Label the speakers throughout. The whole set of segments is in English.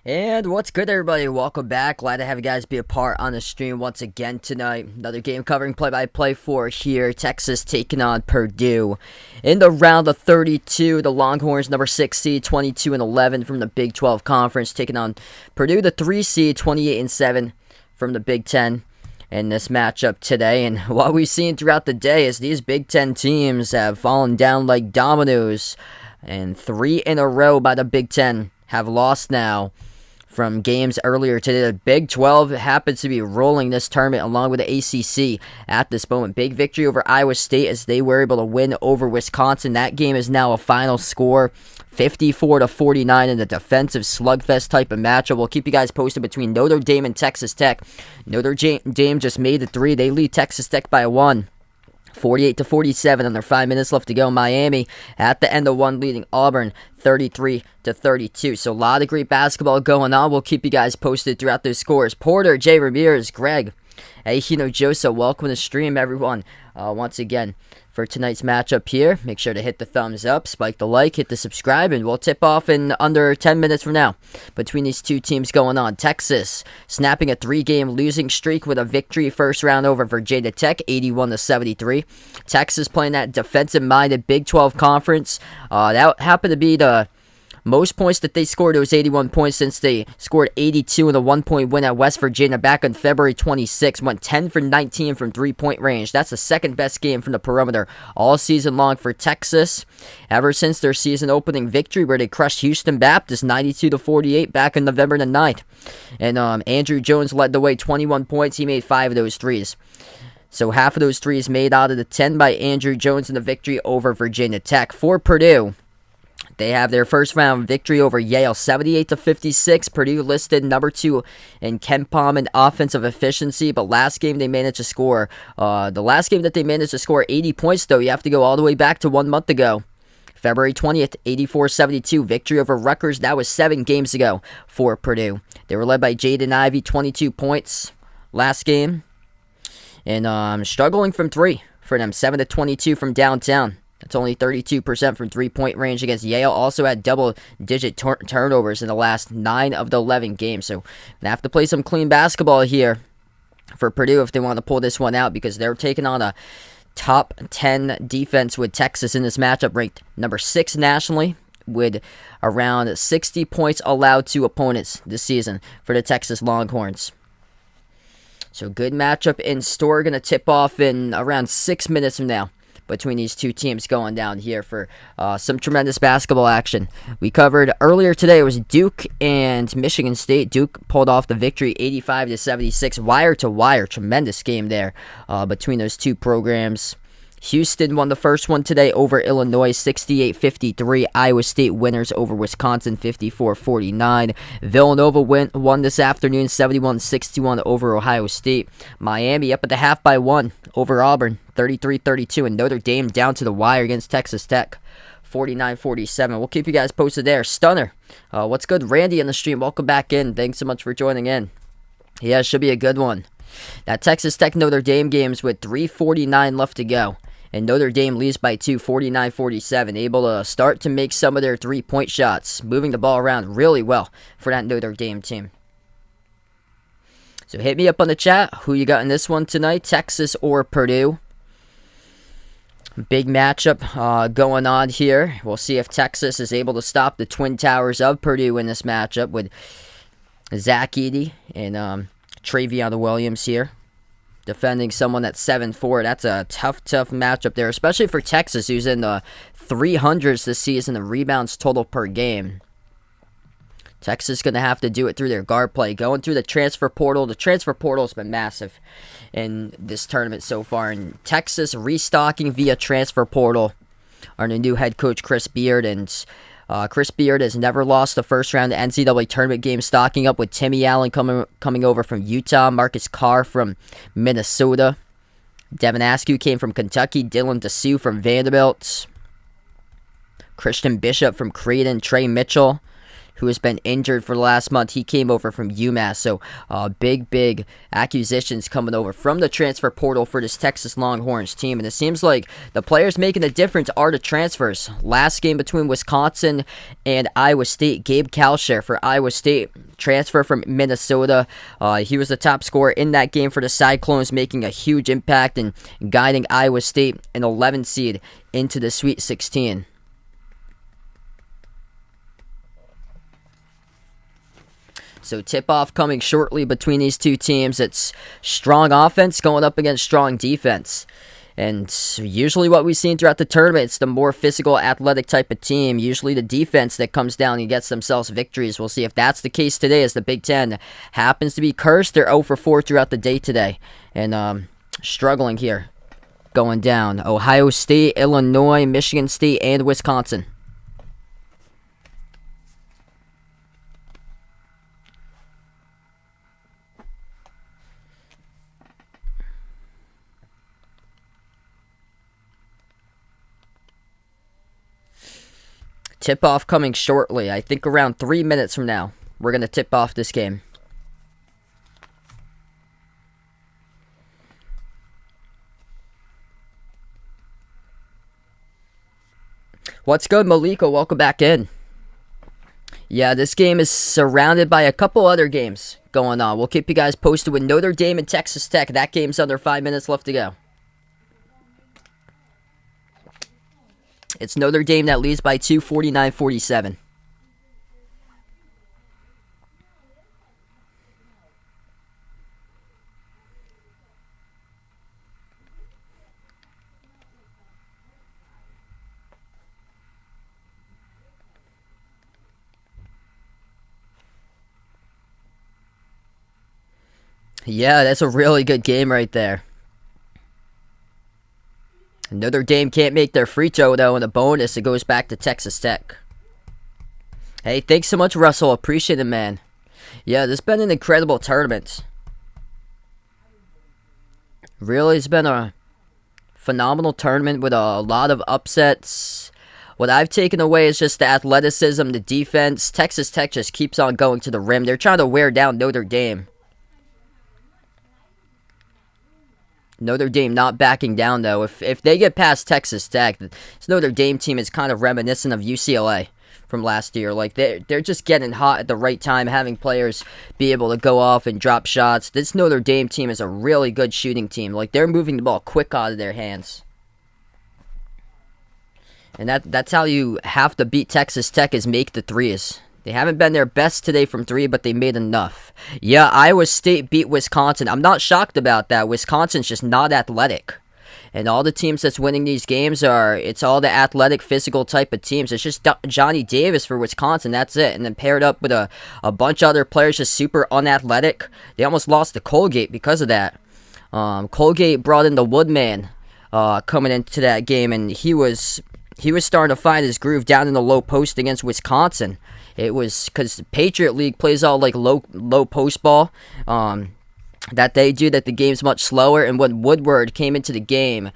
Speaker 1: And what's good, everybody? Welcome back. Glad to have you guys be a part on the stream once again tonight. Another game covering play-by-play for here. Texas taking on Purdue. In the round of 32, the Longhorns, number 6 seed, 22-11 from the Big 12 Conference, taking on Purdue, the 3 seed, 28-7 from the Big 10 in this matchup today. And what we've seen throughout the day is these Big 10 teams have fallen down like dominoes. And 3 in a row by the Big 10 have lost now from games earlier today. The Big 12 happens to be rolling this tournament along with the ACC at this moment. Big victory over Iowa State as they were able to win over Wisconsin. That game is now a final score 54-49 in a defensive slugfest type of matchup. We'll keep you guys posted between Notre Dame and Texas Tech. Notre Dame just made the 3. They lead Texas Tech by 1. 48-47 under 5 minutes left to go. Miami at the end of one leading Auburn 33-32. So a lot of great basketball going on. We'll keep you guys posted throughout those scores. Porter, Jay Ramirez, Greg, Joseph, welcome to the stream, everyone. Once again, for tonight's matchup here, make sure to hit the thumbs up, spike the like, hit the subscribe, and we'll tip off in under 10 minutes from now between these two teams going on. Texas snapping a 3-game losing streak with a victory first round over Virginia Tech, 81-73. Texas playing that defensive-minded Big 12 conference. That happened to be the most points that they scored. It was 81 points since they scored 82 in a 1-point win at West Virginia back on February 26. Went 10 for 19 from 3-point range. That's the second best game from the perimeter all season long for Texas. Ever since their season opening victory where they crushed Houston Baptist 92-48 back on November the 9th. And Andrew Jones led the way, 21 points. He made 5 of those threes. So half of those threes made out of the 10 by Andrew Jones in the victory over Virginia Tech. For Purdue, they have their first round victory over Yale, 78-56. Purdue listed number 2 in KenPom in offensive efficiency, but last game they managed to score. The last game that they managed to score 80 points, though, you have to go all the way back to 1 month ago. February 20th, 84-72, victory over Rutgers. That was 7 games ago for Purdue. They were led by Jaden Ivey, 22 points last game. And struggling from 3 for them, 7-22 from downtown. That's only 32% from 3-point range against Yale. Also had double-digit turnovers in the last 9 of the 11 games. So they have to play some clean basketball here for Purdue if they want to pull this one out, because they're taking on a top 10 defense with Texas in this matchup, ranked number 6 nationally, with around 60 points allowed to opponents this season for the Texas Longhorns. So good matchup in store. Going to tip off in around 6 minutes from now between these two teams going down here for some tremendous basketball action. We covered earlier today, it was Duke and Michigan State. Duke pulled off the victory 85-76, wire to wire. Tremendous game there between those two programs. Houston won the first one today over Illinois, 68-53. Iowa State winners over Wisconsin, 54-49. Villanova won this afternoon, 71-61 over Ohio State. Miami up at the half by 1 over Auburn, 33-32. And Notre Dame down to the wire against Texas Tech, 49-47. We'll keep you guys posted there. Stunner, what's good? Randy on the stream, welcome back in. Thanks so much for joining in. Yeah, it should be a good one. That Texas Tech Notre Dame game's with 3:49 left to go. And Notre Dame leads by 2, 49-47, able to start to make some of their 3-point shots, moving the ball around really well for that Notre Dame team. So hit me up on the chat. Who you got in this one tonight, Texas or Purdue? Big matchup going on here. We'll see if Texas is able to stop the Twin Towers of Purdue in this matchup with Zach Edey and Travion Williams here, defending someone that's 7'4". That's a tough matchup there, especially for Texas, who's in the 300s this season in rebounds total per game. Texas is going to have to do it through their guard play. Going through the transfer portal. The transfer portal has been massive in this tournament so far. And Texas restocking via transfer portal are the new head coach, Chris Beard. And Chris Beard has never lost the first round of NCAA tournament game, stocking up with Timmy Allen coming over from Utah, Marcus Carr from Minnesota, Devin Askew came from Kentucky, Dylan DeSue from Vanderbilt, Christian Bishop from Creighton, Trey Mitchell, who has been injured for the last month. He came over from UMass, so big acquisitions coming over from the transfer portal for this Texas Longhorns team, and it seems like the players making a difference are the transfers. Last game between Wisconsin and Iowa State, Gabe Kalshire for Iowa State, transfer from Minnesota. He was the top scorer in that game for the Cyclones, making a huge impact and guiding Iowa State, an 11 seed, into the Sweet 16. So tip-off coming shortly between these two teams. It's strong offense going up against strong defense. And usually what we've seen throughout the tournament, it's the more physical, athletic type of team. Usually the defense that comes down and gets themselves victories. We'll see if that's the case today, as the Big Ten happens to be cursed. They're 0 for 4 throughout the day today. And struggling here going down. Ohio State, Illinois, Michigan State, and Wisconsin. Tip-off coming shortly. I think around 3 minutes from now, we're going to tip off this game. What's good, Malika? Welcome back in. Yeah, this game is surrounded by a couple other games going on. We'll keep you guys posted with Notre Dame and Texas Tech. That game's under 5 minutes left to go. It's Notre Dame that leads by 2, 49-47. Yeah, that's a really good game right there. Notre Dame can't make their free throw, though, and a bonus. It goes back to Texas Tech. Hey, thanks so much, Russell. Appreciate it, man. Yeah, this has been an incredible tournament. Really, it's been a phenomenal tournament with a lot of upsets. What I've taken away is just the athleticism, the defense. Texas Tech just keeps on going to the rim. They're trying to wear down Notre Dame. Notre Dame not backing down, though. If they get past Texas Tech, this Notre Dame team is kind of reminiscent of UCLA from last year. Like, they're just getting hot at the right time, having players be able to go off and drop shots. This Notre Dame team is a really good shooting team. Like, they're moving the ball quick out of their hands. And that's how you have to beat Texas Tech, is make the threes. They haven't been their best today from 3, but they made enough. Yeah, Iowa State beat Wisconsin. I'm not shocked about that. Wisconsin's just not athletic. And all the teams that's winning these games it's all the athletic, physical type of teams. It's just Johnny Davis for Wisconsin. That's it. And then paired up with a bunch of other players just super unathletic. They almost lost to Colgate because of that. Colgate brought in the Woodman coming into that game, and he was starting to find his groove down in the low post against Wisconsin. It was because Patriot League plays all like low post ball that they do, that the game's much slower. And when Woodward came into the game,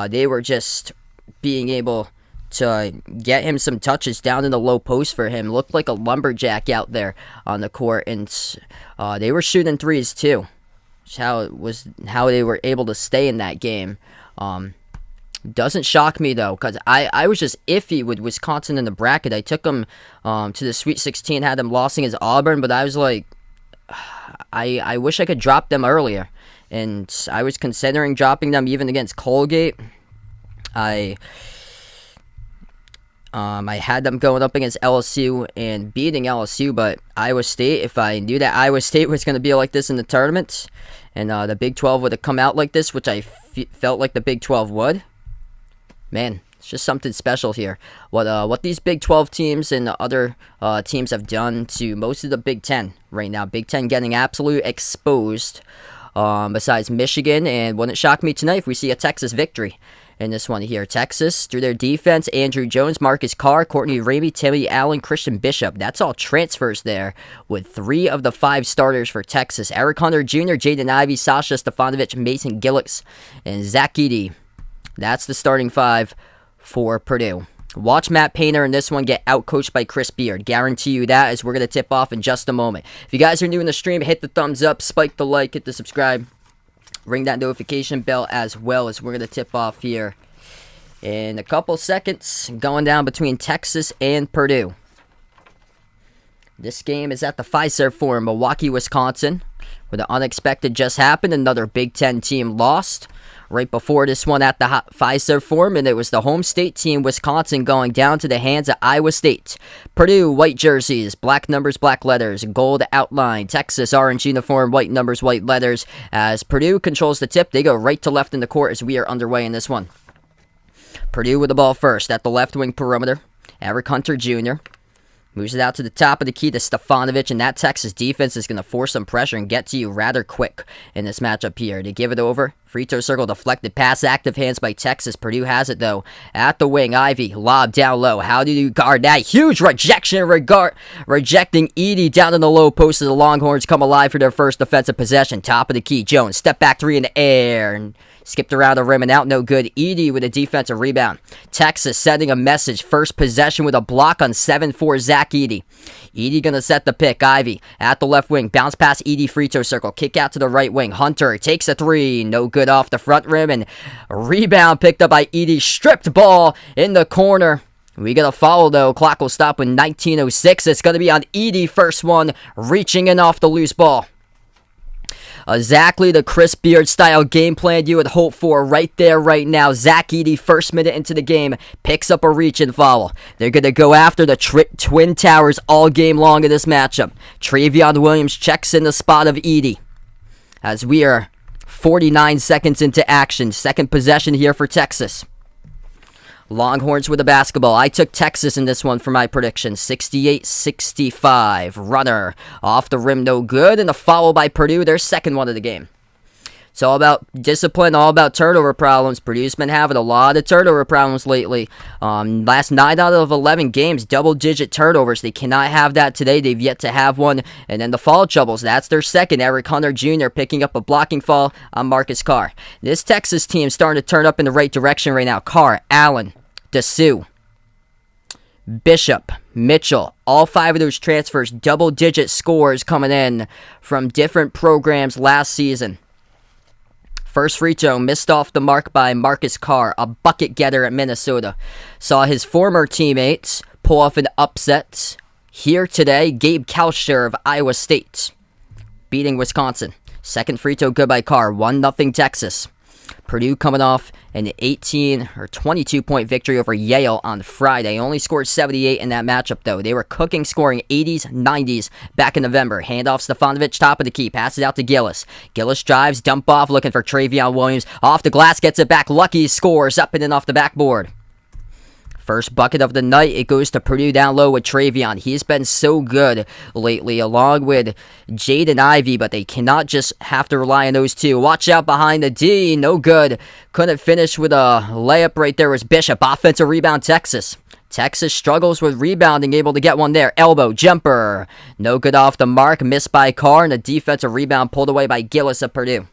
Speaker 1: they were just being able to get him some touches down in the low post for him. Looked like a lumberjack out there on the court, and they were shooting threes too. How they were able to stay in that game. Doesn't shock me, though, because I was just iffy with Wisconsin in the bracket. I took them to the Sweet 16, had them losing as Auburn, but I was like, I wish I could drop them earlier. And I was considering dropping them even against Colgate. I had them going up against LSU and beating LSU, but Iowa State, if I knew that Iowa State was going to be like this in the tournament, and the Big 12 would have come out like this, which I felt like the Big 12 would, man, it's just something special here. What these Big 12 teams and other teams have done to most of the Big 10 right now. Big 10 getting absolute exposed, besides Michigan, and wouldn't shock me tonight if we see a Texas victory in this one here. Texas, through their defense, Andrew Jones, Marcus Carr, Courtney Ramey, Timmy Allen, Christian Bishop. That's all transfers there, with 3 of the 5 starters for Texas. Eric Hunter Jr., Jaden Ivey, Sasha Stefanovic, Mason Gillicks, and Zach Edey. That's the starting 5 for Purdue. Watch Matt Painter in this one get outcoached by Chris Beard. Guarantee you that, as we're going to tip off in just a moment. If you guys are new in the stream, hit the thumbs up, spike the like, hit the subscribe. Ring that notification bell as well, as we're going to tip off here in a couple seconds. Going down between Texas and Purdue. This game is at the Fiserv Forum, Milwaukee, Wisconsin, where the unexpected just happened. Another Big Ten team lost right before this one at the Fiserv Forum, and it was the home state team, Wisconsin, going down to the hands of Iowa State. Purdue, white jerseys, black numbers, black letters, gold outline. Texas, orange uniform, white numbers, white letters. As Purdue controls the tip, they go right to left in the court as we are underway in this one. Purdue with the ball first at the left wing perimeter. Eric Hunter Jr. moves it out to the top of the key to Stefanovic, and that Texas defense is going to force some pressure and get to you rather quick in this matchup here. To give it over, free throw circle deflected pass, active hands by Texas. Purdue has it, though, at the wing. Ivy, lob down low. How do you guard that? Huge rejection, rejecting Edey down in the low post as the Longhorns come alive for their first defensive possession. Top of the key, Jones, step back three in the air, and skipped around the rim and out, no good. Edey with a defensive rebound. Texas sending a message. First possession with a block on 7-4 Zach Edey. Edey gonna set the pick. Ivy at the left wing. Bounce pass Edey, free throw circle. Kick out to the right wing. Hunter takes a three. No good off the front rim, and rebound picked up by Edey. Stripped ball in the corner. We got to follow, though. Clock will stop with 19:06. It's going to be on Edey, first one, reaching in off the loose ball. Exactly the Chris Beard style game plan you would hope for right there, right now. Zach Edey, first minute into the game, picks up a reach and foul. They're going to go after the Twin Towers all game long in this matchup. Travion Williams checks in the spot of Edey. As we are 49 seconds into action. Second possession here for Texas. Longhorns with the basketball. I took Texas in this one for my prediction. 68-65. Runner off the rim, no good. And a foul by Purdue, their second one of the game. It's all about discipline, all about turnover problems. Purdue's been having a lot of turnover problems lately. Last 9 out of 11 games, double-digit turnovers. They cannot have that today. They've yet to have one. And then the foul troubles. That's their second. Eric Hunter Jr. picking up a blocking foul on Marcus Carr. This Texas team starting to turn up in the right direction right now. Carr, Allen, DeSue, Bishop, Mitchell, all 5 of those transfers, double-digit scores coming in from different programs last season. First free throw missed off the mark by Marcus Carr, a bucket getter at Minnesota. Saw his former teammates pull off an upset here today. Gabe Kalsher of Iowa State beating Wisconsin. Second free throw good by Carr, 1-0 Texas. Purdue coming off an 18 or 22-point victory over Yale on Friday. Only scored 78 in that matchup, though. They were cooking, scoring 80s, 90s back in November. Handoff Stefanovic, top of the key. Passes out to Gillis. Gillis drives, dump off, looking for Travion Williams. Off the glass, gets it back. Lucky scores up and in off the backboard. First bucket of the night, it goes to Purdue down low with Travion. He's been so good lately, along with Jaden Ivey, but they cannot just have to rely on those two. Watch out behind the D, no good. Couldn't finish with a layup right there was Bishop. Offensive rebound, Texas. Texas struggles with rebounding, able to get one there. Elbow, jumper. No good off the mark, missed by Carr, and a defensive rebound pulled away by Gillis of Purdue.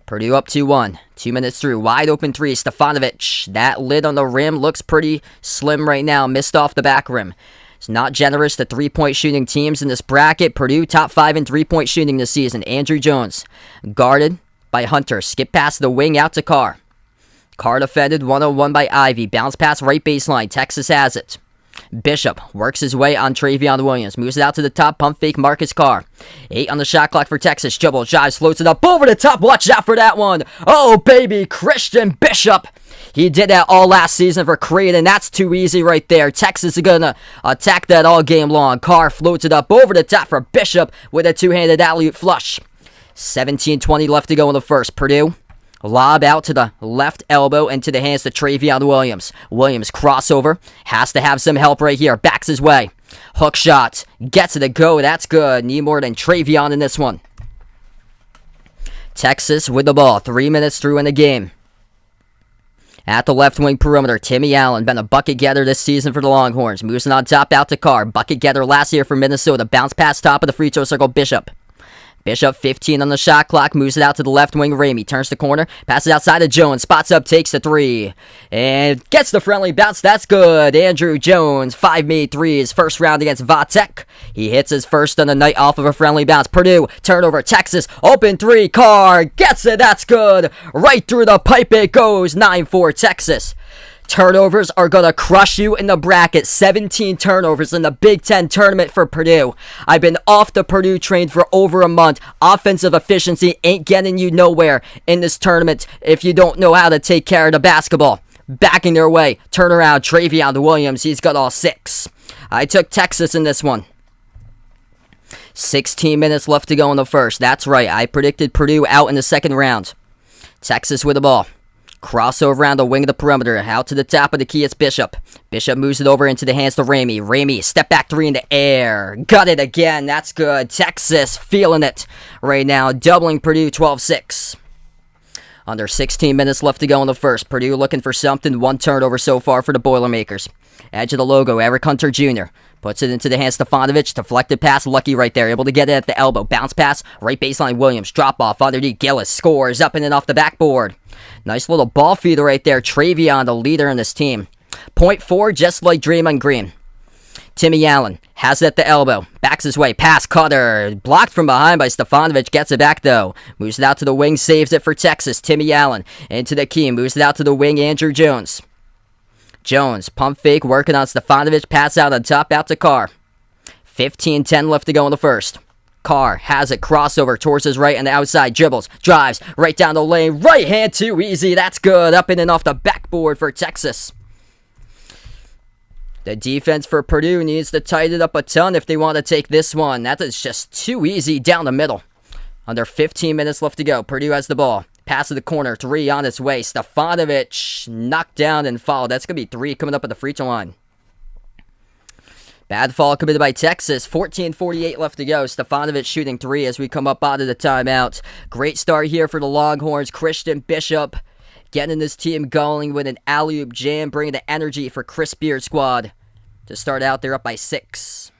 Speaker 1: Purdue up 2-1. 2 minutes through. Wide open three. Stefanovic. That lid on the rim looks pretty slim right now. Missed off the back rim. It's not generous to three-point shooting teams in this bracket. Purdue top 5 in three-point shooting this season. Andrew Jones. Guarded by Hunter. Skip past the wing out to Carr. Carr defended 1-on-1 by Ivy. Bounce pass right baseline. Texas has it. Bishop works his way on Travion Williams. Moves it out to the top. Pump fake Marcus Carr. 8 on the shot clock for Texas. Dribble, drives, floats it up over the top. Watch out for that one. Oh, baby. Christian Bishop. He did that all last season for Creighton. That's too easy right there. Texas is going to attack that all game long. Carr floats it up over the top for Bishop with a two-handed alley-oop flush. 17:20 left to go in the first. Purdue. Lob out to the left elbow into the hands to Travion Williams. Williams crossover. Has to have some help right here. Backs his way. Hook shot. Gets it to go. That's good. Need more than Travion in this one. Texas with the ball. 3 minutes through in the game. At the left wing perimeter, Timmy Allen, been a bucket getter this season for the Longhorns. Moves it on top out to Carr. Bucket getter last year for Minnesota. Bounce pass top of the free throw circle, Bishop. Bishop, 15 on the shot clock, moves it out to the left wing. Ramey turns the corner, passes outside to Jones, spots up, takes the three, and gets the friendly bounce. That's good. Andrew Jones, 5 made threes, first round against Vatek. He hits his first on the night off of a friendly bounce. Purdue, turnover, Texas, open three, Carr gets it. That's good. Right through the pipe it goes. 9-4 Texas. Turnovers are going to crush you in the bracket. 17 turnovers in the Big Ten tournament for Purdue. I've been off the Purdue train for over a month. Offensive efficiency ain't getting you nowhere in this tournament if you don't know how to take care of the basketball. Backing their way. Turnaround, Travion Williams. He's got all 6. I took Texas in this one. 16 minutes left to go in the first. That's right. I predicted Purdue out in the second round. Texas with the ball. Crossover around the wing of the perimeter. Out to the top of the key, it's Bishop. Bishop moves it over into the hands of Ramey. Ramey, step back 3 in the air. Got it again. That's good. Texas feeling it right now. Doubling Purdue 12-6. Under 16 minutes left to go in the first. Purdue looking for something. 1 turnover so far for the Boilermakers. Edge of the logo, Eric Hunter Jr. Puts it into the hands of Stefanovic. Deflected pass, Lucky right there. Able to get it at the elbow. Bounce pass, right baseline Williams. Drop off underneath Gillis. Scores up and in off the backboard. Nice little ball feeder right there. Travion, the leader in this team. Point 4, just like Draymond Green. Timmy Allen has it at the elbow. Backs his way. Pass, Cutter. Blocked from behind by Stefanovic. Gets it back though. Moves it out to the wing. Saves it for Texas. Timmy Allen into the key. Moves it out to the wing. Andrew Jones. Jones, pump fake, working on Stefanovic, pass out on top, out to Carr. 15-10 left to go in the first. Carr has it, crossover towards his right on the outside, dribbles, drives, right down the lane, right hand too easy, that's good, up in and off the backboard for Texas. The defense for Purdue needs to tighten it up a ton if they want to take this one. That is just too easy down the middle. Under 15 minutes left to go, Purdue has the ball. Pass to the corner, 3 on its way. Stefanovic knocked down and fouled. That's going to be 3 coming up at the free throw line. Bad foul committed by Texas. 14:48 left to go. Stefanovic shooting 3 as we come up out of the timeout. Great start here for the Longhorns. Christian Bishop getting this team going with an alley-oop jam, bringing the energy for Chris Beard's squad to start out. They're up by 6.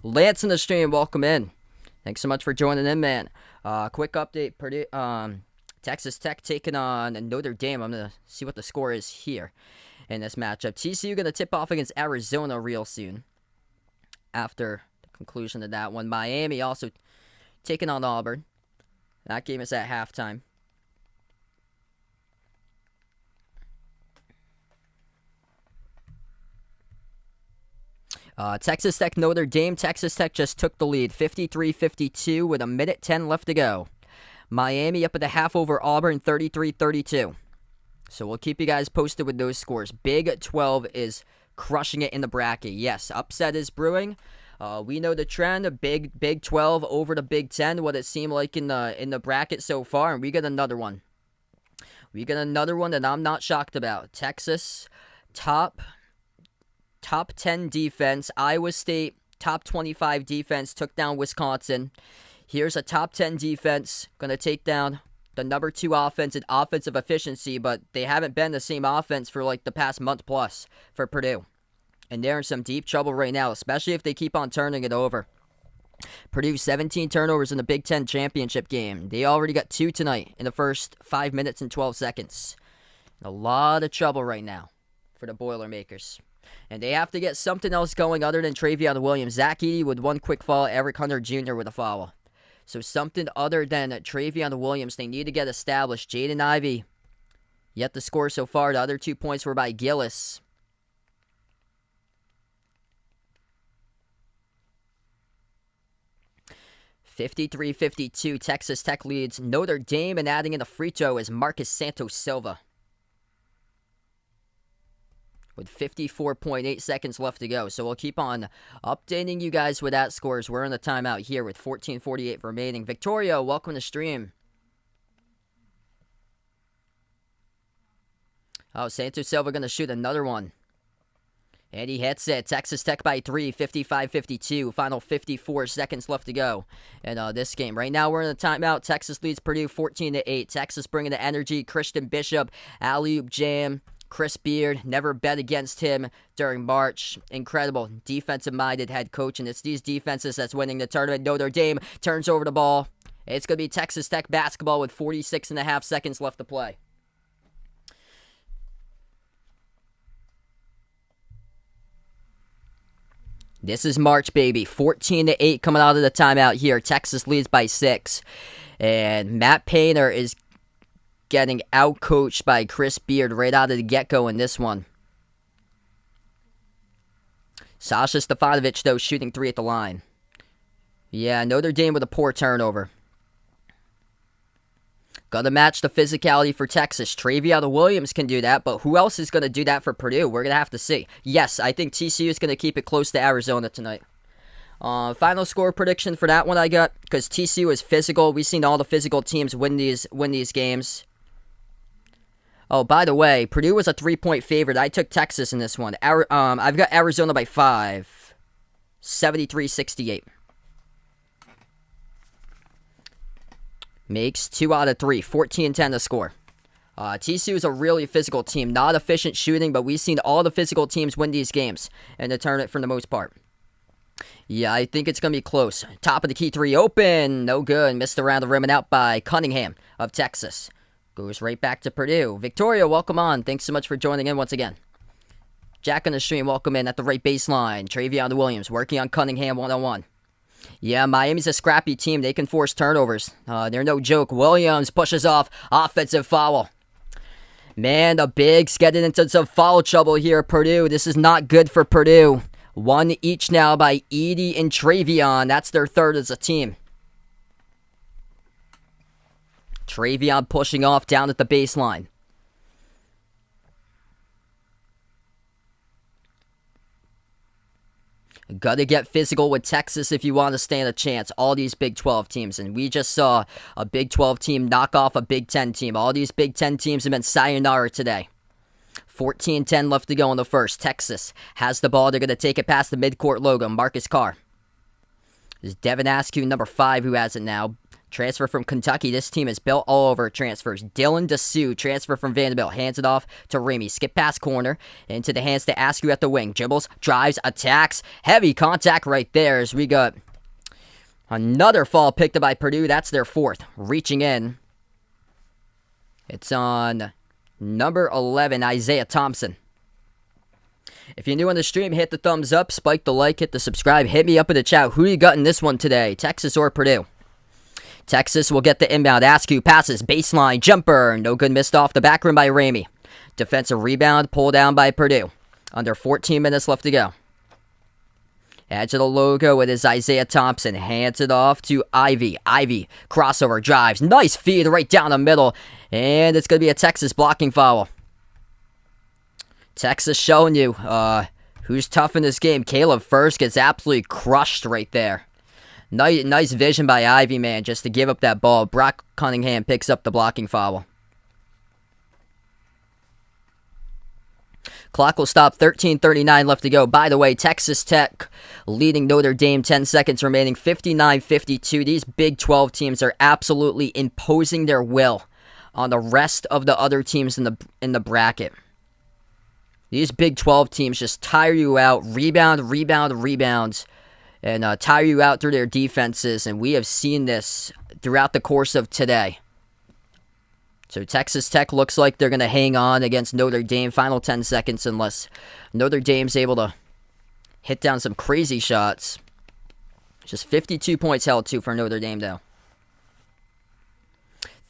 Speaker 1: Lance in the stream, welcome in. Thanks so much for joining in, man. Quick update. Purdue, Texas Tech taking on Notre Dame. I'm going to see what the score is here in this matchup. TCU going to tip off against Arizona real soon after the conclusion of that one. Miami also taking on Auburn. That game is at halftime. Texas Tech, Notre Dame. Texas Tech just took the lead, 53-52 with 1:10 left to go. Miami up at the half over Auburn, 33-32. So we'll keep you guys posted with those scores. Big 12 is crushing it in the bracket. Yes, upset is brewing. We know the trend. Big 12 over the Big 10. What it seemed like in the bracket so far, and we get another one. We get another one that I'm not shocked about. Texas, top 10 defense. Iowa State, top 25 defense, took down Wisconsin. Here's a top 10 defense, going to take down the number 2 offense in offensive efficiency, but they haven't been the same offense for like the past month plus for Purdue. And they're in some deep trouble right now, especially if they keep on turning it over. Purdue, 17 turnovers in the Big Ten championship game. They already got 2 tonight in the first 5 minutes and 12 seconds. A lot of trouble right now for the Boilermakers. And they have to get something else going other than Travion Williams. Zach Edey with 1 quick foul, Eric Hunter Jr. with a foul. So something other than Travion Williams they need to get established. Jaden Ivey yet to score so far. The other 2 points were by Gillis. (53-52) Texas Tech leads Notre Dame, and adding in a free throw is Marcus Santos Silva. With 54.8 seconds left to go. So we'll keep on updating you guys with that scores. We're in the timeout here with 14:48 remaining. Victoria, welcome to the stream. Oh, Santos Silva going to shoot another one. And he hits it. Texas Tech by 3, 55-52. Final 54 seconds left to go in this game. Right now we're in the timeout. Texas leads Purdue 14-8. Texas bringing the energy. Christian Bishop, alley-oop jam. Chris Beard, never bet against him during March. Incredible defensive-minded head coach, and it's these defenses that's winning the tournament. Notre Dame turns over the ball, It's going to be Texas Tech basketball with 46.5 seconds left to play. This is March, baby. 14-8 coming out of the timeout here. Texas leads by 6. And Matt Painter is getting outcoached by Chris Beard right out of the get-go in this one. Sasha Stefanovic, though, shooting 3 at the line. Yeah, Notre Dame with a poor turnover. Got to match the physicality for Texas. Travion Williams can do that, but who else is going to do that for Purdue? We're going to have to see. Yes, I think TCU is going to keep it close to Arizona tonight. Final score prediction for that one I got, because TCU is physical. We've seen all the physical teams win these games. Oh, by the way, Purdue was a 3-point favorite. I took Texas in this one. I've got Arizona by 5. 73-68. Makes 2 out of 3. 14-10 to score. TCU is a really physical team. Not efficient shooting, but we've seen all the physical teams win these games in the tournament for the most part. Yeah, I think it's going to be close. Top of the key 3 open. No good. Missed around the rim and out by Cunningham of Texas. Goes right back to Purdue. Victoria, welcome on. Thanks so much for joining in once again. Jack on the stream, welcome in at the right baseline. Travion Williams working on Cunningham one-on-one. Yeah, Miami's a scrappy team. They can force turnovers. They're no joke. Williams pushes off. Offensive foul. Man, the Bigs getting into some foul trouble here at Purdue. This is not good for Purdue. 1 each now by Edie and Travion. That's their third as a team. Travion pushing off down at the baseline. Got to get physical with Texas if you want to stand a chance. All these Big 12 teams. And we just saw a Big 12 team knock off a Big 10 team. All these Big 10 teams have been sayonara today. 14-10 left to go in the first. Texas has the ball. They're going to take it past the midcourt logo. Marcus Carr. This is Devin Askew, number 5, who has it now. Transfer from Kentucky. This team is built all over transfers. Dylan DeSue, transfer from Vanderbilt. Hands it off to Ramey. Skip pass corner. Into the hands to Askew at the wing. Dribbles, drives, attacks. Heavy contact right there as we got another fall picked up by Purdue. That's their 4th. Reaching in. It's on number 11, Isaiah Thompson. If you're new on the stream, hit the thumbs up, spike the like, hit the subscribe. Hit me up in the chat. Who you got in this one today? Texas or Purdue? Texas will get the inbound. Askew passes. Baseline. Jumper. No good. Missed off the back rim by Ramey. Defensive rebound. Pull down by Purdue. Under 14 minutes left to go. Edge of the logo. It is Isaiah Thompson. Hands it off to Ivy. Ivy. Crossover. Drives. Nice feed right down the middle. And it's going to be a Texas blocking foul. Texas showing you who's tough in this game. Caleb First gets absolutely crushed right there. Nice vision by Ivy, man, just to give up that ball. Brock Cunningham picks up the blocking foul. Clock will stop. 13:39 left to go. By the way, Texas Tech leading Notre Dame. 10 seconds remaining. 59-52. These Big 12 teams are absolutely imposing their will on the rest of the other teams in the bracket. These Big 12 teams just tire you out. Rebounds. And tire you out through their defenses. And we have seen this throughout the course of today. So Texas Tech looks like they're going to hang on against Notre Dame. Final 10 seconds unless Notre Dame's able to hit down some crazy shots. Just 52 points held to for Notre Dame, though.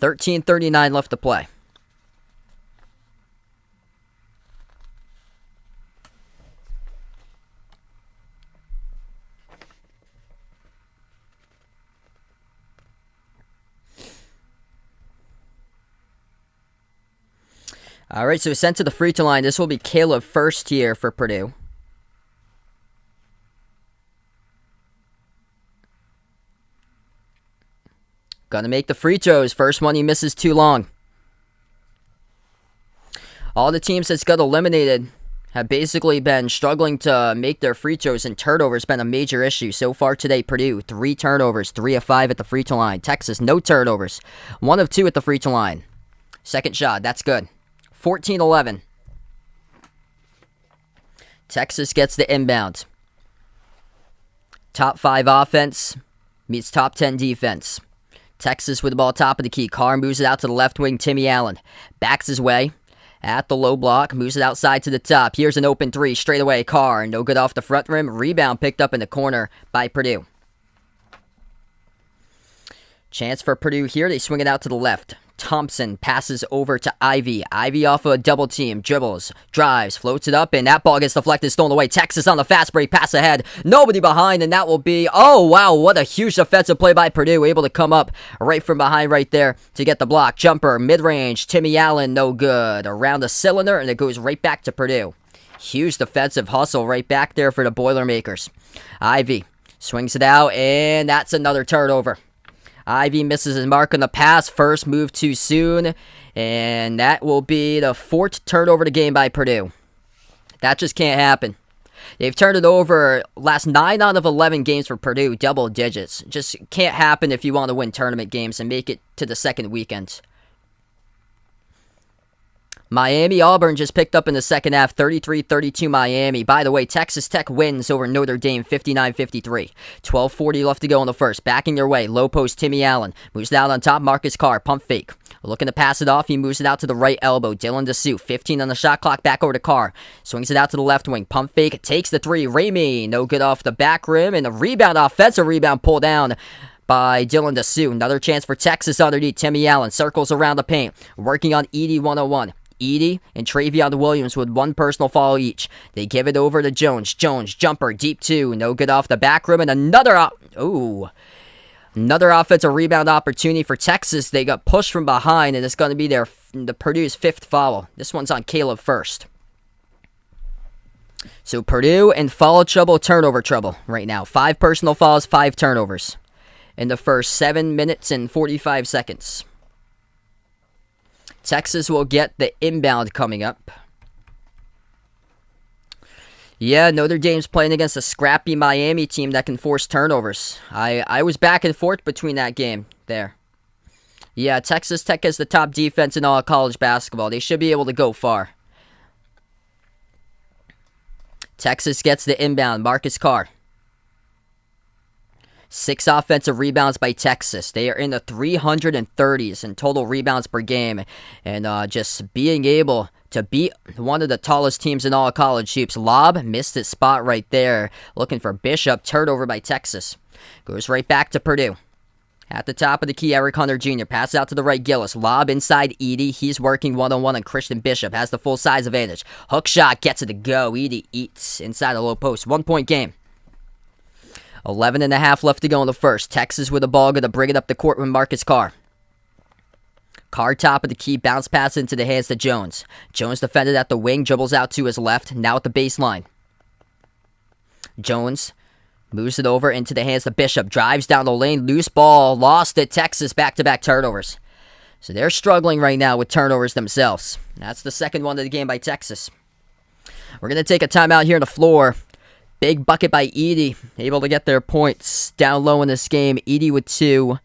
Speaker 1: 13:39 left to play. All right, so sent to the free throw line. This will be Caleb First here for Purdue. Gonna make the free throws. First one he misses too long. All the teams that's got eliminated have basically been struggling to make their free throws, and turnovers been a major issue. So far today, Purdue, 3 turnovers, 3 of 5 at the free throw line. Texas, no turnovers, 1 of 2 at the free throw line. Second shot, that's good. 14-11. Texas gets the inbound. Top 5 offense meets top 10 defense. Texas with the ball top of the key. Carr moves it out to the left wing. Timmy Allen backs his way at the low block, moves it outside to the top. Here's an open three straight away. Carr, no good off the front rim. Rebound picked up in the corner by Purdue. Chance for Purdue here. They swing it out to the left. Thompson passes over to Ivy. Ivy off of a double team. Dribbles, drives, floats it up, and that ball gets deflected, stolen away. Texas on the fast break, pass ahead. Nobody behind, and that will be, oh, wow, what a huge defensive play by Purdue. Able to come up right from behind right there to get the block. Jumper, mid-range. Timmy Allen, no good. Around the cylinder, and it goes right back to Purdue. Huge defensive hustle right back there for the Boilermakers. Ivy swings it out, and that's another turnover. Ivy misses his mark on the pass. First move too soon. And that will be the 4th turnover of the game by Purdue. That just can't happen. They've turned it over last 9 out of 11 games for Purdue. Double digits. Just can't happen if you want to win tournament games and make it to the second weekend. Miami, Auburn just picked up in the second half, 33-32 Miami. By the way, Texas Tech wins over Notre Dame, 59-53. 12:40 left to go in the first. Backing their way, low post Timmy Allen. Moves it out on top, Marcus Carr, pump fake. Looking to pass it off, he moves it out to the right elbow. Dylan DeSue, 15 on the shot clock, back over to Carr. Swings it out to the left wing, pump fake, takes the three. Ramey, no good off the back rim, and the rebound, offensive rebound, pulled down by Dylan DeSue. Another chance for Texas underneath. Timmy Allen circles around the paint, working on Edey 101. Edey and Travion Williams with one personal foul each. They give it over to Jones. Jones, jumper, deep 2. No good off the back rim. And another offensive rebound opportunity for Texas. They got pushed from behind, and it's going to be the Purdue's 5th foul. This one's on Caleb first. So Purdue in foul trouble, turnover trouble right now. 5 personal fouls, 5 turnovers in the first 7 minutes and 45 seconds. Texas will get the inbound coming up. Yeah, Notre Dame's playing against a scrappy Miami team that can force turnovers. I was back and forth between that game there. Yeah, Texas Tech is the top defense in all of college basketball. They should be able to go far. Texas gets the inbound. Marcus Carr. 6 offensive rebounds by Texas. They are in the 330s in total rebounds per game. And just being able to beat one of the tallest teams in all of college hoops. Lob missed his spot right there. Looking for Bishop. Turnover by Texas. Goes right back to Purdue. At the top of the key, Eric Hunter Jr. Passes out to the right, Gillis. Lob inside Edey. He's working one-on-one on Christian Bishop. Has the full size advantage. Hook shot gets it to go. Edey eats inside the low post. 1-point game. 11 and a half left to go in the first. Texas with the ball, going to bring it up the court with Marcus Carr. Carr top of the key, bounce pass into the hands to Jones. Jones defended at the wing, dribbles out to his left, now at the baseline. Jones moves it over into the hands of Bishop, drives down the lane, loose ball, lost it. Texas back-to-back turnovers. So they're struggling right now with turnovers themselves. That's the second one of the game by Texas. We're going to take a timeout here on the floor. Big bucket by Edey, able to get their points down low in this game. Edey with 2,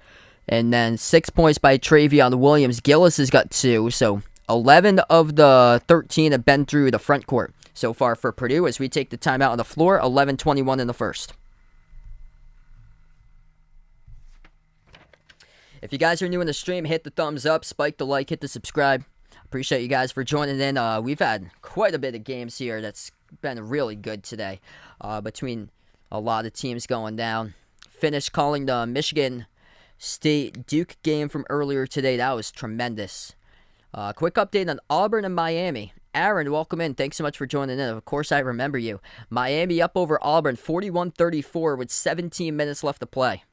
Speaker 1: and then 6 points by Travion Williams. Gillis has got 2, so 11 of the 13 have been through the front court so far for Purdue as we take the timeout on the floor. 11:21 in the first. If you guys are new in the stream, hit the thumbs up, spike the like, hit the subscribe. Appreciate you guys for joining in. We've had quite a bit of games here that's been really good today between a lot of teams going down. Finished calling the Michigan State Duke game from earlier today. That was tremendous. Quick update on Auburn and Miami. Aaron, welcome in. Thanks so much for joining in. Of course, I remember you. Miami up over Auburn 41-34 with 17 minutes left to play.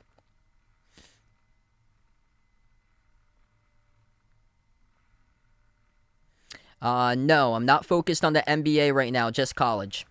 Speaker 1: No, I'm not focused on the NBA right now, just college.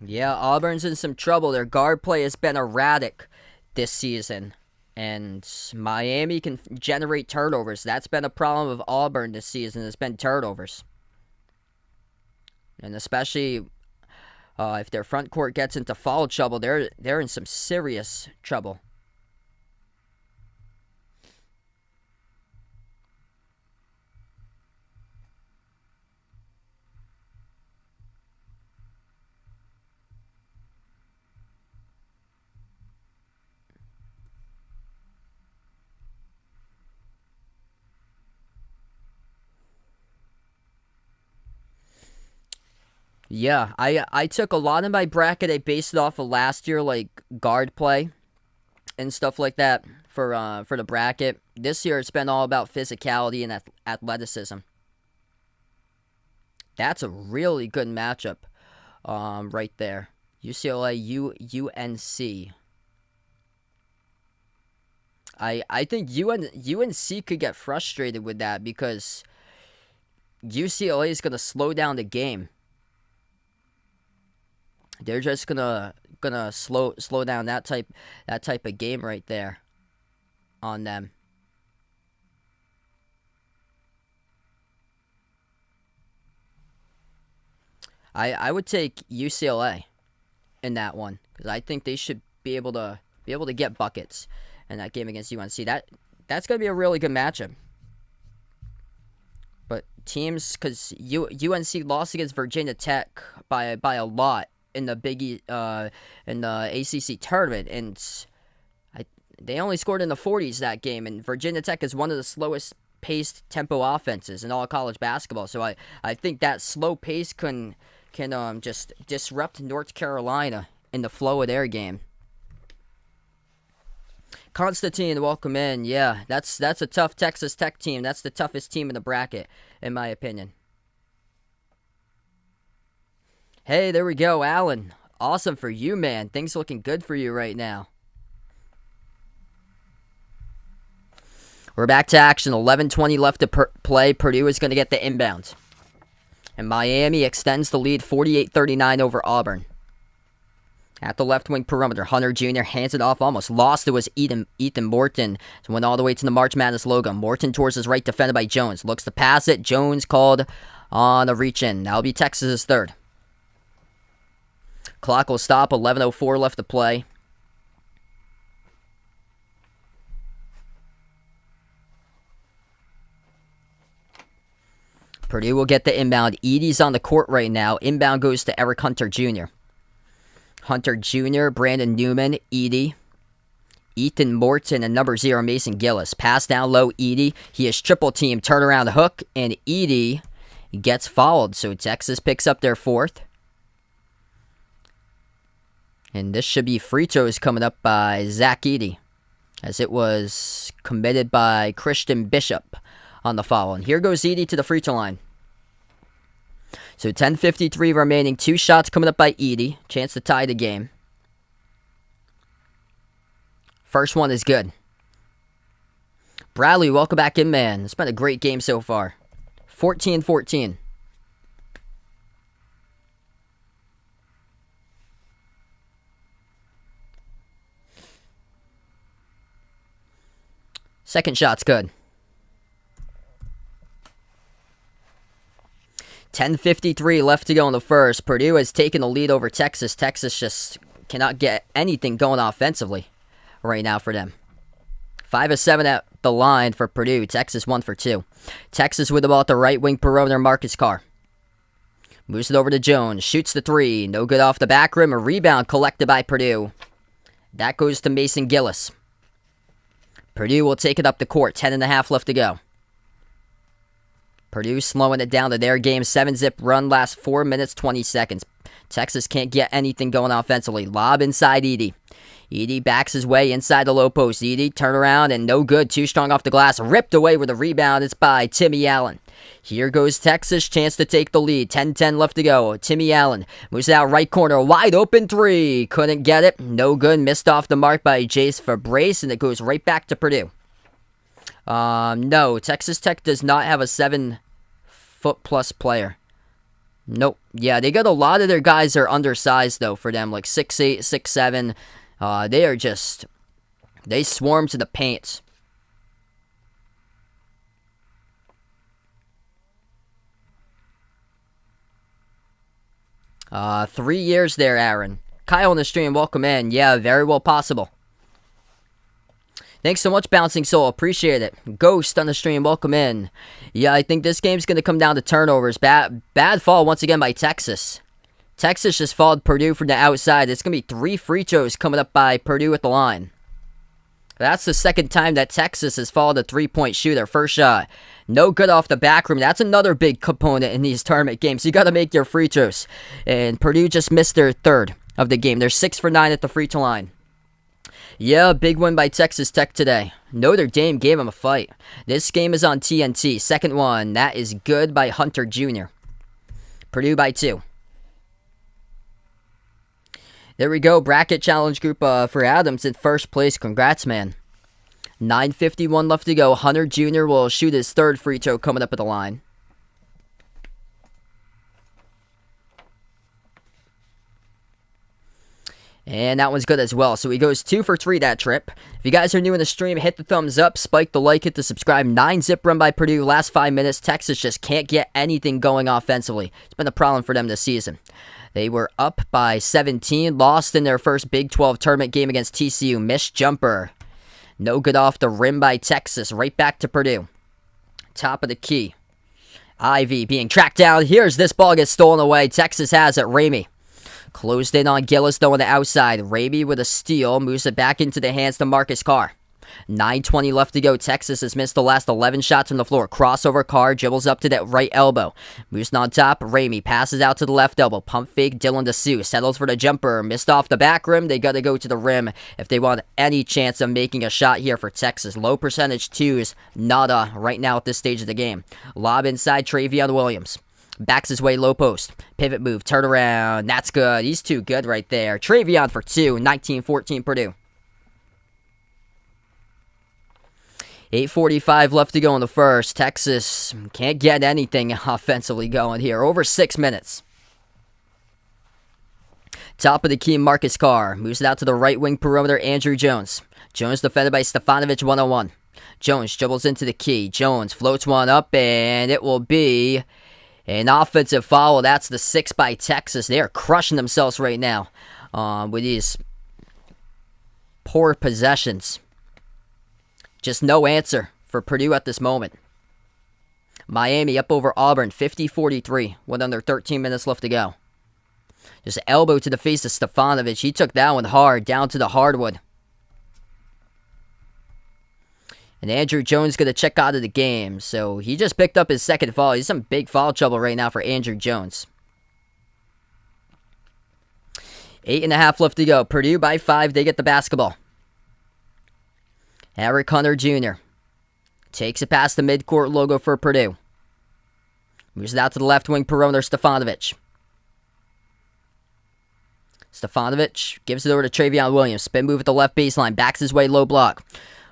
Speaker 1: Yeah, Auburn's in some trouble. Their guard play has been erratic this season. And Miami can generate turnovers. That's been a problem of Auburn this season. It's been turnovers. And especially if their front court gets into foul trouble, they're in some serious trouble. Yeah, I took a lot of my bracket. I based it off of last year, like guard play and stuff like that for the bracket. This year, it's been all about physicality and athleticism. That's a really good matchup, right there. UCLA UNC. I think UNC could get frustrated with that because UCLA is gonna slow down the game. They're just gonna slow down that type of game right there on them. I would take UCLA in that one because I think they should be able to get buckets in that game against UNC. That's gonna be a really good matchup. But teams, because UNC lost against Virginia Tech by a lot in the in the ACC tournament, and they only scored in the 40s that game. And Virginia Tech is one of the slowest paced tempo offenses in all college basketball. So I think that slow pace can just disrupt North Carolina in the flow of their game. Constantine, welcome in. Yeah, that's a tough Texas Tech team. That's the toughest team in the bracket, in my opinion. Hey, there we go, Alan. Awesome for you, man. Things looking good for you right now. We're back to action. 11:20 left to play. Purdue is going to get the inbound. And Miami extends the lead 48-39 over Auburn. At the left wing perimeter, Hunter Jr. hands it off, almost lost. It was Ethan Morton. So went all the way to the March Madness logo. Morton towards his right, defended by Jones. Looks to pass it. Jones called on a reach in. That'll be Texas's third. Clock will stop. 11:04 left to play. Purdue will get the inbound. Edey's on the court right now. Inbound goes to Eric Hunter Jr. Hunter Jr., Brandon Newman, Edey, Ethan Morton, and number 0, Mason Gillis. Pass down low, Edey. He is triple team, turnaround hook, and Edey gets fouled. So Texas picks up their fourth. And this should be free throws coming up by Zach Edey, as it was committed by Christian Bishop on the foul. And here goes Edey to the free throw line. So 10:53 remaining. 2 shots coming up by Edey. Chance to tie the game. First one is good. Bradley, welcome back in, man. It's been a great game so far. 14-14. Second shot's good. 10:53 left to go in the first. Purdue has taken the lead over Texas. Texas just cannot get anything going offensively right now for them. 5 of 7 at the line for Purdue. Texas 1 for 2. Texas with the ball at the right wing perimeter. Marcus Carr moves it over to Jones. Shoots the 3. No good off the back rim. A rebound collected by Purdue. That goes to Mason Gillis. Purdue will take it up the court. 10.5 left to go. Purdue slowing it down to their game. 7-zip run lasts 4 minutes, 20 seconds. Texas can't get anything going offensively. Lob inside Edey. Edey backs his way inside the low post. Edey turn around and no good. Too strong off the glass. Ripped away with a rebound. It's by Timmy Allen. Here goes Texas. Chance to take the lead. 10-10 left to go. Timmy Allen moves it out right corner. Wide open 3. Couldn't get it. No good. Missed off the mark by Jace Fabrice. And it goes right back to Purdue. No, Texas Tech does not have a 7-foot-plus player. Nope. Yeah, they got a lot of their guys are undersized, though, for them. Like 6'8", 6'7". They are just... They swarm to the paint. Three years there, Aaron. Kyle on the stream, welcome in. Yeah, very well possible. Thanks so much, Bouncing Soul. Appreciate it. Ghost on the stream. Welcome in. Yeah, I think this game's going to come down to turnovers. Bad fall once again by Texas. Texas just fouled Purdue from the outside. It's going to be 3 free throws coming up by Purdue at the line. That's the second time that Texas has followed a three-point shooter. First shot, no good off the back rim. That's another big component in these tournament games. You got to make your free throws. And Purdue just missed their third of the game. They're 6 for 9 at the free throw line. Yeah, big win by Texas Tech today. Notre Dame gave them a fight. This game is on TNT. Second one, that is good by Hunter Jr. Purdue by 2. There we go. Bracket challenge group for Adams in first place. Congrats, man. 9:51 left to go. Hunter Jr. will shoot his third free throw coming up at the line. And that one's good as well. So he goes 2 for 3 that trip. If you guys are new in the stream, hit the thumbs up, spike the like, hit the subscribe. 9-zip run by Purdue. Last 5 minutes, Texas just can't get anything going offensively. It's been a problem for them this season. They were up by 17, lost in their first Big 12 tournament game against TCU. Missed jumper. No good off the rim by Texas. Right back to Purdue. Top of the key. Ivy being tracked down. Here's this ball gets stolen away. Texas has it. Ramey. Closed in on Gillis, though, on the outside. Ramey with a steal. Moves it back into the hands to Marcus Carr. 9:20 left to go. Texas has missed the last 11 shots from the floor. Crossover, Carr dribbles up to that right elbow. Moves on top. Ramey passes out to the left elbow. Pump fake. Dylan DeSue settles for the jumper. Missed off the back rim. They got to go to the rim if they want any chance of making a shot here for Texas. Low percentage twos. Nada right now at this stage of the game. Lob inside. Travion Williams. Backs his way low post. Pivot move. Turn around. That's good. He's too good right there. Travion for 2. 19-14 Purdue. 8:45 left to go in the first. Texas can't get anything offensively going here. Over 6 minutes. Top of the key, Marcus Carr. Moves it out to the right wing perimeter, Andrew Jones. Jones defended by Stefanovic, 1-on-1. Jones dribbles into the key. Jones floats one up, and it will be an offensive foul. That's the 6 by Texas. They are crushing themselves right now with these poor possessions. Just no answer for Purdue at this moment. Miami up over Auburn, 50-43, with under 13 minutes left to go. Just elbow to the face of Stefanovic. He took that one hard, down to the hardwood. And Andrew Jones going to check out of the game. So he just picked up his second foul. He's in big foul trouble right now for Andrew Jones. 8.5 left to go. Purdue by 5. They get the basketball. Eric Hunter Jr. takes it past the midcourt logo for Purdue. Moves it out to the left wing perimeter, Stefanovic. Stefanovic gives it over to Travion Williams. Spin move at the left baseline. Backs his way low block.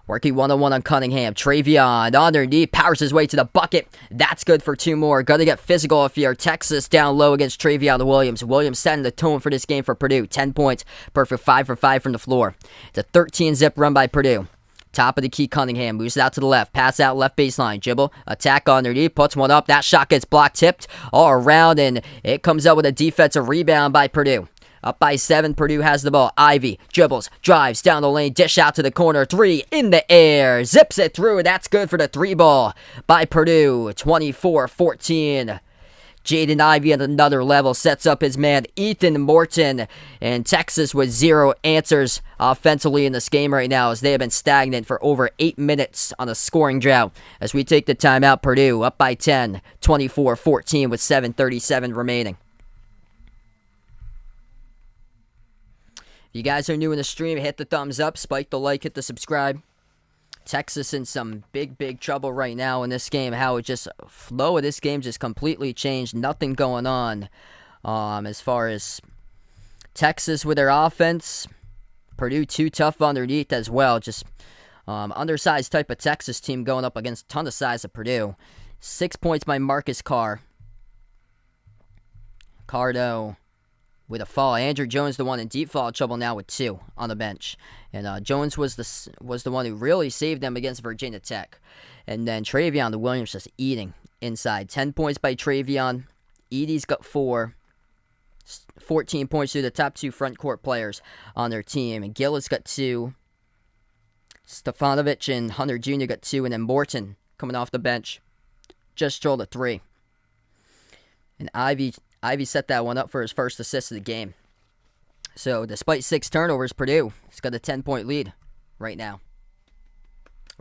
Speaker 1: Working 1-on-1 on Cunningham. Travion underneath. Powers his way to the bucket. That's good for 2 more. Got to get physical if you're Texas down low against Travion Williams. Williams setting the tone for this game for Purdue. 10 points. Perfect 5 for 5 from the floor. It's a 13-zip run by Purdue. Top of the key, Cunningham. Moves it out to the left. Pass out left baseline. Dribble. Attack underneath. Puts one up. That shot gets blocked. Tipped all around. And it comes out with a defensive rebound by Purdue. Up by 7. Purdue has the ball. Ivy dribbles. Drives down the lane. Dish out to the corner. 3 in the air. Zips it through. That's good for the 3 ball by Purdue. 24-14. Jaden Ivey at another level sets up his man Ethan Morton, and Texas with 0 answers offensively in this game right now as they have been stagnant for over 8 minutes on a scoring drought. As we take the timeout, Purdue up by 10, 24-14 with 7:37 remaining. If you guys are new in the stream, hit the thumbs up, spike the like, hit the subscribe. Texas in some big trouble right now in this game. How it just, flow of this game just completely changed. Nothing going on as far as Texas with their offense. Purdue too tough underneath as well. Just undersized type of Texas team going up against a ton of size of Purdue. 6 points by Marcus Carr. Cardo with a foul. Andrew Jones, the one in deep foul trouble now with 2 on the bench. And Jones was the one who really saved them against Virginia Tech. And then Travion Williams just eating inside. 10 points by Travion. Edie's got 4. 14 points to the top 2 front court players on their team. And Gill has got 2. Stefanovic and Hunter Jr. got 2. And then Morton coming off the bench just drilled a 3. And Ivy set that one up for his first assist of the game. So, despite 6 turnovers, Purdue has got a 10-point lead right now.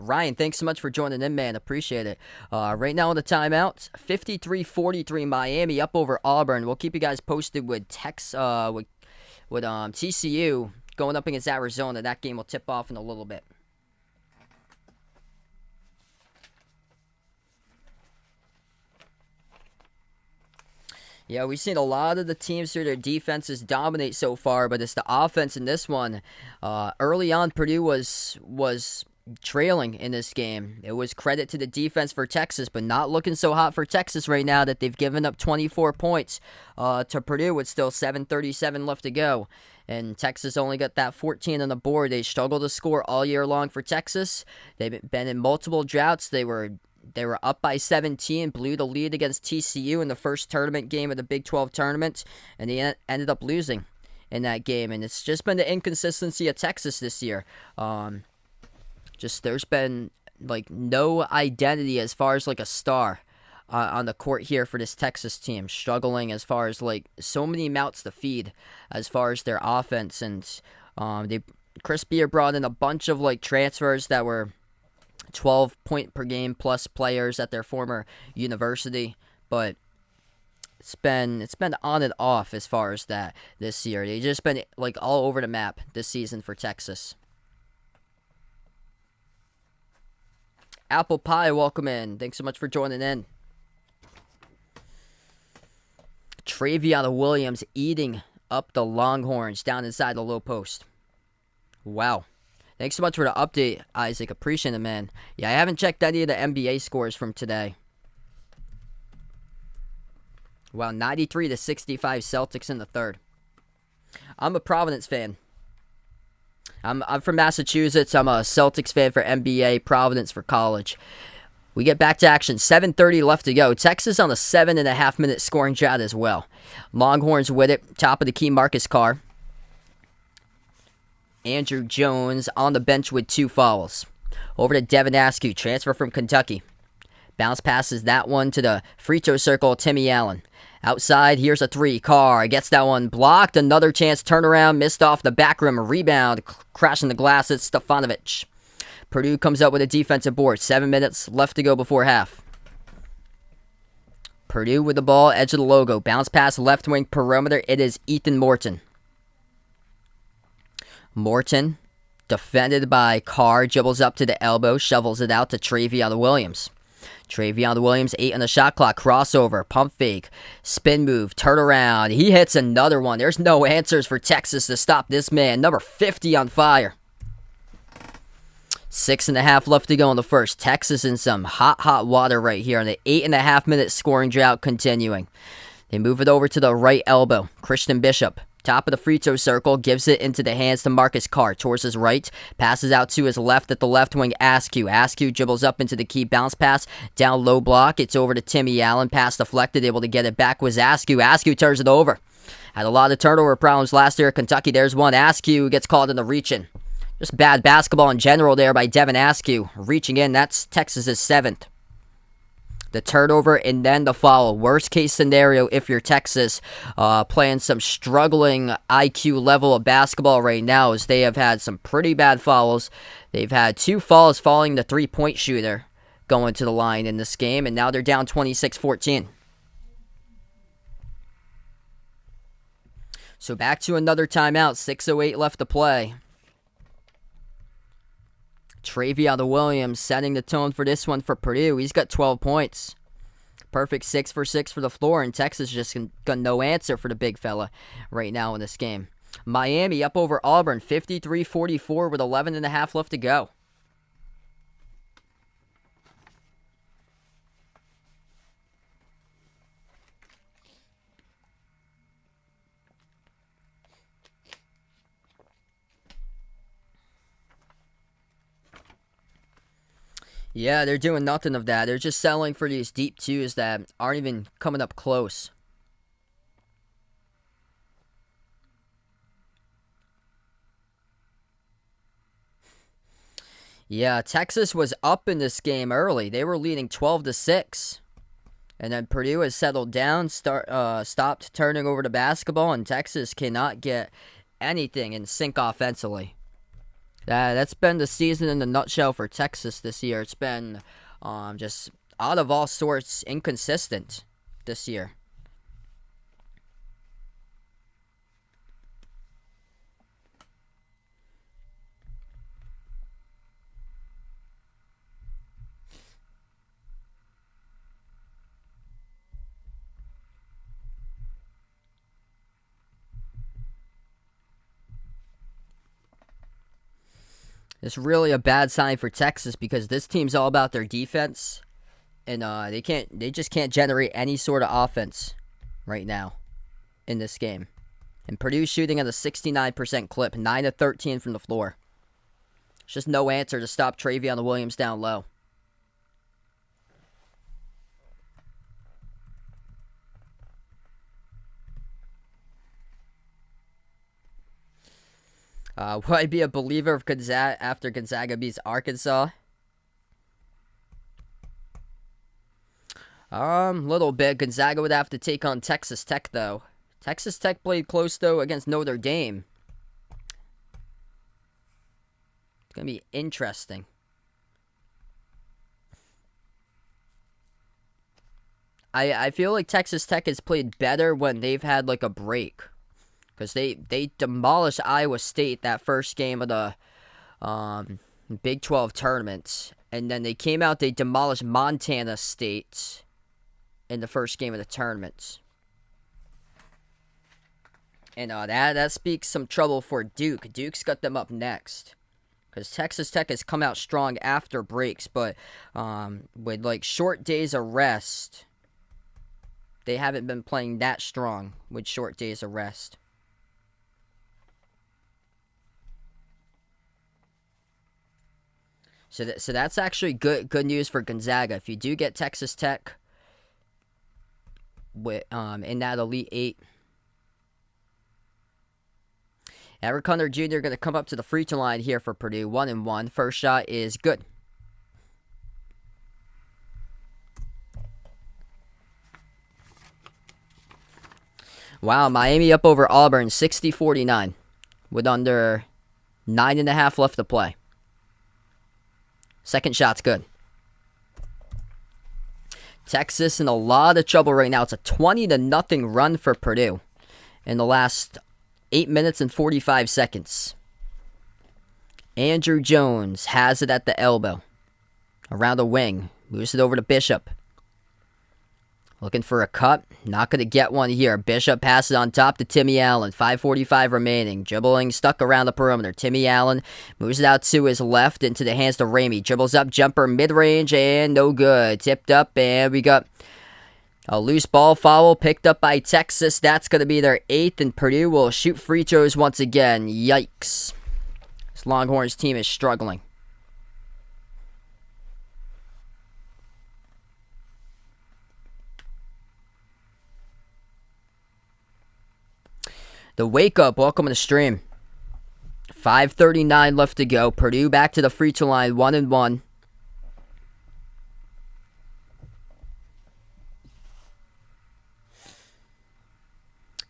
Speaker 1: Ryan, thanks so much for joining in, man. Appreciate it. Right now on the timeout, 53-43 Miami up over Auburn. We'll keep you guys posted with TCU going up against Arizona. That game will tip off in a little bit. Yeah, we've seen a lot of the teams here, their defenses dominate so far, but it's the offense in this one. Early on, Purdue was trailing in this game. It was credit to the defense for Texas, but not looking so hot for Texas right now that they've given up 24 points to Purdue with still 7:37 left to go. And Texas only got that 14 on the board. They struggled to score all year long for Texas. They've been in multiple droughts. They were up by 17, blew the lead against TCU in the first tournament game of the Big 12 tournament, and they ended up losing in that game. And it's just been the inconsistency of Texas this year. There's been like no identity as far as like a star on the court here for this Texas team, struggling as far as like so many mouths to feed as far as their offense. And Chris Beer brought in a bunch of like transfers that were 12 point per game plus players at their former university, but it's been on and off as far as that this year. They've just been like all over the map this season for Texas. Apple Pie, welcome in. Thanks so much for joining in. Travion Williams eating up the Longhorns down inside the low post. Wow. Thanks so much for the update, Isaac. Appreciate it, man. Yeah, I haven't checked any of the NBA scores from today. Wow, 93-65 Celtics in the third. I'm a Providence fan. I'm from Massachusetts. I'm a Celtics fan for NBA, Providence for college. We get back to action. 7:30 left to go. Texas on a 7.5-minute scoring drought as well. Longhorns with it. Top of the key, Marcus Carr. Andrew Jones on the bench with 2 fouls. Over to Devin Askew, transfer from Kentucky. Bounce passes that one to the free throw circle, Timmy Allen. Outside, here's a 3. Carr gets that one blocked. Another chance, turnaround, missed off the back rim. Rebound, crashing the glass. It's Stefanovic. Purdue comes up with a defensive board. 7 minutes left to go before half. Purdue with the ball, edge of the logo. Bounce pass, left wing perimeter. It is Ethan Morton. Morton, defended by Carr, dribbles up to the elbow, shovels it out to Travion Williams. Travion Williams, 8 on the shot clock, crossover, pump fake, spin move, turn around. He hits another one. There's no answers for Texas to stop this man. Number 50 on fire. 6.5 left to go in the first. Texas in some hot water right here on the 8.5-minute scoring drought continuing. They move it over to the right elbow. Christian Bishop. Top of the free throw circle, gives it into the hands to Marcus Carr. Towards his right, passes out to his left at the left wing, Askew. Askew dribbles up into the key bounce pass, down low block. It's over to Timmy Allen. Pass deflected, able to get it back was Askew. Askew turns it over. Had a lot of turnover problems last year at Kentucky. There's one. Askew gets called in the reach-in. Just bad basketball in general there by Devin Askew. Reaching in, that's Texas's 7th. The turnover and then the foul. Worst case scenario if you're Texas, playing some struggling IQ level of basketball right now, as they have had some pretty bad fouls. They've had 2 fouls following the 3-point shooter going to the line in this game, and now they're down 26-14. So back to another timeout. 6:08 left to play. Travion Williams setting the tone for this one for Purdue. He's got 12 points. Perfect 6 for 6 for the floor, and Texas just got no answer for the big fella right now in this game. Miami up over Auburn, 53-44 with 11.5 left to go. Yeah, they're doing nothing of that. They're just settling for these deep twos that aren't even coming up close. Yeah, Texas was up in this game early. They were leading 12-6. And then Purdue has settled down, stopped turning over the basketball, and Texas cannot get anything in sync offensively. That's been the season in a nutshell for Texas this year. It's been just out of all sorts inconsistent this year. It's really a bad sign for Texas because this team's all about their defense, and they just can't generate any sort of offense right now in this game. And Purdue's shooting at a 69% clip, 9 of 13 from the floor. It's just no answer to stop Travion Williams down low. Will I be a believer of Gonzaga after Gonzaga beats Arkansas? Little bit. Gonzaga would have to take on Texas Tech, though. Texas Tech played close, though, against Notre Dame. It's going to be interesting. I feel like Texas Tech has played better when they've had, like, a break. Because they demolished Iowa State that first game of the Big 12 tournament. And then they came out, they demolished Montana State in the first game of the tournament. And that speaks some trouble for Duke. Duke's got them up next. Because Texas Tech has come out strong after breaks. But with like short days of rest, they haven't been playing that strong with short days of rest. So that's actually good news for Gonzaga. If you do get Texas Tech with in that Elite Eight, Eric Hunter Jr. going to come up to the free throw line here for Purdue. 1-1. First shot is good. Wow, Miami up over Auburn 60-49 with under 9.5 left to play. Second shot's good. Texas in a lot of trouble right now. It's a 20-0 run for Purdue in the last 8 minutes and 45 seconds. Andrew Jones has it at the elbow. Around the wing. Moves it over to Bishop. Looking for a cut. Not going to get one here. Bishop passes on top to Timmy Allen. 5:45 remaining. Dribbling stuck around the perimeter. Timmy Allen moves it out to his left into the hands to Ramey. Dribbles up. Jumper mid-range and no good. Tipped up and we got a loose ball foul picked up by Texas. That's going to be their 8th, and Purdue will shoot free throws once again. Yikes. This Longhorns team is struggling. The Wake Up, welcome to the stream. 5:39 left to go. Purdue back to the free throw line, 1-1.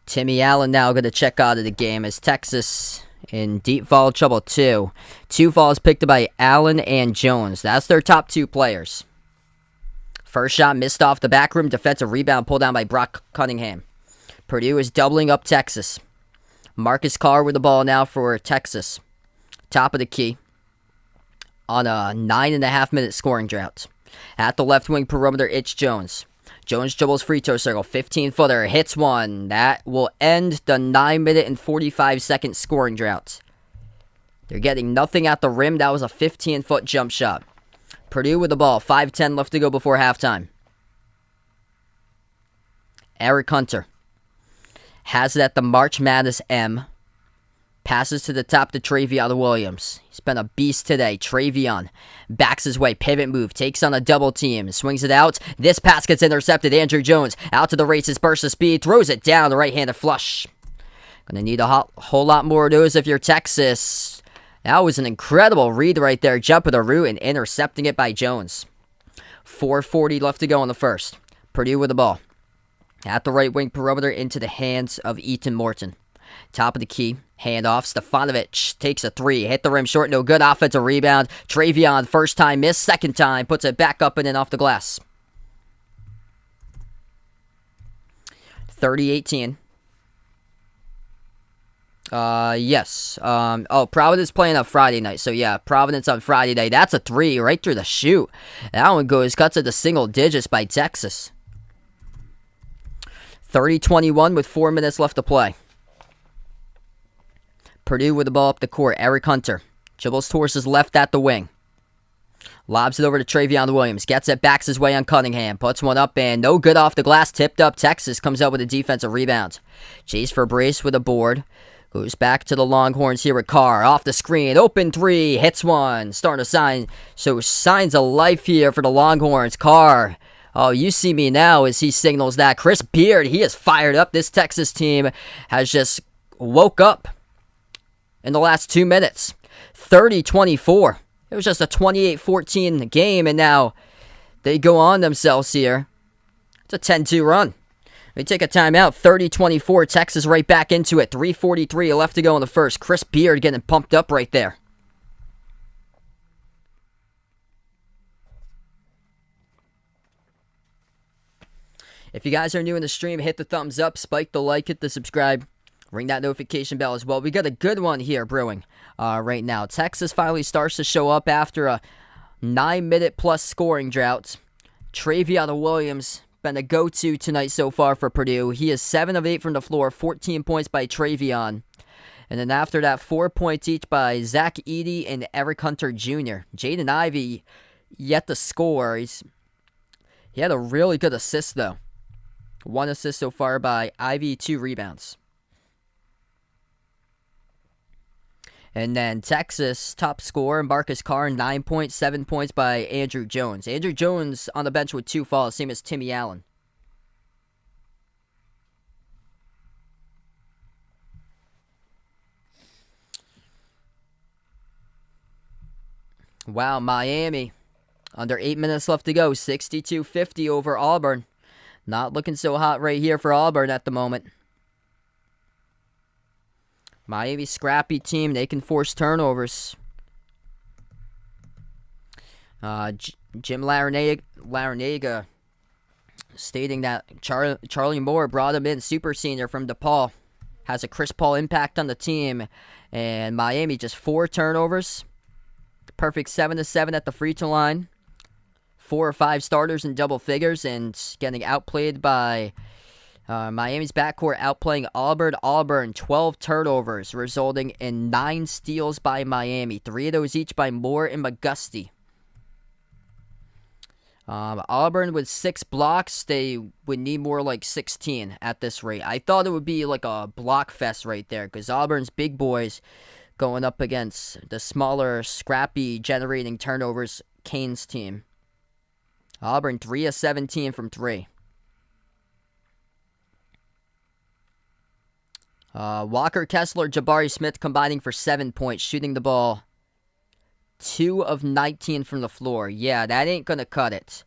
Speaker 1: Timmy Allen now going to check out of the game as Texas in deep foul trouble too. 2 fouls picked up by Allen and Jones. That's their top 2 players. First shot missed off the back rim. Defensive rebound pulled down by Brock Cunningham. Purdue is doubling up Texas. Marcus Carr with the ball now for Texas. Top of the key. On a 9.5-minute scoring drought. At the left wing perimeter, it's Jones. Jones dribbles free throw circle. 15-footer. Hits one. That will end the 9-minute and 45-second scoring drought. They're getting nothing at the rim. That was a 15-foot jump shot. Purdue with the ball. 5:10 left to go before halftime. Eric Hunter has it at the March Madness M. Passes to the top to Travion Williams. He's been a beast today. Travion backs his way. Pivot move. Takes on a double team. Swings it out. This pass gets intercepted. Andrew Jones out to the races. Burst of speed. Throws it down. The right-handed flush. Gonna need a whole lot more of those if you're Texas. That was an incredible read right there. Jumping the route and intercepting it by Jones. 4:40 left to go in the first. Purdue with the ball. At the right wing perimeter into the hands of Eaton Morton. Top of the key. Handoff. Stefanovic takes a three. Hit the rim short. No good. Offensive rebound. Travion, first time miss. Second time. Puts it back up and in off the glass. 30-18. Yes. Providence playing on Friday night. So, yeah, Providence on Friday night. That's a three right through the chute. That one cuts into single digits by Texas. 30-21 with 4 minutes left to play. Purdue with the ball up the court. Eric Hunter dribbles towards his left at the wing. Lobs it over to Travion Williams. Gets it, backs his way on Cunningham. Puts one up and no good off the glass. Tipped up. Texas comes up with a defensive rebound. Chase Fabrice with a board. Goes back to the Longhorns here with Carr. Off the screen. Open three. Hits one. Starting to sign. So signs of life here for the Longhorns. Carr. Oh, you see me now as he signals that. Chris Beard, he is fired up. This Texas team has just woke up in the last 2 minutes. 30-24. It was just a 28-14 game, and now they go on themselves here. It's a 10-2 run. They take a timeout. 30-24. Texas right back into it. 3:43 left to go in the first. Chris Beard getting pumped up right there. If you guys are new in the stream, hit the thumbs up, spike the like, hit the subscribe, ring that notification bell as well. We got a good one here brewing right now. Texas finally starts to show up after a 9-minute-plus scoring drought. Travion Williams been a go-to tonight so far for Purdue. He is 7 of 8 from the floor, 14 points by Travion. And then after that, 4 points each by Zach Edey and Eric Hunter Jr. Jaden Ivey yet to score. He had a really good assist, though. 1 assist so far by Ivy, 2 rebounds. And then Texas, top scorer, Marcus Carr, 9 points, 7 points by Andrew Jones. Andrew Jones on the bench with 2 fouls, same as Timmy Allen. Wow, Miami, under 8 minutes left to go, 62-50 over Auburn. Not looking so hot right here for Auburn at the moment. Miami, scrappy team. They can force turnovers. Jim Larinaga stating that Charlie Moore brought him in, super senior from DePaul. Has a Chris Paul impact on the team. And Miami just 4 turnovers. Perfect 7-7 at the free throw line. 4 or 5 starters in double figures and getting outplayed by Miami's backcourt, outplaying Auburn. Auburn, 12 turnovers, resulting in 9 steals by Miami. 3 of those each by Moore and McGusty. Auburn with 6 blocks, they would need more like 16 at this rate. I thought it would be like a block fest right there because Auburn's big boys going up against the smaller, scrappy, generating turnovers Canes team. Auburn 3 of 17 from 3. Walker Kessler, Jabari Smith combining for 7 points, shooting the ball 2 of 19 from the floor. Yeah, that ain't gonna cut it.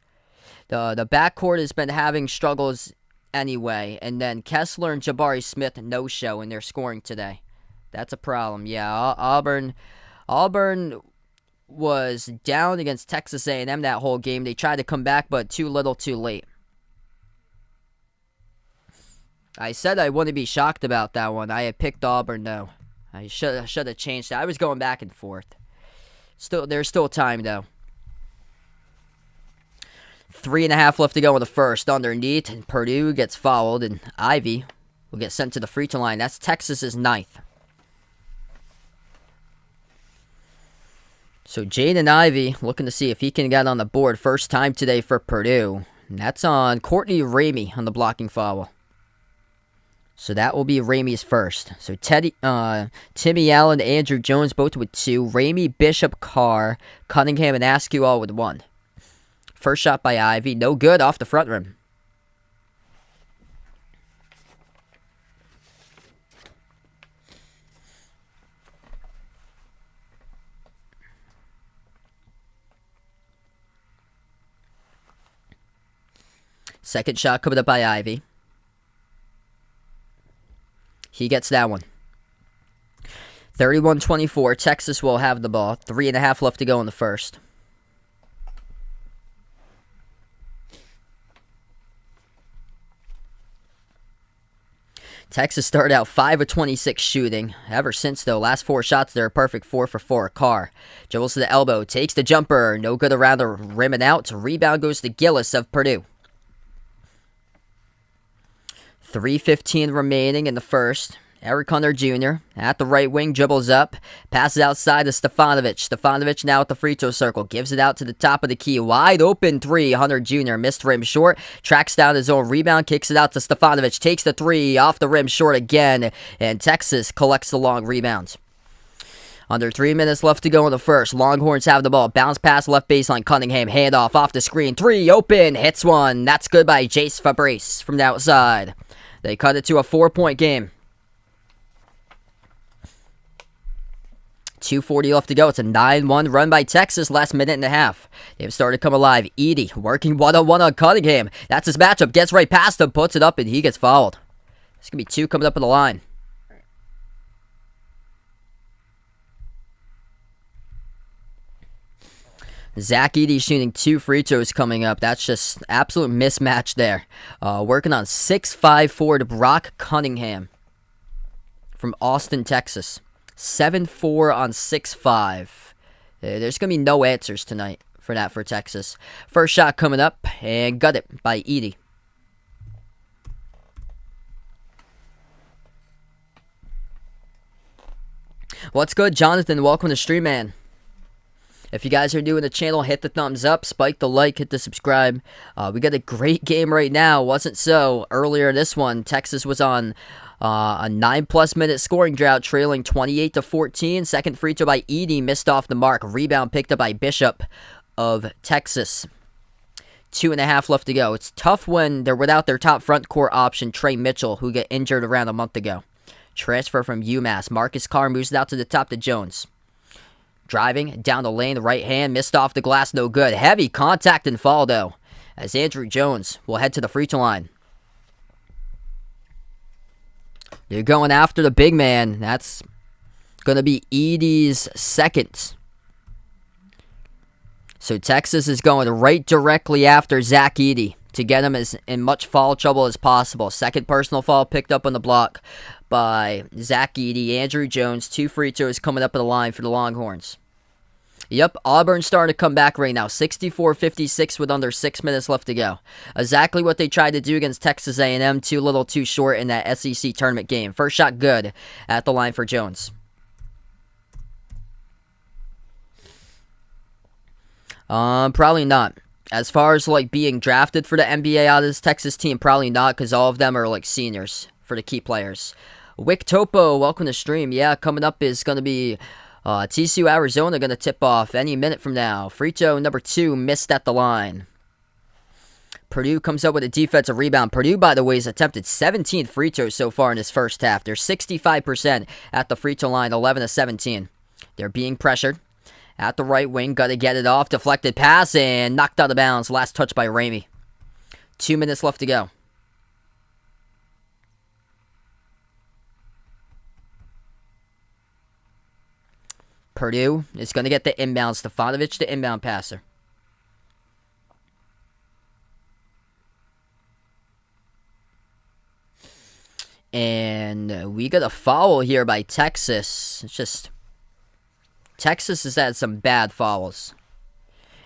Speaker 1: The backcourt has been having struggles anyway, and then Kessler and Jabari Smith no-show in their scoring today. That's a problem. Yeah, Auburn was down against Texas A&M that whole game. They tried to come back, but too little, too late. I said I wouldn't be shocked about that one. I had picked Auburn, though. I should have changed that. I was going back and forth. There's still time, though. 3.5 left to go in the first. Underneath, and Purdue gets fouled, and Ivy will get sent to the free throw line. That's Texas's 9th. So Jaden Ivey looking to see if he can get on the board first time today for Purdue. And that's on Courtney Ramey on the blocking foul. So that will be Ramey's first. So Timmy Allen, Andrew Jones both with 2. Ramey, Bishop, Carr, Cunningham, and Askew all with 1. First shot by Ivy. No good off the front rim. Second shot coming up by Ivy. He gets that one. 31-24. Texas will have the ball. 3.5 left to go in the first. Texas started out 5 of 26 shooting. Ever since, though, last 4 shots, they're a perfect 4 for 4. Carr dribbles to the elbow, takes the jumper. No good around the rim and out. Rebound goes to Gillis of Purdue. 3:15 remaining in the first. Eric Hunter Jr. at the right wing, dribbles up, passes outside to Stefanovic. Stefanovic now at the free throw circle, gives it out to the top of the key. Wide open 3. Hunter Jr. missed rim short, tracks down his own rebound, kicks it out to Stefanovic, takes the 3 off the rim short again, and Texas collects the long rebound. Under 3 minutes left to go in the first. Longhorns have the ball. Bounce pass left baseline. Cunningham handoff off the screen. 3 open. Hits one. That's good by Jace Fabrice from the outside. They cut it to a 4-point game. 2:40 left to go. It's a 9-1 run by Texas last minute and a half. They've started to come alive. Edey working one-on-one on Cunningham. That's his matchup. Gets right past him, puts it up, and he gets fouled. There's going to be 2 coming up in the line. Zach Edey shooting 2 free throws coming up. That's just absolute mismatch there. Working on 6'5" forward Brock Cunningham from Austin, Texas. 7-4 on 6'5". There's going to be no answers tonight for that for Texas. First shot coming up, and got it by Edey. What's good, Jonathan? Welcome to Stream, man. If you guys are new in the channel, hit the thumbs up, spike the like, hit the subscribe. We got a great game right now. Wasn't so earlier in this one. Texas was on a 9+ minute scoring drought, trailing 28-14. Second free throw by Edey missed off the mark. Rebound picked up by Bishop of Texas. 2.5 left to go. It's tough when they're without their top front court option, Trey Mitchell, who got injured around a month ago. Transfer from UMass. Marcus Carr moves it out to the top to Jones. Driving down the lane, the right hand, missed off the glass, no good. Heavy contact and fall, though, as Andrew Jones will head to the free throw line. They're going after the big man. That's going to be Edey's second. So Texas is going right directly after Zach Edey to get him as in much foul trouble as possible. Second personal foul picked up on the block by Zach Edey. Andrew Jones, 2 free throws coming up in the line for the Longhorns. Yep, Auburn starting to come back right now. 64-56 with under 6 minutes left to go. Exactly what they tried to do against Texas A&M. Too little, too short in that SEC tournament game. First shot good at the line for Jones. Probably not. As far as like being drafted for the NBA out of this Texas team, probably not, because all of them are like seniors for the key players. Wick Topo, welcome to stream. Yeah, coming up is going to be TCU Arizona going to tip off any minute from now. Free throw number 2 missed at the line. Purdue comes up with a defensive rebound. Purdue, by the way, has attempted 17 free throws so far in this first half. They're 65% at the free throw line, 11 of 17. They're being pressured. At the right wing, got to get it off. Deflected pass and knocked out of bounds. Last touch by Ramey. 2 minutes left to go. Purdue is going to get the inbound. Stefanovic, the inbound passer. And we got a foul here by Texas. It's just Texas has had some bad fouls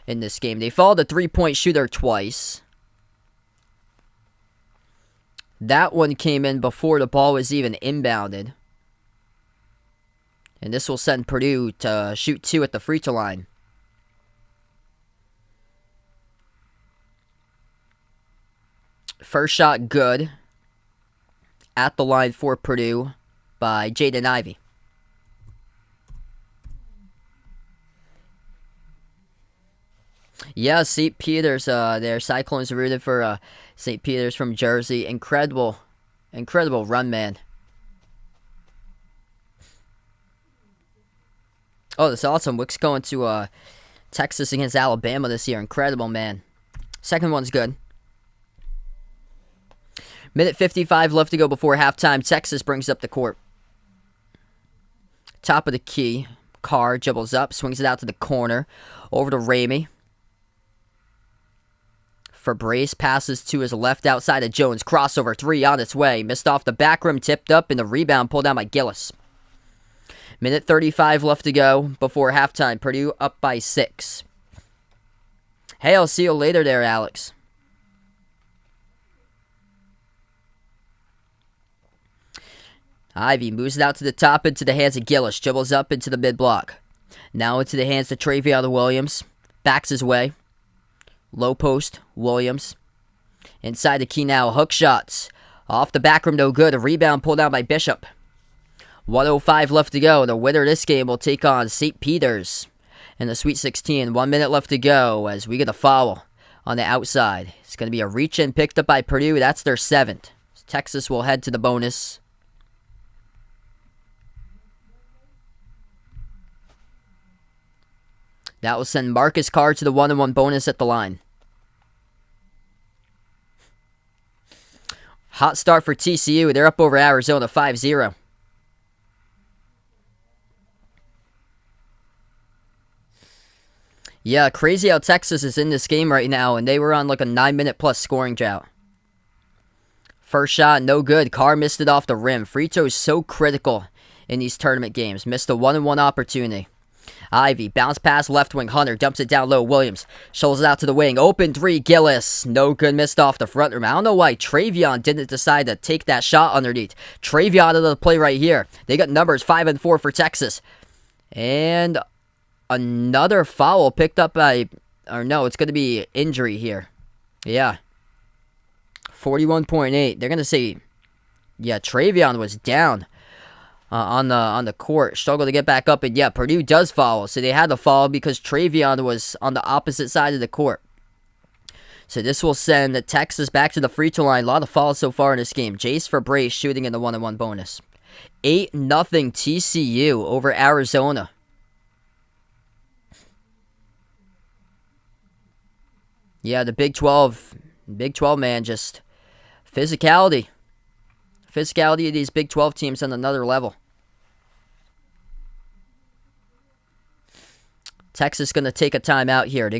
Speaker 1: in this game. They fouled a 3-point shooter twice. That one came in before the ball was even inbounded. And this will send Purdue to shoot 2 at the free throw line. First shot good. At the line for Purdue by Jaden Ivey. Yeah, St. Peter's, their Cyclones rooted for St. Peter's from Jersey. Incredible run, man. Oh, that's awesome. Wick's going to Texas against Alabama this year. Incredible, man. Second one's good. Minute 55 left to go before halftime. Texas brings up the court. top of the key. Carr dribbles up, swings it out to the corner. Over to Ramey. Fabrice passes to his left outside of Jones. Crossover, 3 on its way. Missed off the back rim, tipped up, and the rebound pulled down by Gillis. Minute 35 left to go before halftime. Purdue up by 6. Hey, I'll see you later there, Alex. Ivy moves it out to the top into the hands of Gillis. Dribbles up into the mid-block. Now into the hands of Travion Williams. Backs his way. Low post, Williams. Inside the key now, hook shots. Off the back rim, no good. A rebound pulled down by Bishop. 1:05 left to go. The winner of this game will take on St. Peter's in the Sweet 16. 1 minute left to go as we get a foul on the outside. It's going to be a reach-in picked up by Purdue. That's their 7th. Texas will head to the bonus. That will send Marcus Carr to the 1-1 bonus at the line. Hot start for TCU. They're up over Arizona 5-0. Yeah, crazy how Texas is in this game right now, and they were on like a 9-minute plus scoring drought. First shot, no good. Carr missed it off the rim. Free throw is so critical in these tournament games. Missed a 1-on-1 opportunity. Ivy, bounce pass, left wing. Hunter dumps it down low. Williams shovels it out to the wing. Open 3, Gillis. No good, missed off the front rim. I don't know why Travion didn't decide to take that shot underneath. Travion out of the play right here. They got numbers 5 and 4 for Texas. And another foul picked up by, or no, it's going to be injury here. Yeah. 41.8. They're going to say, yeah, Travion was down on the court. Struggled to get back up, and yeah, Purdue does foul. So they had to foul because Travion was on the opposite side of the court. So this will send the Texas back to the free throw line. A lot of fouls so far in this game. Jace Fabrice shooting in the 1-on-1 bonus. 8-0 TCU over Arizona. Yeah, the Big 12 man, just physicality. Physicality of these Big 12 teams on another level. Texas going to take a timeout here. They're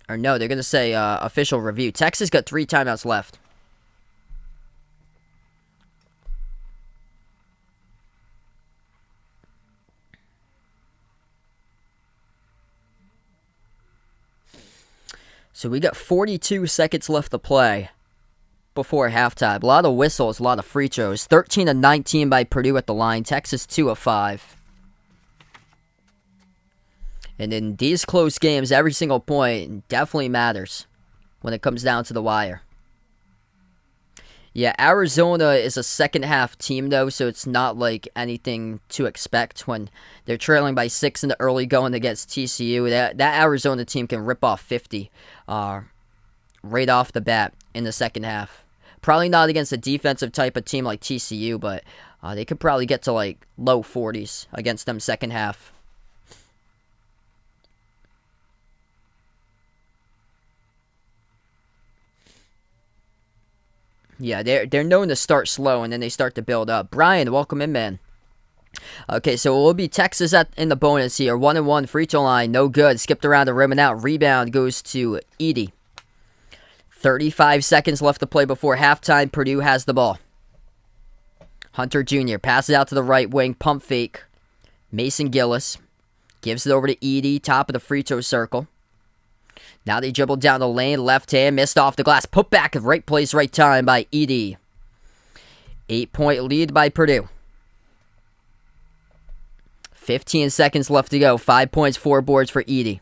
Speaker 1: going to say official review. Texas got 3 timeouts left. So we got 42 seconds left to play before halftime. A lot of whistles, a lot of free throws. 13-19 by Purdue at the line. Texas 2 of 5. And in these close games, every single point definitely matters when it comes down to the wire. Yeah, Arizona is a second-half team, though, so it's not like anything to expect when they're trailing by 6 in the early going against TCU. That Arizona team can rip off 50 right off the bat in the second half. Probably not against a defensive type of team like TCU, but they could probably get to like low 40s against them second half. Yeah, they're known to start slow, and then they start to build up. Brian, welcome in, man. Okay, so it will be Texas in the bonus here. 1-1 free throw line, no good. Skipped around the rim and out. Rebound goes to Edey. 35 seconds left to play before halftime. Purdue has the ball. Hunter Jr. passes out to the right wing. Pump fake. Mason Gillis gives it over to Edey. Top of the free throw circle. Now they dribble down the lane, left hand, missed off the glass. Put back at right place, right time by Edey. 8-point lead by Purdue. 15 seconds left to go. 5 points, 4 boards for Edey.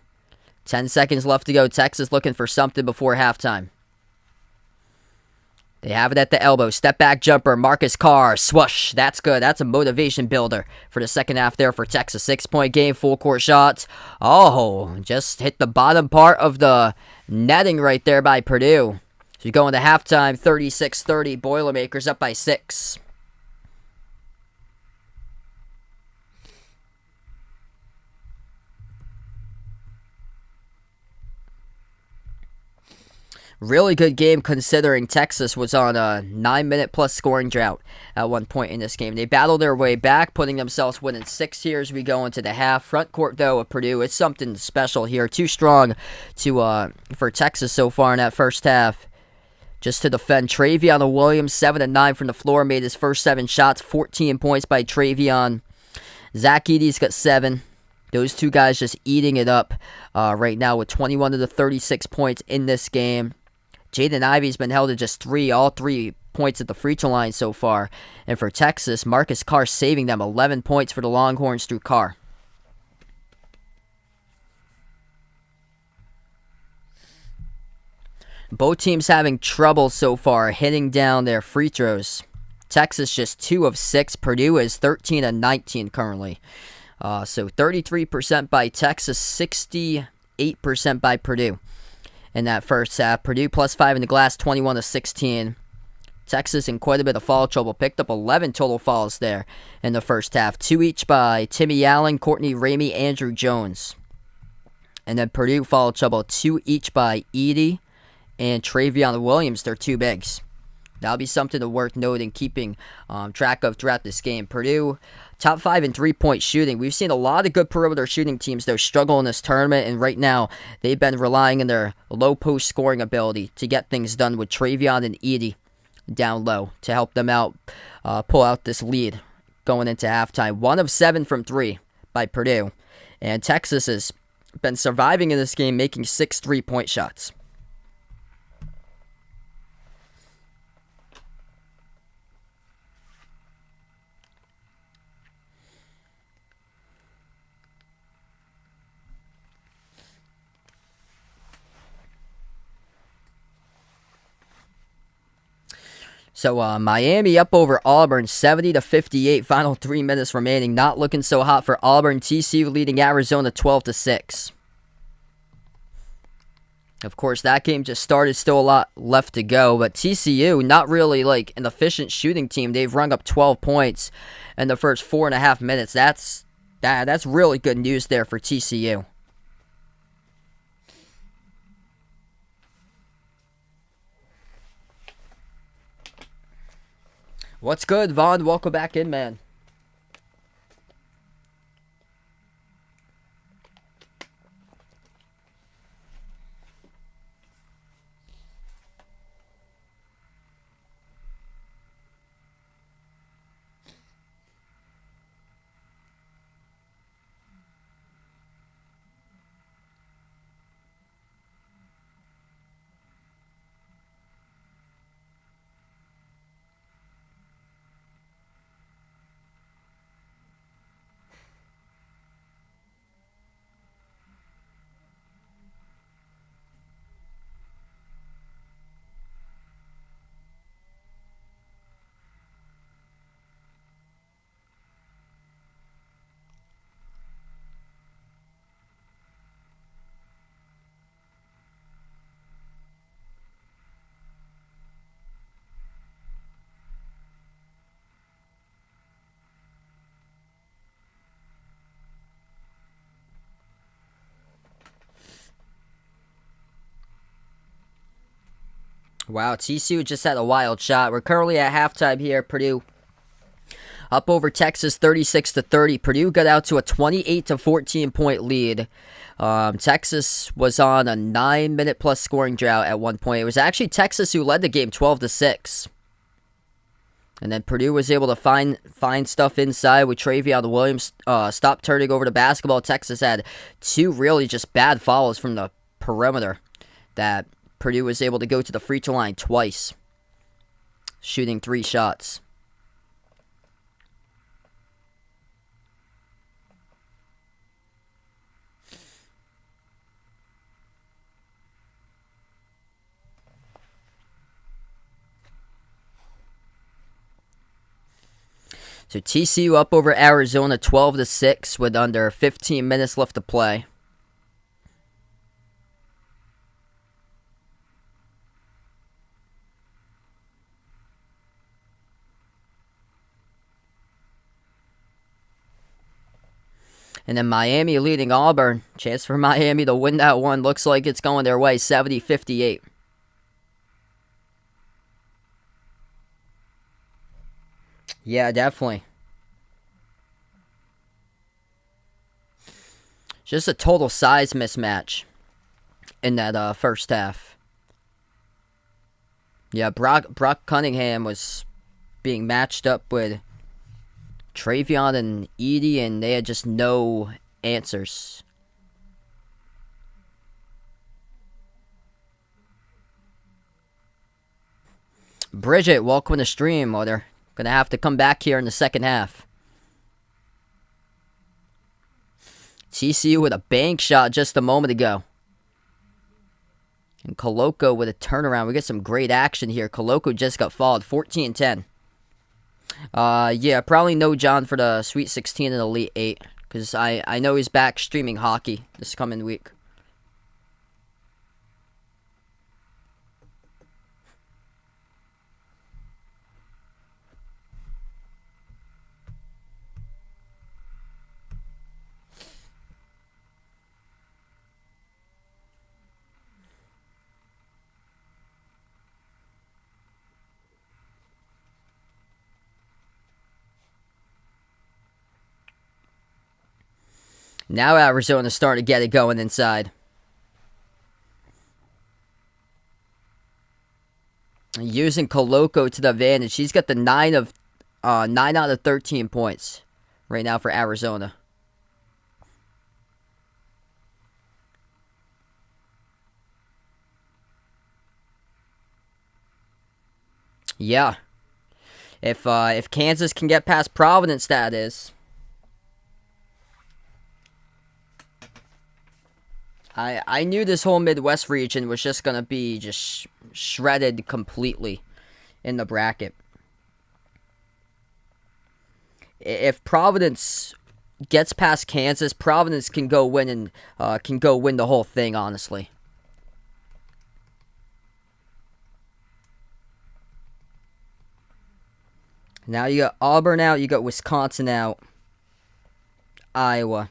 Speaker 1: 10 seconds left to go. Texas looking for something before halftime. They have it at the elbow. Step back jumper. Marcus Carr. Swoosh. That's good. That's a motivation builder for the second half there for Texas. 6-point game. Full court shots. Oh, just hit the bottom part of the netting right there by Purdue. So you go into halftime. 36-30. Boilermakers up by 6. Really good game considering Texas was on a 9-minute plus scoring drought at one point in this game. They battled their way back, putting themselves within 6 here as we go into the half. Front court, though, of Purdue, it's something special here. Too strong for Texas so far in that first half. Just to defend, Travion Williams, 7 and 9 from the floor, made his first 7 shots, 14 points by Travion. Zach Edey's got 7. Those two guys just eating it up right now with 21 of the 36 points in this game. Jaden Ivey's been held to just 3, all 3 points at the free throw line so far. And for Texas, Marcus Carr saving them 11 points for the Longhorns through Carr. Both teams having trouble so far hitting down their free throws. Texas just 2 of 6. Purdue is 13 and 19 currently. So 33% by Texas, 68% by Purdue in that first half. Purdue plus 5 in the glass, 21 to 16. Texas in quite a bit of foul trouble. Picked up 11 total fouls there in the first half. 2 each by Timmy Allen, Courtney Ramey, Andrew Jones. And then Purdue foul trouble, 2 each by Edey and Travion Williams. They're 2 bigs. That'll be something to worth noting, keeping track of throughout this game. Purdue, top 5 in three-point shooting. We've seen a lot of good perimeter shooting teams, though, struggle in this tournament, and right now they've been relying on their low post scoring ability to get things done with Travion and Edey down low to help them out, pull out this lead going into halftime. 1 of 7 from 3 by Purdue, and Texas has been surviving in this game, making 6 3-point shots. So Miami up over Auburn, 70 to 58. Final 3 minutes remaining. Not looking so hot for Auburn. TCU leading Arizona 12 to 6. Of course, that game just started. Still a lot left to go. But TCU, not really like an efficient shooting team. They've rung up 12 points in the first 4.5 minutes. That's really good news there for TCU. What's good, Vaughn? Welcome back in, man. Wow, TCU just had a wild shot. We're currently at halftime here. Purdue up over Texas 36 to 30. Purdue got out to a 28 to 14 point lead. Texas was on a 9-minute plus scoring drought at one point. It was actually Texas who led the game 12 to 6. And then Purdue was able to find stuff inside with Travion Williams. Stopped turning over the basketball. Texas had 2 really just bad fouls from the perimeter that Purdue was able to go to the free throw line twice, shooting 3 shots. So TCU up over Arizona 12 to 6 with under 15 minutes left to play. And then Miami leading Auburn. Chance for Miami to win that one. Looks like it's going their way, 70-58. Yeah, definitely. Just a total size mismatch in that first half. Yeah, Brock Cunningham was being matched up with Travion and Edie, and they had just no answers. Bridget, welcome to the stream. Well, they're going to have to come back here in the second half. TCU with a bank shot just a moment ago. And Coloco with a turnaround. We get some great action here. Coloco just got fouled. 14-10. Yeah, probably no John for the Sweet 16 and Elite 8. Because I know he's back streaming hockey this coming week. Now Arizona's starting to get it going inside. Using Coloco to the advantage. He's got the 9 out of 13 points right now for Arizona. Yeah. If Kansas can get past Providence, that is. I knew this whole Midwest region was just going to be just shredded completely in the bracket. If Providence gets past Kansas, Providence can go win and can go win the whole thing, honestly. Now you got Auburn out, you got Wisconsin out, Iowa.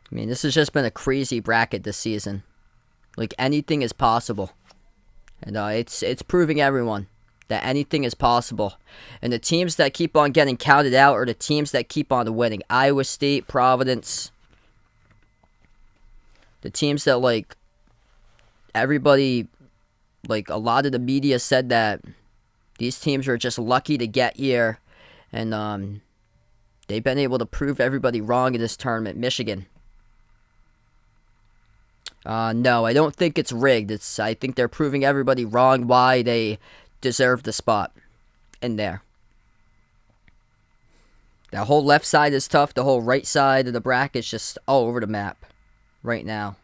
Speaker 1: I mean, this has just been a crazy bracket this season. Like, anything is possible. And it's proving everyone that anything is possible. And the teams that keep on getting counted out are the teams that keep on winning. Iowa State, Providence. The teams that, like, everybody, like, a lot of the media said that these teams are just lucky to get here. And they've been able to prove everybody wrong in this tournament. Michigan. No, I don't think it's rigged. I think they're proving everybody wrong why they deserve the spot in there. The whole left side is tough. The whole right side of the bracket's just all over the map right now.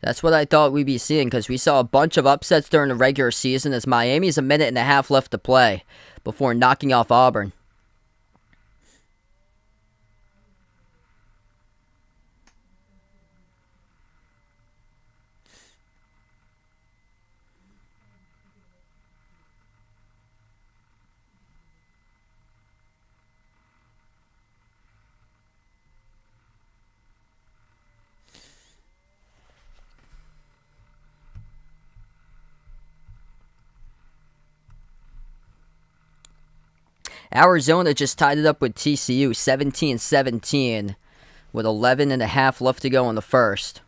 Speaker 1: That's what I thought we'd be seeing, because we saw a bunch of upsets during the regular season as Miami's a minute and a half left to play before knocking off Auburn. Arizona just tied it up with TCU 17-17 with 11 and a half left to go in the first.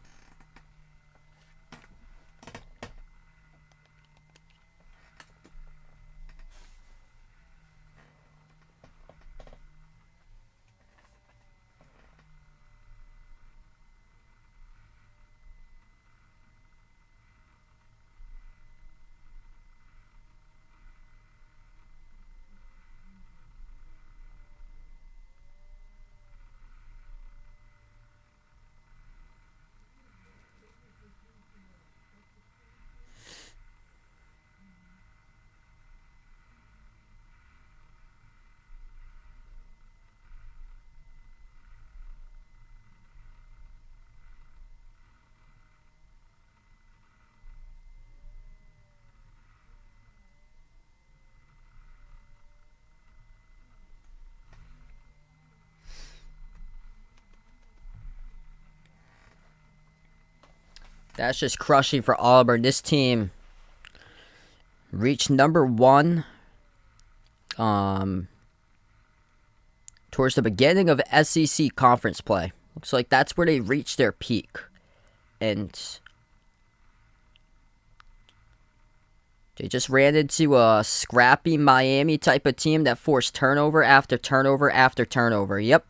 Speaker 1: That's just crushing for Auburn. This team reached #1 towards the beginning of SEC conference play. Looks like that's where they reached their peak. And they just ran into a scrappy Miami type of team that forced turnover after turnover after turnover. Yep.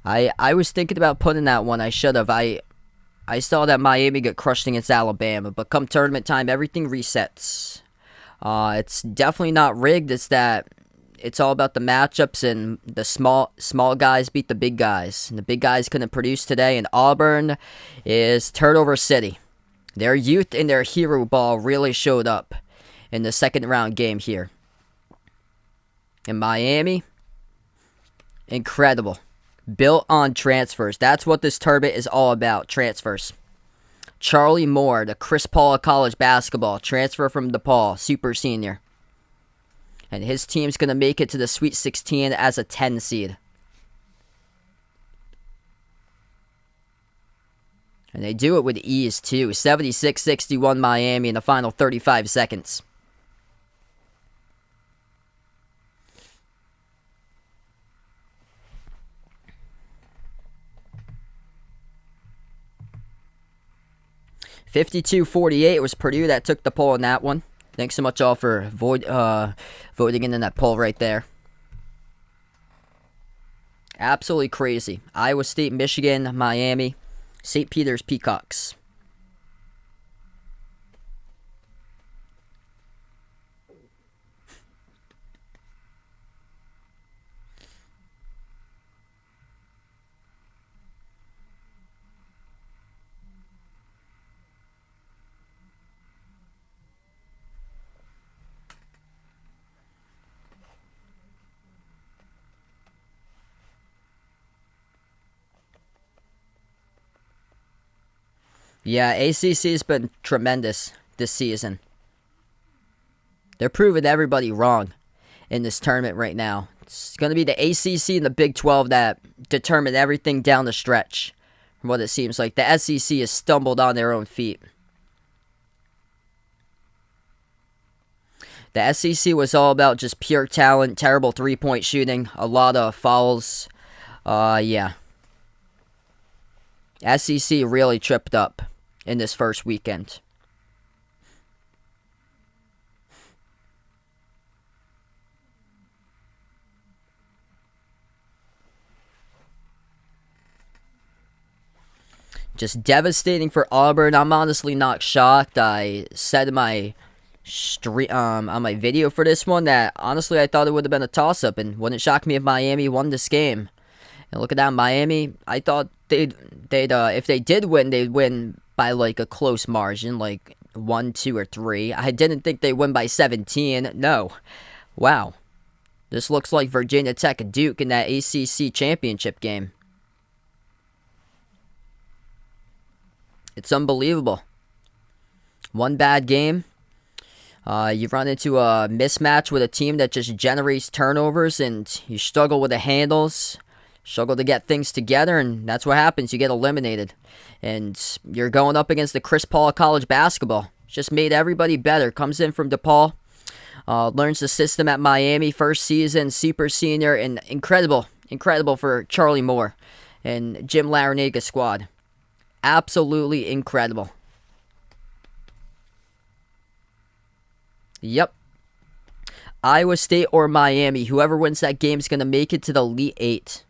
Speaker 1: I was thinking about putting that one. I should have. I saw that Miami get crushed against Alabama, but come tournament time, everything resets. It's definitely not rigged. It's all about the matchups, and the small guys beat the big guys. And the big guys couldn't produce today, and Auburn is turnover city. Their youth and their hero ball really showed up in the second round game here. And Miami, incredible. Built on transfers. That's what this tournament is all about, transfers. Charlie Moore, the Chris Paul of college basketball, transfer from DePaul, super senior. And his team's going to make it to the Sweet 16 as a 10 seed. And they do it with ease, too. 76-61 Miami in the final 35 seconds. (52-48) was Purdue that took the poll in that one. Thanks so much all for voting in that poll right there. Absolutely crazy. Iowa State, Michigan, Miami, St. Peter's Peacocks. Yeah, ACC's been tremendous this season. They're proving everybody wrong in this tournament right now. It's going to be the ACC and the Big 12 that determine everything down the stretch, from what it seems like. The SEC has stumbled on their own feet. The SEC was all about just pure talent, terrible three-point shooting, a lot of fouls. Yeah. SEC really tripped up in this first weekend. Just devastating for Auburn. I'm honestly not shocked. I said in my on my video for this one that honestly I thought it would have been a toss-up, and wouldn't shock me if Miami won this game. And look at that, Miami. I thought they'd if they did win, they'd win by like a close margin, like 1, 2, or 3. I didn't think they'd win by 17. No. Wow. This looks like Virginia Tech and Duke in that ACC championship game. It's unbelievable. One bad game. You run into a mismatch with a team that just generates turnovers, and you struggle with the handles. Struggle to get things together, and that's what happens. You get eliminated. And you're going up against the Chris Paul of college basketball. Just made everybody better. Comes in from DePaul. Learns the system at Miami. First season, super senior, and incredible for Charlie Moore and Jim Laranaga's squad. Absolutely incredible. Yep. Iowa State or Miami. Whoever wins that game is going to make it to the Elite Eight.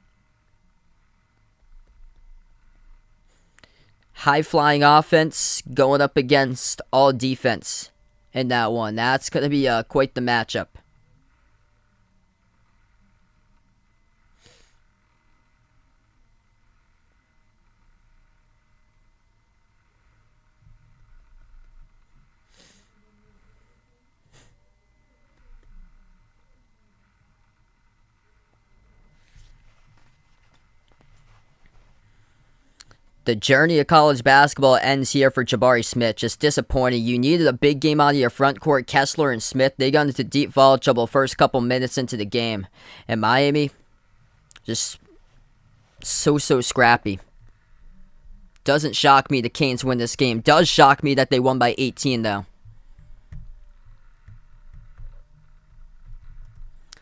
Speaker 1: High-flying offense going up against all defense in that one. That's going to be quite the matchup. The journey of college basketball ends here for Jabari Smith. Just disappointing. You needed a big game out of your front court. Kessler and Smith, they got into deep foul trouble first couple minutes into the game. And Miami, just so scrappy. Doesn't shock me the Canes win this game. Does shock me that they won by 18, though.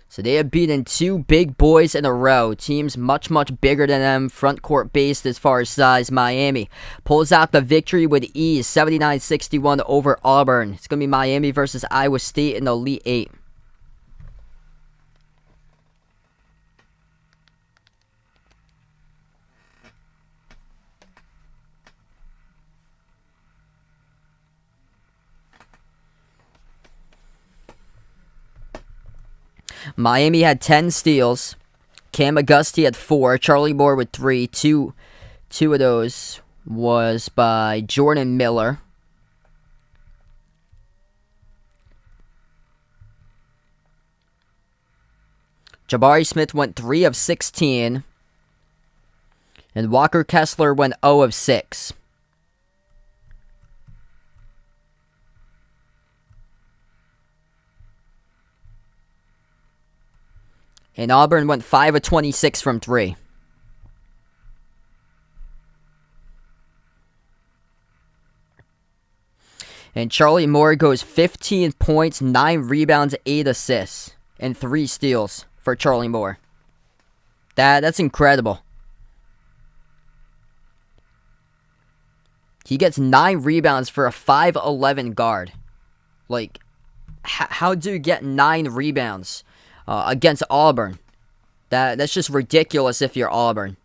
Speaker 1: So they have beaten 2 big boys in a row. Teams much, much bigger than them. Front court based as far as size. Miami pulls out the victory with ease. 79-61 over Auburn. It's going to be Miami versus Iowa State in the Elite 8. Miami had 10 steals. Cam Auguste had 4. Charlie Moore with 3. Two of those was by Jordan Miller. Jabari Smith went 3 of 16. And Walker Kessler went 0 of 6. And Auburn went 5 of 26 from 3. And Charlie Moore goes 15 points, 9 rebounds, 8 assists, and 3 steals for Charlie Moore. That's incredible. He gets 9 rebounds for a 5'11 guard. Like, how do you get 9 rebounds against Auburn? That's just ridiculous if you're Auburn.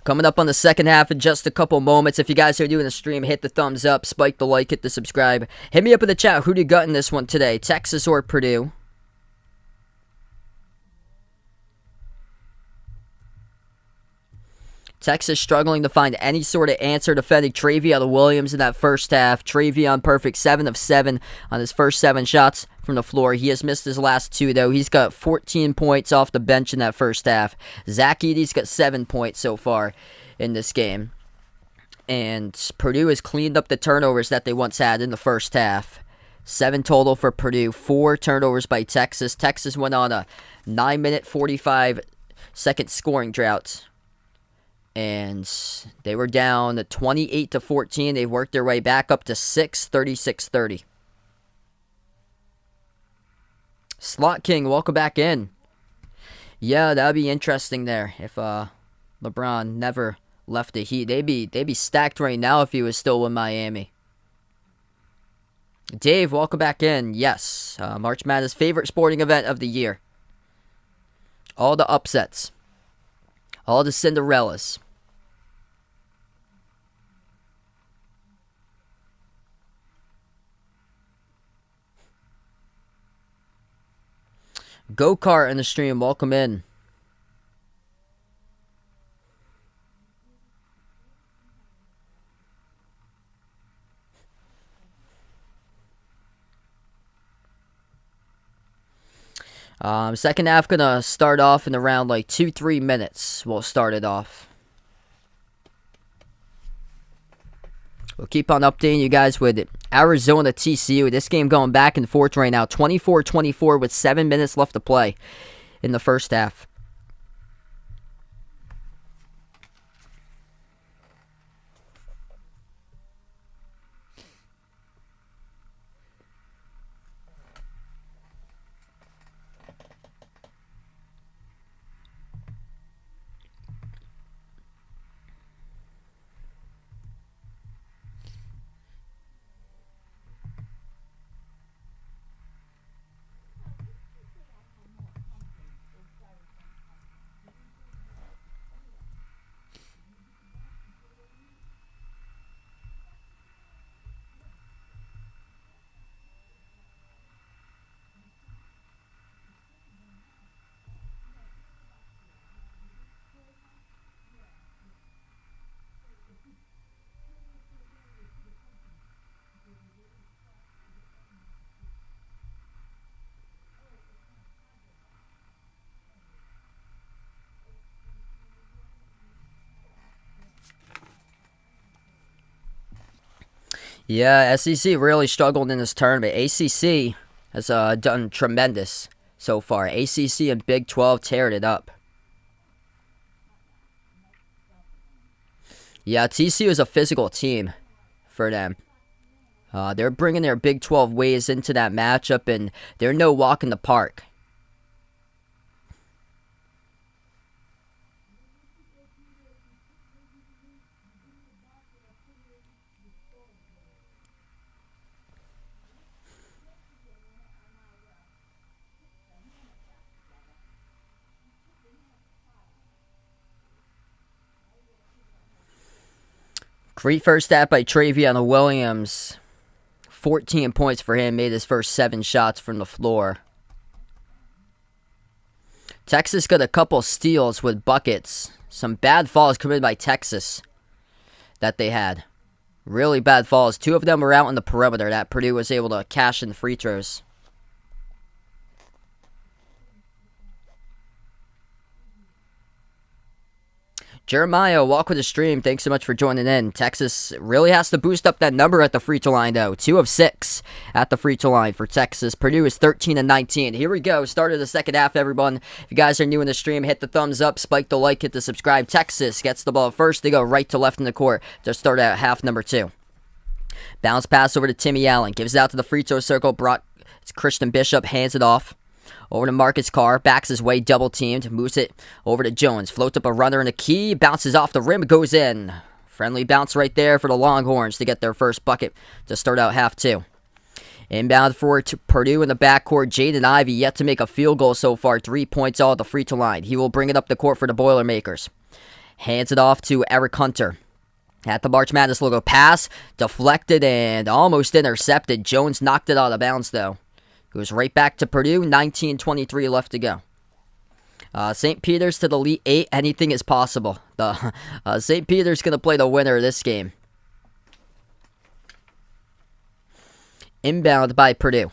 Speaker 1: Coming up on the second half in just a couple moments. If you guys are doing the stream, hit the thumbs up, spike the like, hit the subscribe. Hit me up in the chat. Who do you got in this one today? Texas or Purdue? Texas struggling to find any sort of answer defending Travion Williams in that first half. Travion perfect, 7 of 7 on his first 7 shots from the floor. He has missed his last 2, though. He's got 14 points off the bench in that first half. Zach Edey's got 7 points so far in this game. And Purdue has cleaned up the turnovers that they once had in the first half. 7 total for Purdue, 4 turnovers by Texas. Texas went on a 9-minute, 45-second scoring drought. And they were down 28-14. They worked their way back up to 6, 36-30. Slot King, welcome back in. Yeah, that would be interesting there if LeBron never left the Heat. They'd be stacked right now if he was still with Miami. Dave, welcome back in. Yes, March Madness favorite sporting event of the year. All the upsets. All the Cinderellas. Go-Kart in the stream, welcome in. Second half gonna start off in around like 2-3 minutes. We'll start it off. We'll keep on updating you guys with Arizona TCU. This game going back and forth right now. 24-24 with 7 minutes left to play in the first half. Yeah, SEC really struggled in this tournament. ACC has done tremendous so far. ACC and Big 12 teared it up. Yeah, TCU is a physical team for them. They're bringing their Big 12 ways into that matchup, and they're no walk in the park. Great first stat by Travion Williams. 14 points for him, made his first 7 shots from the floor. Texas got a couple steals with buckets. Some bad falls committed by Texas that they had. Really bad falls. 2 of them were out on the perimeter that Purdue was able to cash in free throws. Jeremiah, walk with the stream. Thanks so much for joining in. Texas really has to boost up that number at the free throw line, though. 2 of 6 at the free throw line for Texas. Purdue is 13 and 19. Here we go. Start of the second half, everyone. If you guys are new in the stream, hit the thumbs up, spike the like, hit the subscribe. Texas gets the ball first. They go right to left in the court to start at half number 2. Bounce pass over to Timmy Allen. Gives it out to the free throw circle. It's Christian Bishop. Hands it off. Over to Marcus Carr, backs his way, double-teamed, moves it over to Jones, floats up a runner in a key, bounces off the rim, goes in. Friendly bounce right there for the Longhorns to get their first bucket to start out half 2. Inbound for Purdue in the backcourt, Jaden Ivey yet to make a field goal so far, 3 points all at the free throw line. He will bring it up the court for the Boilermakers. Hands it off to Eric Hunter. At the March Madness logo, pass, deflected and almost intercepted. Jones knocked it out of bounds though. Goes right back to Purdue, 19:23 left to go. St. Peter's to the Elite 8, anything is possible. St. Peter's going to play the winner of this game. Inbound by Purdue.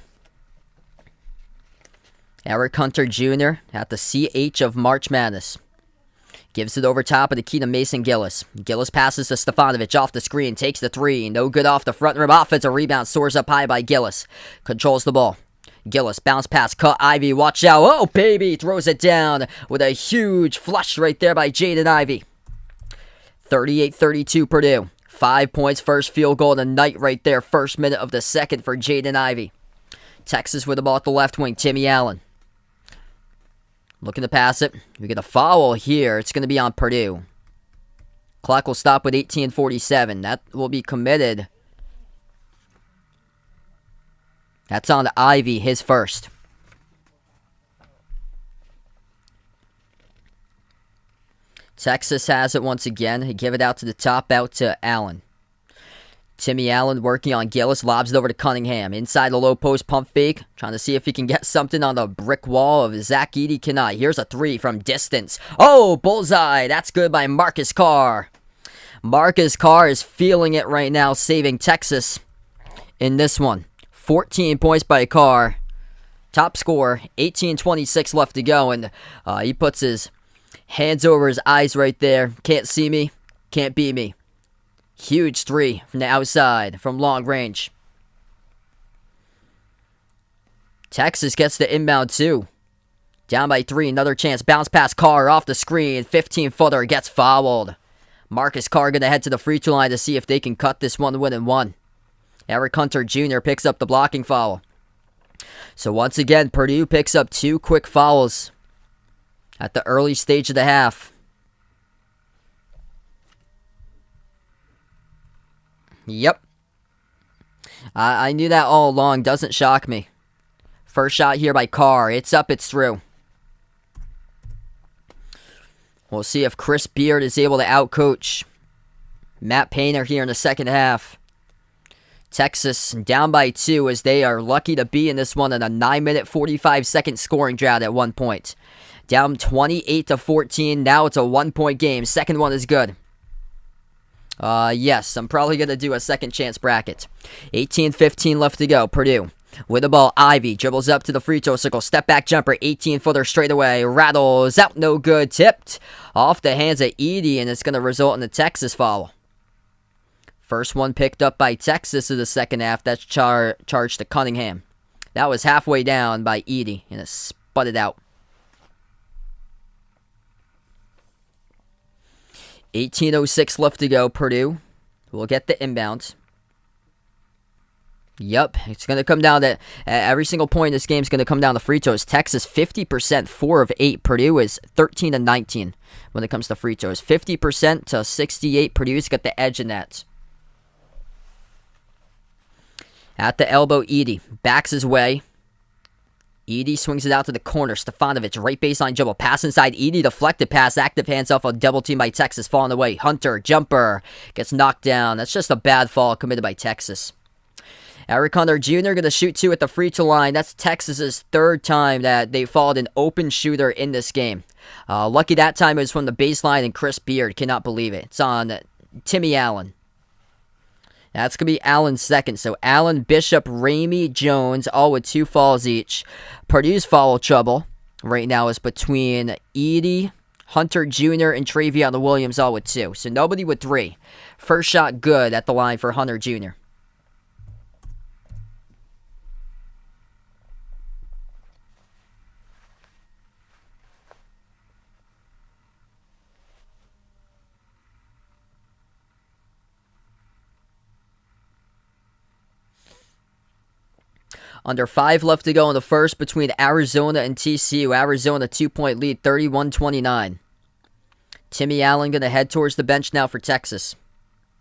Speaker 1: Eric Hunter Jr. at the CH of March Madness. Gives it over top of the key to Mason Gillis. Gillis passes to Stefanovic off the screen, takes the 3. No good off the front rim. Offensive rebound, soars up high by Gillis. Controls the ball. Gillis, bounce pass, cut Ivy, watch out. Oh, baby, throws it down with a huge flush right there by Jaden Ivey. 38-32 Purdue. 5 points, first field goal of the night right there. First minute of the second for Jaden Ivey. Texas with the ball at the left wing, Timmy Allen. Looking to pass it. We get a foul here. It's going to be on Purdue. Clock will stop with 18:47. That will be committed. That's on to Ivy, his first. Texas has it once again. They give it out to the top, out to Allen. Timmy Allen working on Gillis, lobs it over to Cunningham. Inside the low post, pump fake. Trying to see if he can get something on the brick wall of Zach Edey. Cannot. Here's a 3 from distance. Oh, bullseye. That's good by Marcus Carr. Marcus Carr is feeling it right now, saving Texas in this one. 14 points by Carr. Top score. 18:26 left to go. And he puts his hands over his eyes right there. Can't see me. Can't beat me. Huge 3 from the outside, from long range. Texas gets the inbound too. Down by 3, another chance. Bounce pass Carr off the screen. 15-footer gets fouled. Marcus Carr going to head to the free throw line to see if they can cut this one win in 1. Eric Hunter Jr. picks up the blocking foul. So once again, Purdue picks up 2 quick fouls at the early stage of the half. Yep. I knew that all along. Doesn't shock me. First shot here by Carr. It's up, it's through. We'll see if Chris Beard is able to outcoach Matt Painter here in the second half. Texas down by 2 as they are lucky to be in this one in a 9-minute, 45-second scoring drought at one point. Down 28-14. Now it's a 1-point game. Second one is good. Yes, I'm probably going to do a second chance bracket. 18-15 left to go. Purdue with the ball. Ivy dribbles up to the free throw circle. Step back jumper. 18-footer straight away. Rattles out. No good. Tipped off the hands of Edey, and it's going to result in a Texas foul. First one picked up by Texas in the second half. That's charged to Cunningham. That was halfway down by Edey, and it sputted out. 18:06 left to go. Purdue will get the inbound. Yep, it's going to come down to every single point in this game is going to come down to free throws. Texas 50%, 4 of 8. Purdue is 13 and 19 when it comes to free throws. 50% to 68. Purdue's got the edge in that. At the elbow, Edey backs his way. Edey swings it out to the corner. Stefanovic, right baseline dribble. Pass inside. Edey deflected pass. Active hands off a double team by Texas. Falling away. Hunter, jumper. Gets knocked down. That's just a bad fall committed by Texas. Eric Hunter Jr. going to shoot 2 at the free throw line. That's Texas's third time that they fouled an open shooter in this game. Lucky that time it was from the baseline, and Chris Beard cannot believe it. It's on Timmy Allen. That's going to be Allen's second. So Allen, Bishop, Ramey, Jones, all with 2 fouls each. Purdue's foul trouble right now is between Edey, Hunter Jr., and Travion Williams, all with 2. So nobody with 3. First shot good at the line for Hunter Jr. Under 5 left to go in the first between Arizona and TCU. Arizona 2-point lead, 31-29. Timmy Allen going to head towards the bench now for Texas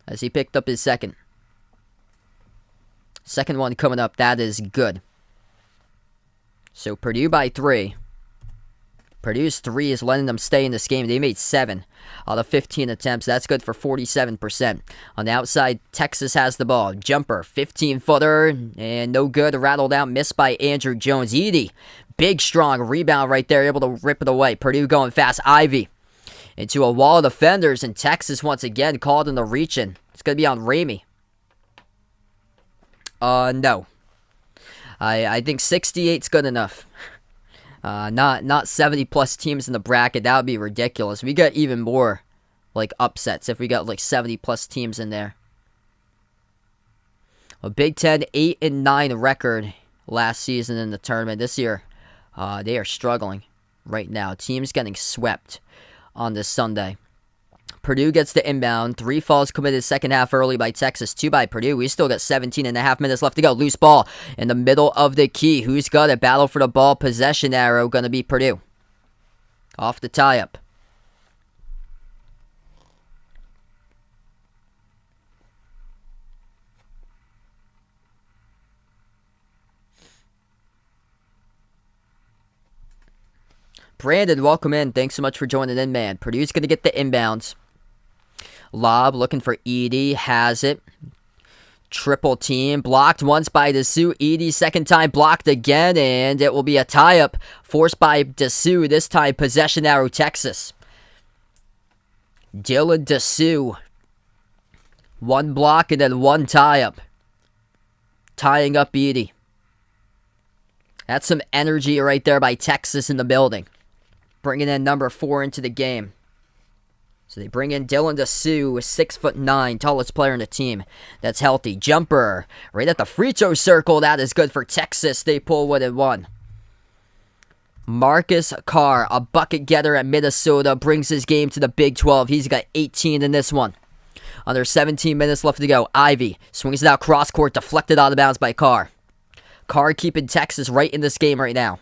Speaker 1: as he picked up his second. Second one coming up. That is good. So Purdue by 3. Purdue's 3 is letting them stay in this game. They made 7 out of 15 attempts. That's good for 47%. On the outside, Texas has the ball. Jumper, 15-footer, and no good. Rattled out, missed by Andrew Jones. Edey, big, strong rebound right there, able to rip it away. Purdue going fast. Ivy into a wall of defenders, and Texas once again called in the reach-in. It's going to be on Ramey. No. I think 68's good enough. Not 70-plus teams in the bracket. That would be ridiculous. We got even more, upsets if we got, 70-plus teams in there. A Big Ten 8-9 record last season in the tournament. This year, they are struggling right now. Teams getting swept on this Sunday. Purdue gets the inbound. 3 fouls committed second half early by Texas. 2 by Purdue. We still got 17 and a half minutes left to go. Loose ball in the middle of the key. Who's got it? Battle for the ball. Possession arrow going to be Purdue. Off the tie-up. Brandon, welcome in. Thanks so much for joining in, man. Purdue's going to get the inbounds. Lob looking for Edey. Has it. Triple team. Blocked once by Dessou. Edey second time blocked again. And it will be a tie-up. Forced by Dessou. This time possession arrow Texas. Dylan Dessou. 1 block and then 1 tie-up. Tying up Edey. That's some energy right there by Texas in the building. Bringing in number 4 into the game. So they bring in Dylan Dessou, 6'9", tallest player in the team. That's healthy. Jumper right at the free throw circle. That is good for Texas. They pull with it 1. Marcus Carr, a bucket getter at Minnesota, brings his game to the Big 12. He's got 18 in this one. Under 17 minutes left to go. Ivy swings it out cross court, deflected out of bounds by Carr. Carr keeping Texas right in this game right now.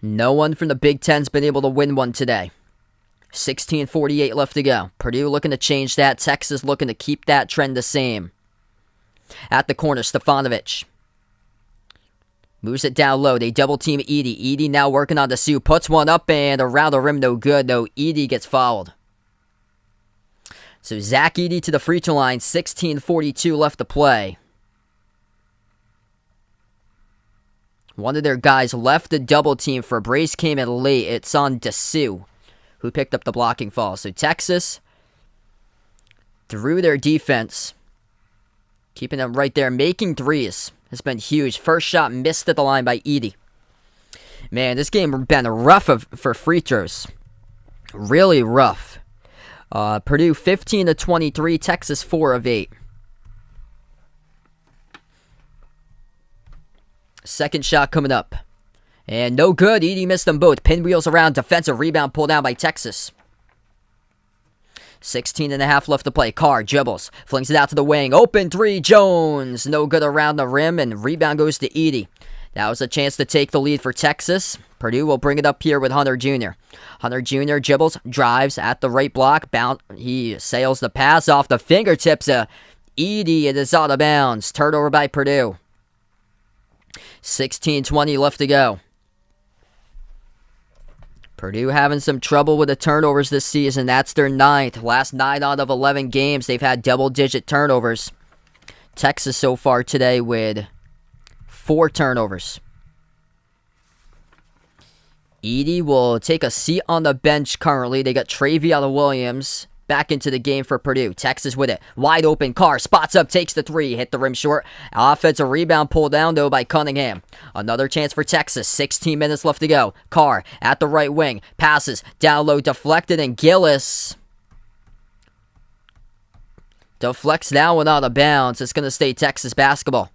Speaker 1: No one from the Big Ten's been able to win one today. 16:48 left to go. Purdue looking to change that. Texas looking to keep that trend the same. At the corner, Stefanovic. Moves it down low. They double team Edey. Edey now working on Dessou. Puts one up and around the rim. No good. No, Edey gets fouled. So Zach Edey to the free throw line. 16:42 left to play. One of their guys left the double team. For Brace came in late. It's on Dessou, who picked up the blocking fall. So Texas, through their defense, keeping them right there, making threes has been huge. First shot missed at the line by Edey. Man, this game has been rough for free throws. Really rough. Purdue 15 of 23, Texas 4 of 8. Second shot coming up. And no good. Edey missed them both. Pinwheels around. Defensive rebound pulled down by Texas. 16.5 left to play. Carr dribbles. Flings it out to the wing. Open three. Jones. No good around the rim. And rebound goes to Edey. That was a chance to take the lead for Texas. Purdue will bring it up here with Hunter Jr. Hunter Jr. dribbles. Drives at the right block. He sails the pass off the fingertips of Edey. It is out of bounds. Turnover by Purdue. 16:20 left to go. Purdue having some trouble with the turnovers this season. That's their 9th. Last 9 out of 11 games, they've had double-digit turnovers. Texas so far today with 4 turnovers. Edey will take a seat on the bench currently. They got Travion Williams back into the game for Purdue. Texas with it. Wide open. Carr spots up, takes the 3. Hit the rim short. Offensive rebound pulled down, though, by Cunningham. Another chance for Texas. 16 minutes left to go. Carr at the right wing. Passes. Down low. Deflected, and Gillis deflects that one out of bounds. It's going to stay Texas basketball.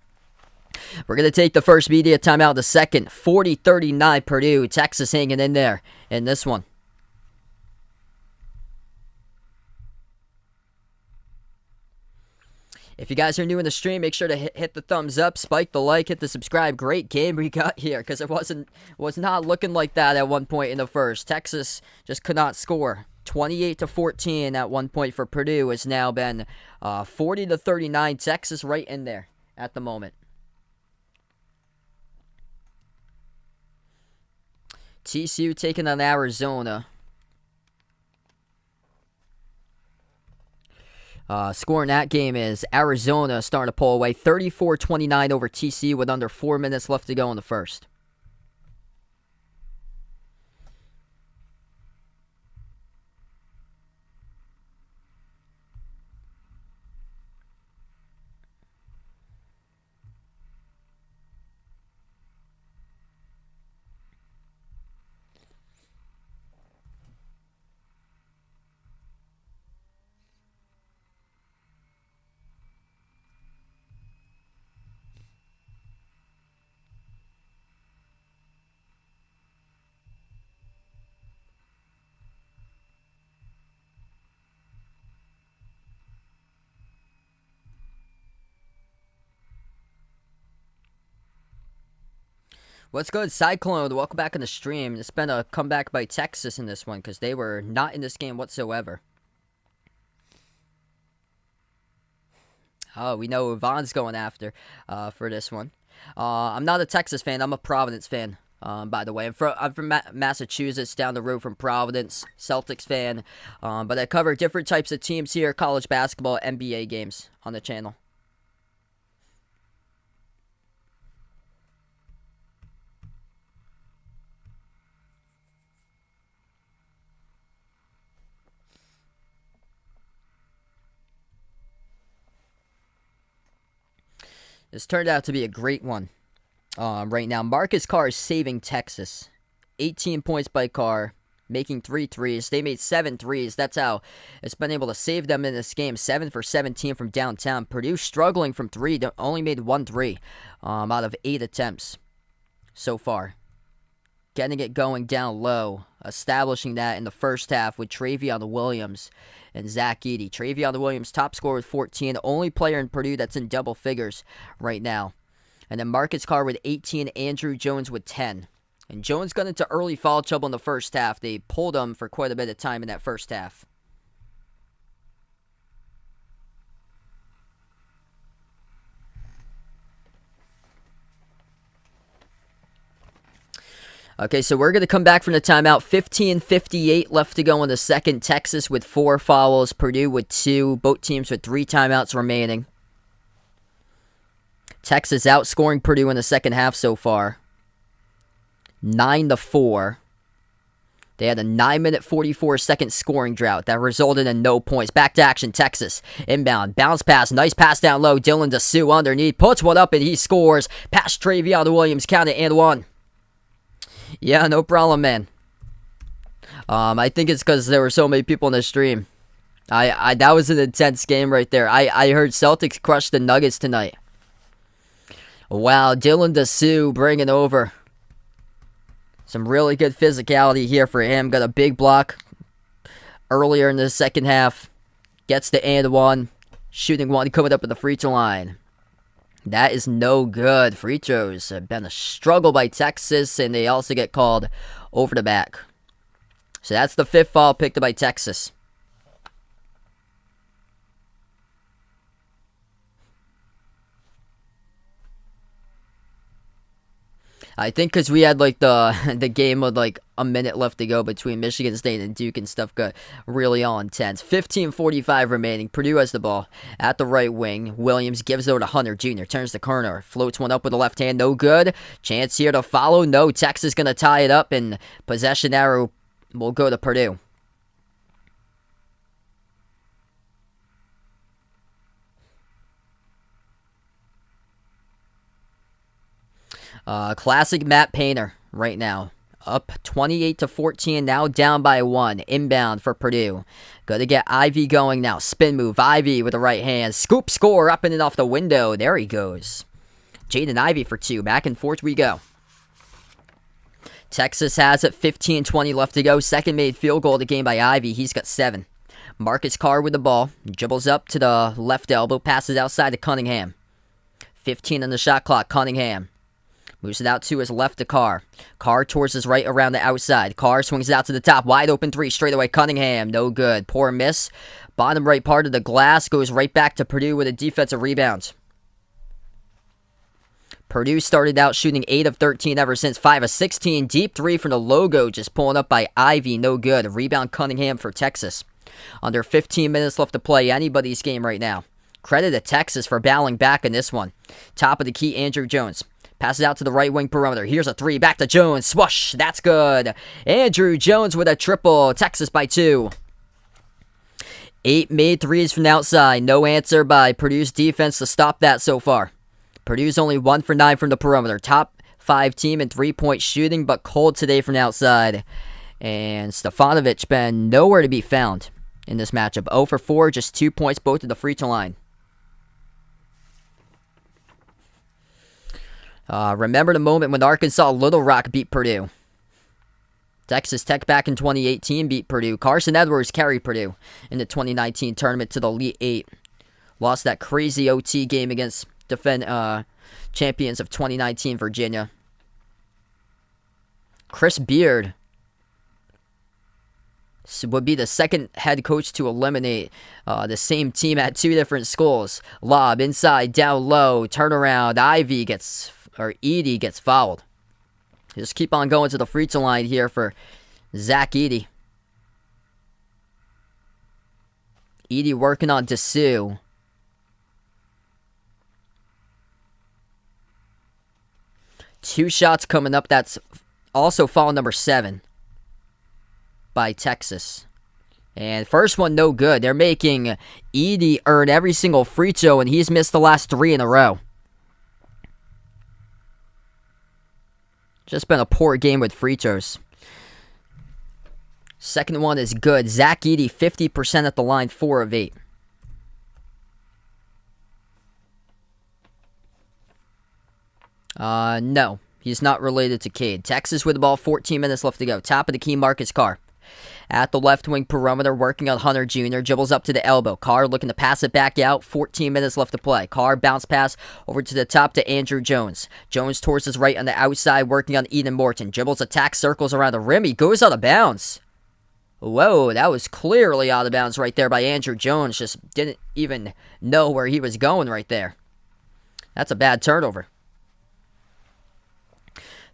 Speaker 1: We're going to take the first media timeout. The second. 40-39 Purdue. Texas hanging in there in this one. If you guys are new in the stream, make sure to hit the thumbs up, spike the like, hit the subscribe. Great game we got here, because it was not looking like that at one point in the first. Texas just could not score. 28-14 at one point for Purdue. Has now been 40-39. Texas right in there at the moment. TCU taking on Arizona. Score in that game is Arizona starting to pull away 34-29 over TCU with under 4 minutes left to go in the first. What's good, Cyclone? Welcome back on the stream. It's been a comeback by Texas in this one because they were not in this game whatsoever. Oh, we know Yvonne's going after for this one. I'm not a Texas fan. I'm a Providence fan, by the way. I'm from Massachusetts, down the road from Providence. Celtics fan. But I cover different types of teams here, college basketball, NBA games on the channel. This turned out to be a great one right now. Marcus Carr is saving Texas. 18 points by Carr, making 3 threes. They made 7 threes. That's how it's been able to save them in this game. 7 for 17 from downtown. Purdue struggling from 3. Only made 1 3 out of 8 attempts so far. Getting it going down low. Establishing that in the first half with Travion Williams and Zach Edey. Travion Williams, top scorer with 14. Only player in Purdue that's in double figures right now. And then Marcus Carr with 18. Andrew Jones with 10. And Jones got into early foul trouble in the first half. They pulled him for quite a bit of time in that first half. Okay, so we're going to come back from the timeout. 15:58 left to go in the second. Texas with 4 fouls. Purdue with 2. Both teams with 3 timeouts remaining. Texas outscoring Purdue in the second half so far. 9-4. They had a 9-minute 44-second scoring drought that resulted in no points. Back to action, Texas. Inbound, bounce pass, nice pass down low. Dylan DeSue underneath, puts one up and he scores. Past Travion Williams, count it and 1. Yeah, no problem, man. I think it's because there were so many people in the stream. I that was an intense game right there. I heard Celtics crush the Nuggets tonight. Wow, Dylan DeSue bringing over some really good physicality here for him. Got a big block earlier in the second half. Gets the and one. Shooting one, coming up at the free throw line. That is no good. Free throws have been a struggle by Texas, and they also get called over the back. So that's the fifth foul picked up by Texas. I think because we had like the game with like a minute left to go between Michigan State and Duke and stuff got really all intense. 15:45 remaining. Purdue has the ball at the right wing. Williams gives it over to Hunter Jr. Turns the corner. Floats one up with the left hand. No good. Chance here to follow. No. Texas going to tie it up, and possession arrow will go to Purdue. Classic Matt Painter right now. Up 28-14, now down by 1. Inbound for Purdue. Got to get Ivy going now. Spin move. Ivy with the right hand. Scoop score up and in off the window. There he goes. Jaden Ivy for 2. Back and forth we go. Texas has it. 15-20 left to go. Second made field goal of the game by Ivy. He's got 7. Marcus Carr with the ball. Dribbles up to the left elbow. Passes outside to Cunningham. 15 on the shot clock. Cunningham. Moves it out to his left to Carr. Carr towards his right around the outside. Carr swings it out to the top. Wide open 3 straight away. Cunningham. No good. Poor miss. Bottom right part of the glass goes right back to Purdue with a defensive rebound. Purdue started out shooting 8 of 13 ever since. 5 of 16. Deep 3 from the logo. Just pulling up by Ivy. No good. Rebound Cunningham for Texas. Under 15 minutes left to play. Anybody's game right now. Credit to Texas for battling back in this one. Top of the key, Andrew Jones. Passes out to the right wing perimeter. Here's a 3. Back to Jones. Swoosh. That's good. Andrew Jones with a triple. Texas by 2. 8 made threes from the outside. No answer by Purdue's defense to stop that so far. Purdue's only 1 for 9 from the perimeter. Top 5 team in 3-point shooting, but cold today from the outside. And Stefanovic been nowhere to be found in this matchup. 0 for 4, just 2 points, both at the free throw line. Remember the moment when Arkansas Little Rock beat Purdue. Texas Tech back in 2018 beat Purdue. Carson Edwards carried Purdue in the 2019 tournament to the Elite 8. Lost that crazy OT game against champions of 2019 Virginia. Chris Beard would be the second head coach to eliminate the same team at 2 different schools. Lob inside, down low, turnaround. Edey gets fouled. Just keep on going to the free throw line here for Zach Edey. Edey working on DeSue. Two shots coming up. That's also foul number 7 by Texas. And first one, no good. They're making Edey earn every single free throw, and he's missed the last 3 in a row. Just been a poor game with free throws. Second one is good. Zach Edey, 50% at the line, 4 of 8. No. He's not related to Cade. Texas with the ball, 14 minutes left to go. Top of the key, Marcus Carr. At the left wing perimeter, working on Hunter Jr. Dribbles up to the elbow. Carr looking to pass it back out. 14 minutes left to play. Carr bounce pass over to the top to Andrew Jones. Jones towards his right on the outside, working on Eden Morton. Dribbles attack, circles around the rim. He goes out of bounds. Whoa, that was clearly out of bounds right there by Andrew Jones. Just didn't even know where he was going right there. That's a bad turnover.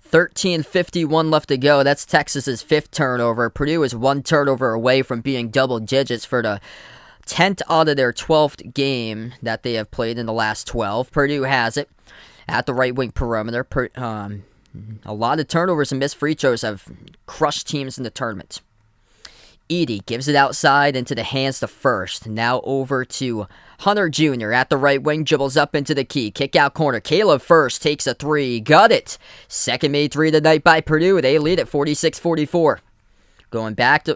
Speaker 1: 13:51 left to go. That's Texas's 5th turnover. Purdue is 1 turnover away from being double digits for the 10th out of their 12th game that they have played in the last 12. Purdue has it at the right wing perimeter. A lot of turnovers and missed free throws have crushed teams in the tournament. Edey gives it outside into the hands to First. Now over to Hunter Jr. at the right wing, dribbles up into the key. Kick out corner. Caleb First takes a 3. Got it. Second made 3 of the night by Purdue. They lead at 46-44. Going back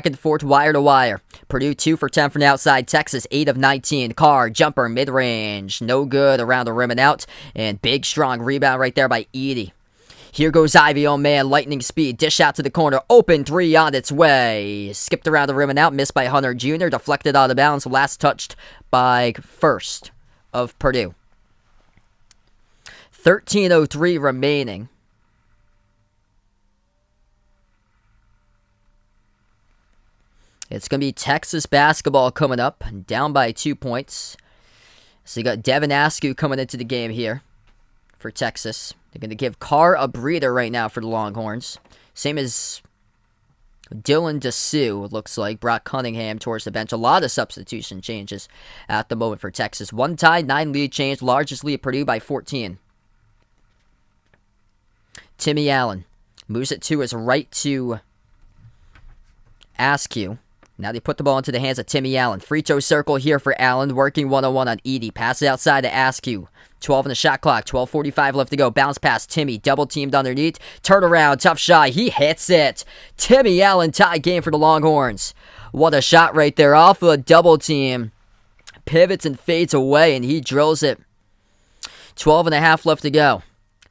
Speaker 1: and forth, wire to wire. Purdue 2 for 10 from the outside. Texas 8 of 19. Carr, jumper, mid-range. No good around the rim and out. And big, strong rebound right there by Edey. Here goes Ivy, oh man, lightning speed. Dish out to the corner. Open three on its way. Skipped around the rim and out. Missed by Hunter Jr. Deflected out of bounds. Last touched by First of Purdue. 13:03 remaining. It's going to be Texas basketball coming up, down by 2 points. So you got Devin Askew coming into the game here for Texas. They're going to give Carr a breather right now for the Longhorns. Same as Dylan DeSue, it looks like. Brock Cunningham towards the bench. A lot of substitution changes at the moment for Texas. 1 tie, 9 lead change. Largest lead Purdue by 14. Timmy Allen moves it to his right to Askew. Now they put the ball into the hands of Timmy Allen. Free throw circle here for Allen, working one-on-one on Edey. Pass it outside to Askew. 12 on the shot clock, 12:45 left to go. Bounce pass, Timmy, double teamed underneath. Turn around, tough shot, he hits it. Timmy Allen, tie game for the Longhorns. What a shot right there off of a double team. Pivots and fades away, and he drills it. 12.5 left to go.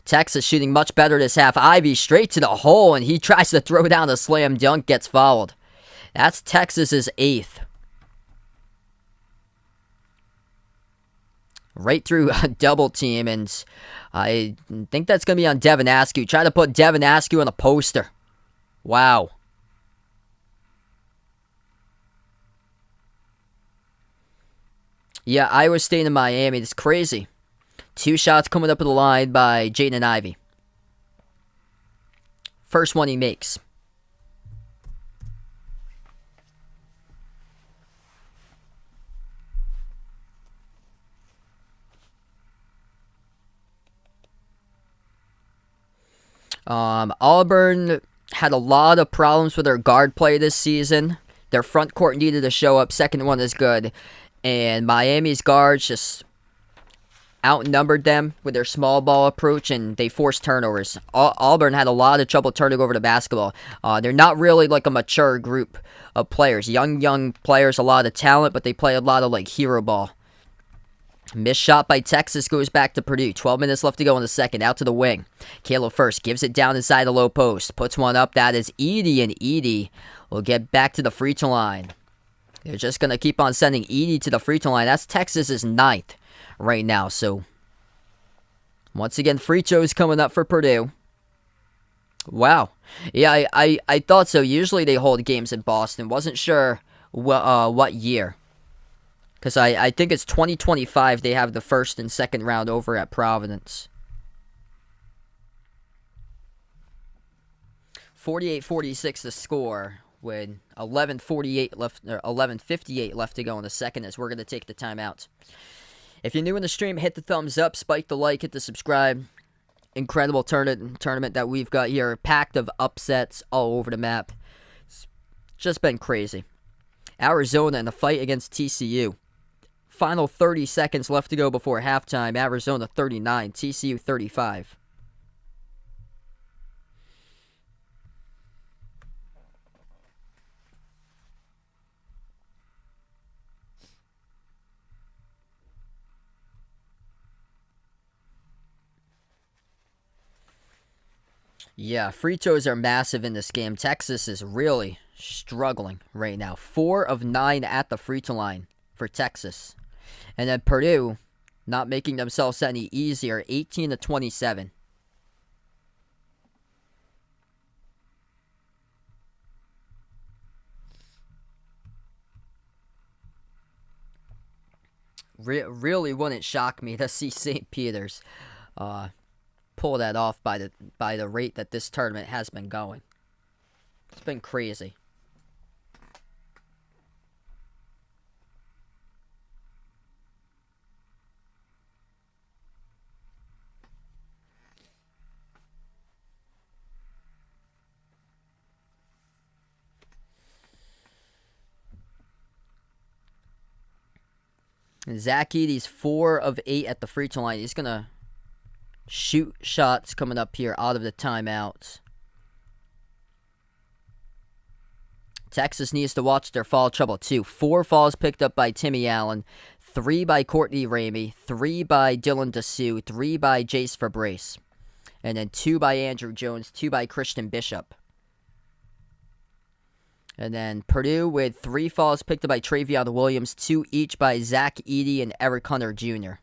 Speaker 1: Texas shooting much better this half. Ivy straight to the hole, and he tries to throw down a slam dunk, gets fouled. That's Texas's 8th. Right through a double team, and I think that's going to be on Devin Askew. Try to put Devin Askew on a poster. Wow. Yeah, Iowa State and Miami. It's crazy. 2 shots coming up at the line by Jaden Ivey. First one he makes. Auburn had a lot of problems with their guard play this season. Their front court needed to show up. Second one is good. And Miami's guards just outnumbered them with their small ball approach, and they forced turnovers. Auburn had a lot of trouble turning over the basketball. They're not really like a mature group of players. Young players, a lot of talent, but they play a lot of like hero ball. Missed shot by Texas goes back to Purdue. 12 minutes left to go in the second. Out to the wing. Caleb First gives it down inside the low post. Puts one up. That is Edey, and Edey will get back to the free throw line. They're just going to keep on sending Edey to the free throw line. That's Texas's 9th right now. So, once again, free throws coming up for Purdue. Wow. Yeah, I thought so. Usually they hold games in Boston. Wasn't sure what year. Because I think it's 2025 they have the first and second round over at Providence. 48-46 the score with 11:58 left to go in the second as we're going to take the timeout. If you're new in the stream, hit the thumbs up, spike the like, hit the subscribe. Incredible tournament that we've got here. Packed of upsets all over the map. It's just been crazy. Arizona in the fight against TCU. Final 30 seconds left to go before halftime. Arizona 39, TCU 35. Yeah, free throws are massive in this game. Texas is really struggling right now. 4 of 9 at the free throw line for Texas. And then Purdue not making themselves any easier. 18-27. Really wouldn't shock me to see St. Peter's pull that off by the rate that this tournament has been going. It's been crazy. Zach Edey's 4 of 8 at the free throw line. He's going to shoot shots coming up here out of the timeouts. Texas needs to watch their foul trouble too. 4 fouls picked up by Timmy Allen, 3 by Courtney Ramey, 3 by Dylan DeSue, 3 by Jace Fabrice, and then 2 by Andrew Jones, 2 by Christian Bishop. And then Purdue with 3 fouls picked up by Travion Williams, 2 each by Zach Edey and Eric Hunter Jr.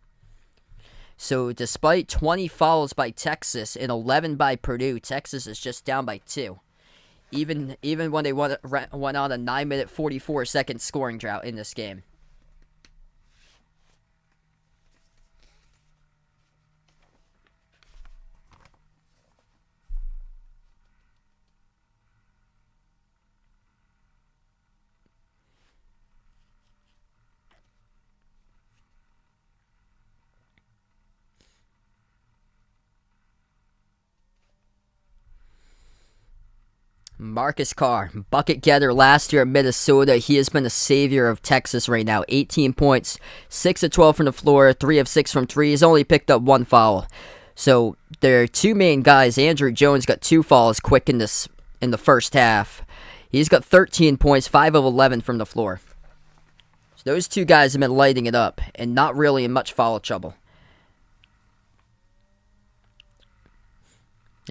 Speaker 1: So despite 20 fouls by Texas and 11 by Purdue, Texas is just down by 2. Even when they went on a 9-minute, 44-second scoring drought in this game. Marcus Carr, bucket getter last year at Minnesota. He has been the savior of Texas right now. 18 points, 6 of 12 from the floor, 3 of 6 from 3. He's only picked up 1 foul. So their 2 main guys, Andrew Jones got 2 fouls quick in the first half. He's got 13 points, 5 of 11 from the floor. So those 2 guys have been lighting it up and not really in much foul trouble.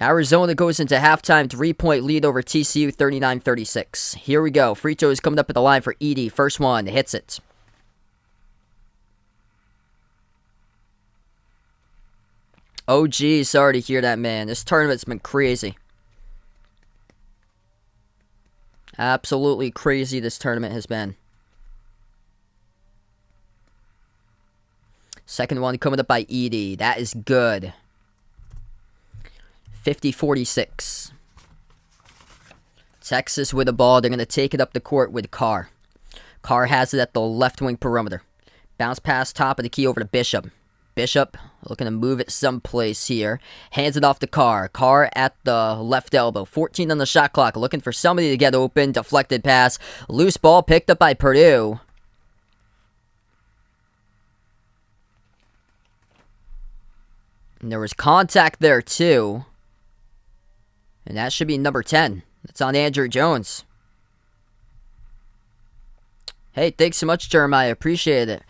Speaker 1: Arizona goes into halftime, 3-point lead over TCU, 39-36. Here we go. Free throw is coming up at the line for Edey. First one, hits it. Oh, geez, sorry to hear that, man. This tournament's been crazy. Absolutely crazy this tournament has been. Second one coming up by Edey. That is good. 50-46. Texas with the ball. They're going to take it up the court with Carr. Carr has it at the left wing perimeter. Bounce pass top of the key over to Bishop. Bishop looking to move it someplace here. Hands it off to Carr. Carr at the left elbow. 14 on the shot clock. Looking for somebody to get open. Deflected pass. Loose ball picked up by Purdue. And there was contact there too. And that should be number 10. That's on Andrew Jones. Hey, thanks so much, Jeremiah. Appreciate it.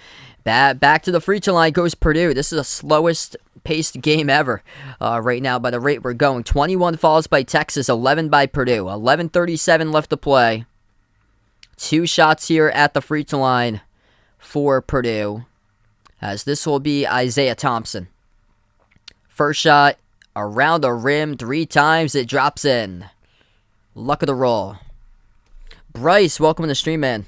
Speaker 1: Back to the free throw line goes Purdue. This is the slowest paced game ever right now by the rate we're going. 21 fouls by Texas, 11 by Purdue. 11:37 left to play. 2 shots here at the free throw line for Purdue. As this will be Isaiah Thompson. First shot. Around the rim 3 times, it drops in. Luck of the roll. Bryce, welcome to the stream, man.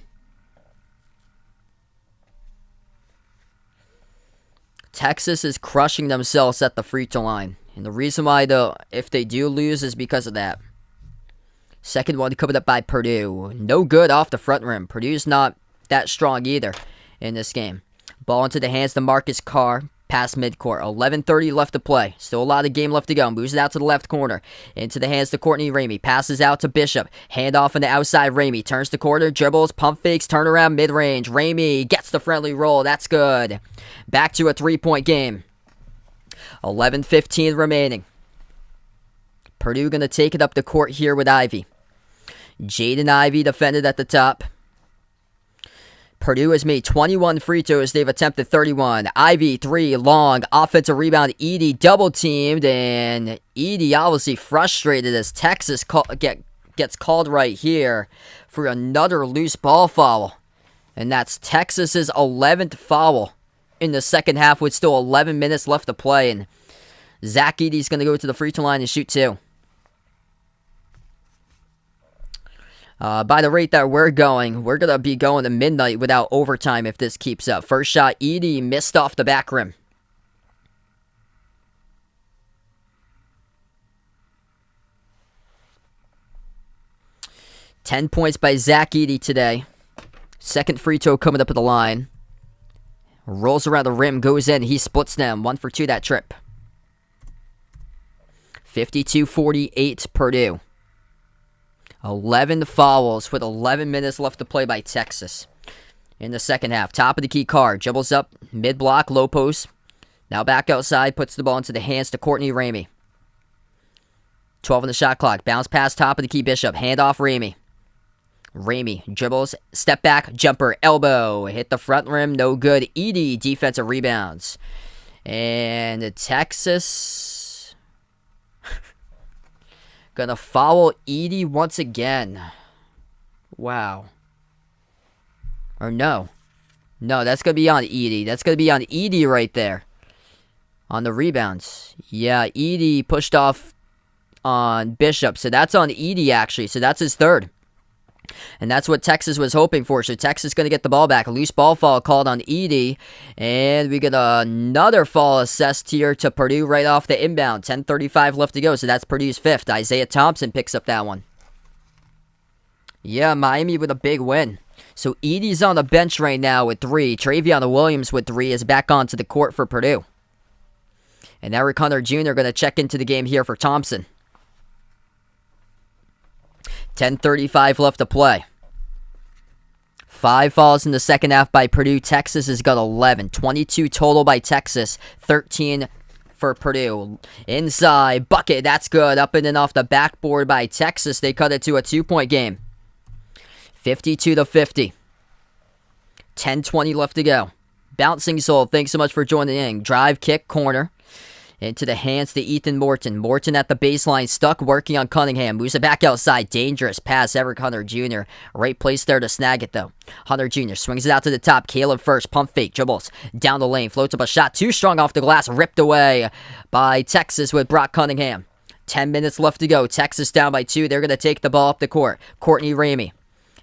Speaker 1: Texas is crushing themselves at the free throw line. And the reason why, if they do lose, is because of that. Second one coming up by Purdue. No good off the front rim. Purdue's not that strong either in this game. Ball into the hands to Marcus Carr. Past midcourt. 11:30 left to play. Still a lot of game left to go. Moves it out to the left corner. Into the hands to Courtney Ramey. Passes out to Bishop. Hand off on the outside. Ramey turns the corner. Dribbles. Pump fakes. Turnaround mid-range. Ramey gets the friendly roll. That's good. Back to a 3-point game. 11:15 remaining. Purdue going to take it up the court here with Ivey. Jaden Ivey defended at the top. Purdue has made 21 free throws. They've attempted 31. Ivey, 3, long. Offensive rebound. Edey double-teamed. And Edey obviously frustrated as Texas gets called right here for another loose ball foul. And that's Texas's 11th foul in the second half with still 11 minutes left to play. And Zach Edey's going to go to the free throw line and shoot 2. By the rate that we're going to be going to midnight without overtime if this keeps up. First shot, Edey missed off the back rim. $10 points by Zach Edey today. Second free throw coming up at the line. Rolls around the rim, goes in. He splits them. 1 for 2 that trip. 52-48 Purdue. 11 fouls with 11 minutes left to play by Texas in the second half. Top of the key, Carr dribbles up, mid-block, low post. Now back outside, puts the ball into the hands to Courtney Ramey. 12 on the shot clock. Bounce pass top of the key, Bishop. Hand off Ramey. Ramey dribbles, step back, jumper, elbow. Hit the front rim, no good. Edey, defensive rebounds. And Texas gonna foul Edey once again. Wow. Or no. No, that's gonna be on Edey. That's gonna be on Edey right there. On the rebounds. Yeah, Edey pushed off on Bishop. So that's on Edey, actually. So that's his third. And that's what Texas was hoping for. So Texas going to get the ball back. A loose ball foul called on Edey. And we get another foul assessed here to Purdue right off the inbound. 10:35 left to go. So that's Purdue's fifth. Isaiah Thompson picks up that one. Yeah, Miami with a big win. So Edey's on the bench right now with 3. Travion Williams with 3 is back onto the court for Purdue. And Eric Hunter Jr. going to check into the game here for Thompson. 10:35 left to play. 5 fouls in the second half by Purdue. Texas has got 11. 22 total by Texas. 13 for Purdue. Inside. Bucket. That's good. Up and off the backboard by Texas. They cut it to a 2-point game. 52-50. 10:20 left to go. Bouncing Soul. Thanks so much for joining in. Drive, kick, corner. Into the hands to Ethan Morton. Morton at the baseline, stuck, working on Cunningham. Moves it back outside. Dangerous pass, Eric Hunter Jr. Right place there to snag it, though. Hunter Jr. swings it out to the top. Caleb first. Pump fake. Dribbles down the lane. Floats up a shot. Too strong off the glass. Ripped away by Texas with Brock Cunningham. 10 minutes left to go. Texas down by 2. They're going to take the ball up the court. Courtney Ramey.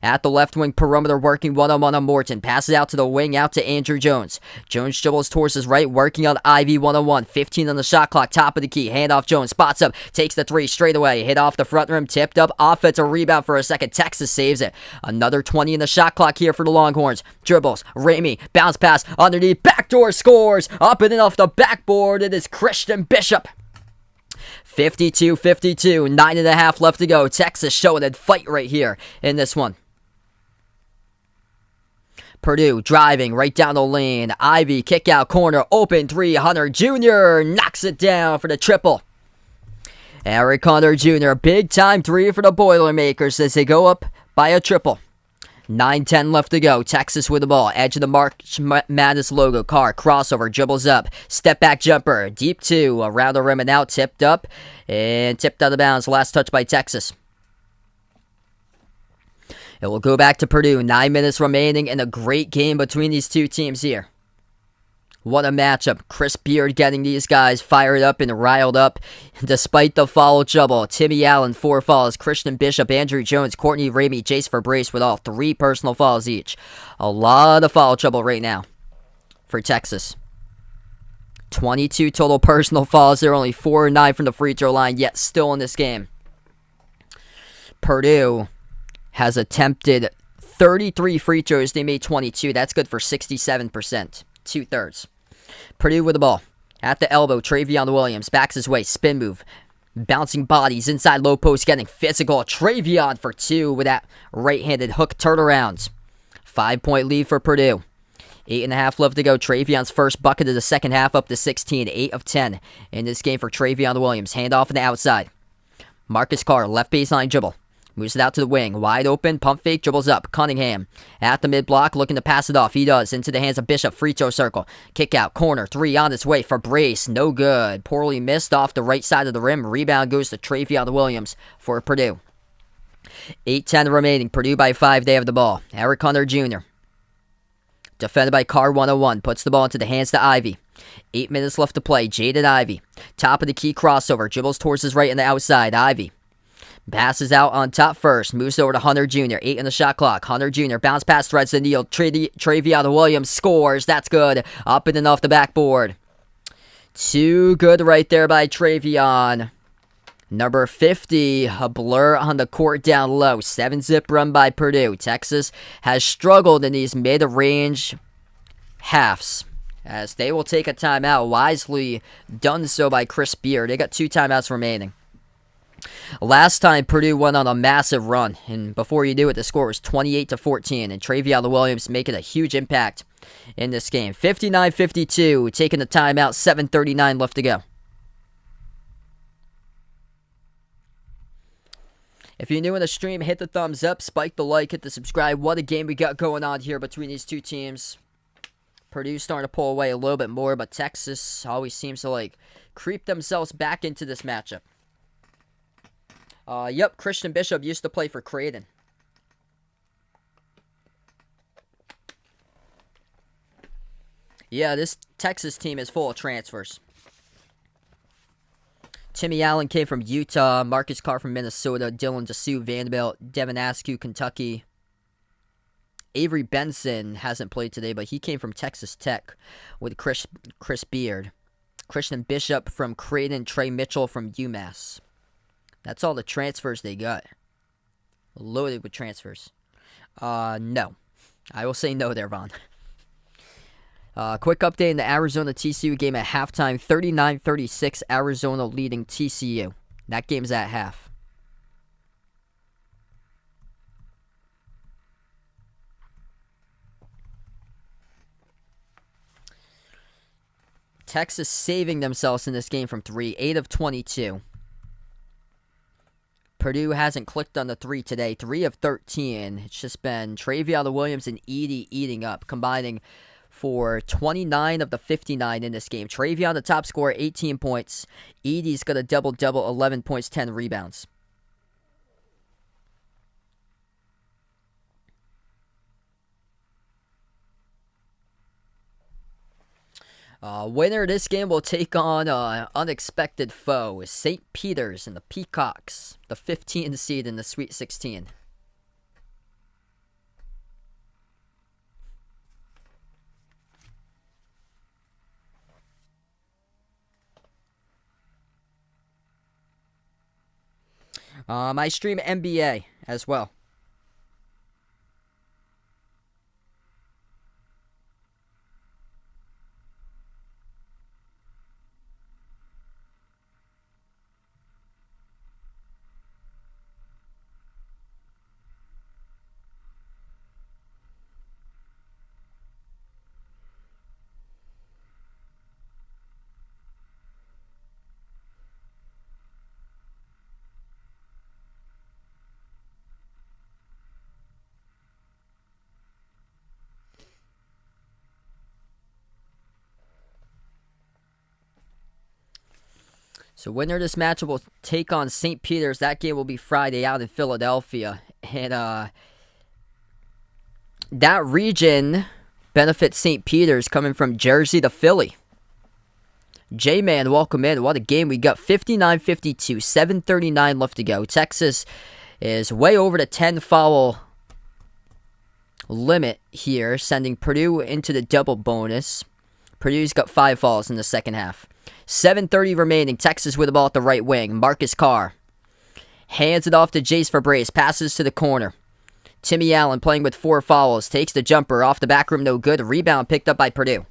Speaker 1: At the left wing perimeter, working one-on-one on Morton. Passes out to the wing, out to Andrew Jones. Jones dribbles towards his right, working on Ivy one-on-one. 15 on the shot clock, top of the key. Handoff Jones, spots up, takes the 3 straight away. Hit off the front rim, tipped up. Offensive rebound for a second. Texas saves it. Another 20 in the shot clock here for the Longhorns. Dribbles, Ramey, bounce pass, underneath, backdoor scores. Up and off the backboard, it is Christian Bishop. 52-52, 9.5 left to go. Texas showing a fight right here in this one. Purdue driving right down the lane. Ivy kick out corner. Open 3. Hunter Jr. knocks it down for the triple. Eric Hunter Jr. Big time 3 for the Boilermakers as they go up by a triple. 9:10 left to go. Texas with the ball. Edge of the March Madness logo. Carr crossover. Dribbles up. Step back jumper. Deep 2. Around the rim and out. Tipped up. And tipped out of bounds. Last touch by Texas. It will go back to Purdue. 9 minutes remaining in a great game between these two teams here. What a matchup. Chris Beard getting these guys fired up and riled up despite the foul trouble. Timmy Allen, 4 fouls. Christian Bishop, Andrew Jones, Courtney Ramey, Jace Fabrice with all 3 personal fouls each. A lot of foul trouble right now for Texas. 22 total personal fouls. They're only 4 or 9 from the free throw line, yet still in this game. Purdue has attempted 33 free throws. They made 22. That's good for 67%. 2/3. Purdue with the ball. At the elbow, Travion Williams backs his way. Spin move. Bouncing bodies inside low post. Getting physical. Travion for 2 with that right-handed hook turnaround. 5-point lead for Purdue. 8.5 left to go. Travion's first bucket of the second half up to 16. 8 of 10 in this game for Travion Williams. Handoff on the outside. Marcus Carr, left baseline dribble. Moves it out to the wing. Wide open. Pump fake. Dribbles up. Cunningham. At the mid-block. Looking to pass it off. He does. Into the hands of Bishop. Free throw circle. Kick out. Corner. 3 on its way. Fabrice. No good. Poorly missed off the right side of the rim. Rebound goes to Travion Williams for Purdue. 8:10 remaining. Purdue by 5. They have the ball. Eric Hunter Jr. Defended by Carr 101. Puts the ball into the hands to Ivy. 8 minutes left to play. Jaden Ivy. Top of the key crossover. Dribbles towards his right on the outside. Ivy. Passes out on top first. Moves over to Hunter Jr. 8 on the shot clock. Hunter Jr. bounce pass threads the needle. Travion Williams scores. That's good. Up and off the backboard. Too good right there by Travion. Number 50. A blur on the court down low. 7-zip run by Purdue. Texas has struggled in these mid-range halves, as they will take a timeout. Wisely done so by Chris Beard. They got 2 timeouts remaining. Last time Purdue went on a massive run, and before you knew it, the score was 28-14, and Travion Williams making a huge impact in this game. 59-52, taking the timeout, 7:39 left to go. If you're new in the stream, hit the thumbs up, spike the like, hit the subscribe. What a game we got going on here between these two teams. Purdue starting to pull away a little bit more, but Texas always seems to, creep themselves back into this matchup. Yep, Christian Bishop used to play for Creighton. Yeah, this Texas team is full of transfers. Timmy Allen came from Utah, Marcus Carr from Minnesota, Dylan Dessou, Vanderbilt, Devin Askew, Kentucky. Avery Benson hasn't played today, but he came from Texas Tech with Chris Beard. Christian Bishop from Creighton, Trey Mitchell from UMass. That's all the transfers they got. Loaded with transfers. No. I will say no there, Vaughn. Quick update in the Arizona-TCU game at halftime. 39-36, Arizona leading TCU. That game's at half. Texas saving themselves in this game from 3, 8 of 22. Purdue hasn't clicked on the 3 today, 3 of 13. It's just been Travion Williams and Edey eating up, combining for 29 of the 59 in this game. Travion, the top scorer, 18 points. Edey's got a double-double, 11 points, 10 rebounds. Winner of this game will take on an unexpected foe, St. Peter's and the Peacocks, the 15th seed in the Sweet 16. I stream NBA as well. So winner of this matchup will take on St. Peter's. That game will be Friday out in Philadelphia. And that region benefits St. Peter's coming from Jersey to Philly. J-Man, welcome in. What a game we got. 59-52, 7:39 left to go. Texas is way over the 10-foul limit here, sending Purdue into the double bonus. Purdue's got 5 fouls in the second half. 7:30 remaining. Texas with the ball at the right wing. Marcus Carr hands it off to Jace Fabrice. Passes to the corner. Timmy Allen playing with 4 fouls. Takes the jumper off the back rim. No good. Rebound picked up by Purdue.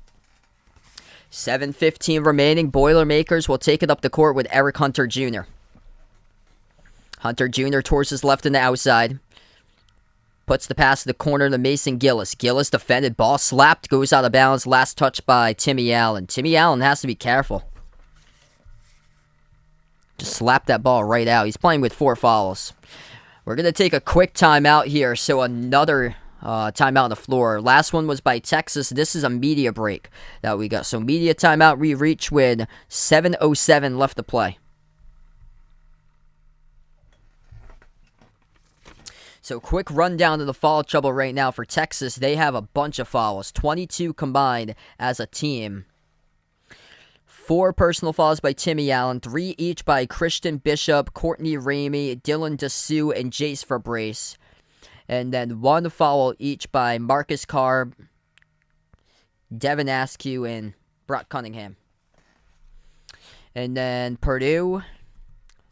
Speaker 1: 7:15 remaining. Boilermakers will take it up the court with Eric Hunter Jr. Hunter Jr. towards his left in the outside. Puts the pass to the corner to Mason Gillis. Gillis defended. Ball slapped. Goes out of bounds. Last touch by Timmy Allen. Timmy Allen has to be careful. Just slapped that ball right out. He's playing with 4 fouls. We're going to take a quick timeout here. So another timeout on the floor. Last one was by Texas. This is a media break that we got. So media timeout. We reach with 7:07 left to play. So quick rundown of the foul trouble right now for Texas. They have a bunch of fouls. 22 combined as a team. 4 personal fouls by Timmy Allen, 3 each by Christian Bishop, Courtney Ramey, Dylan Dessou, and Jace Fabrice. And then 1 foul each by Marcus Carr, Devin Askew, and Brock Cunningham. And then Purdue,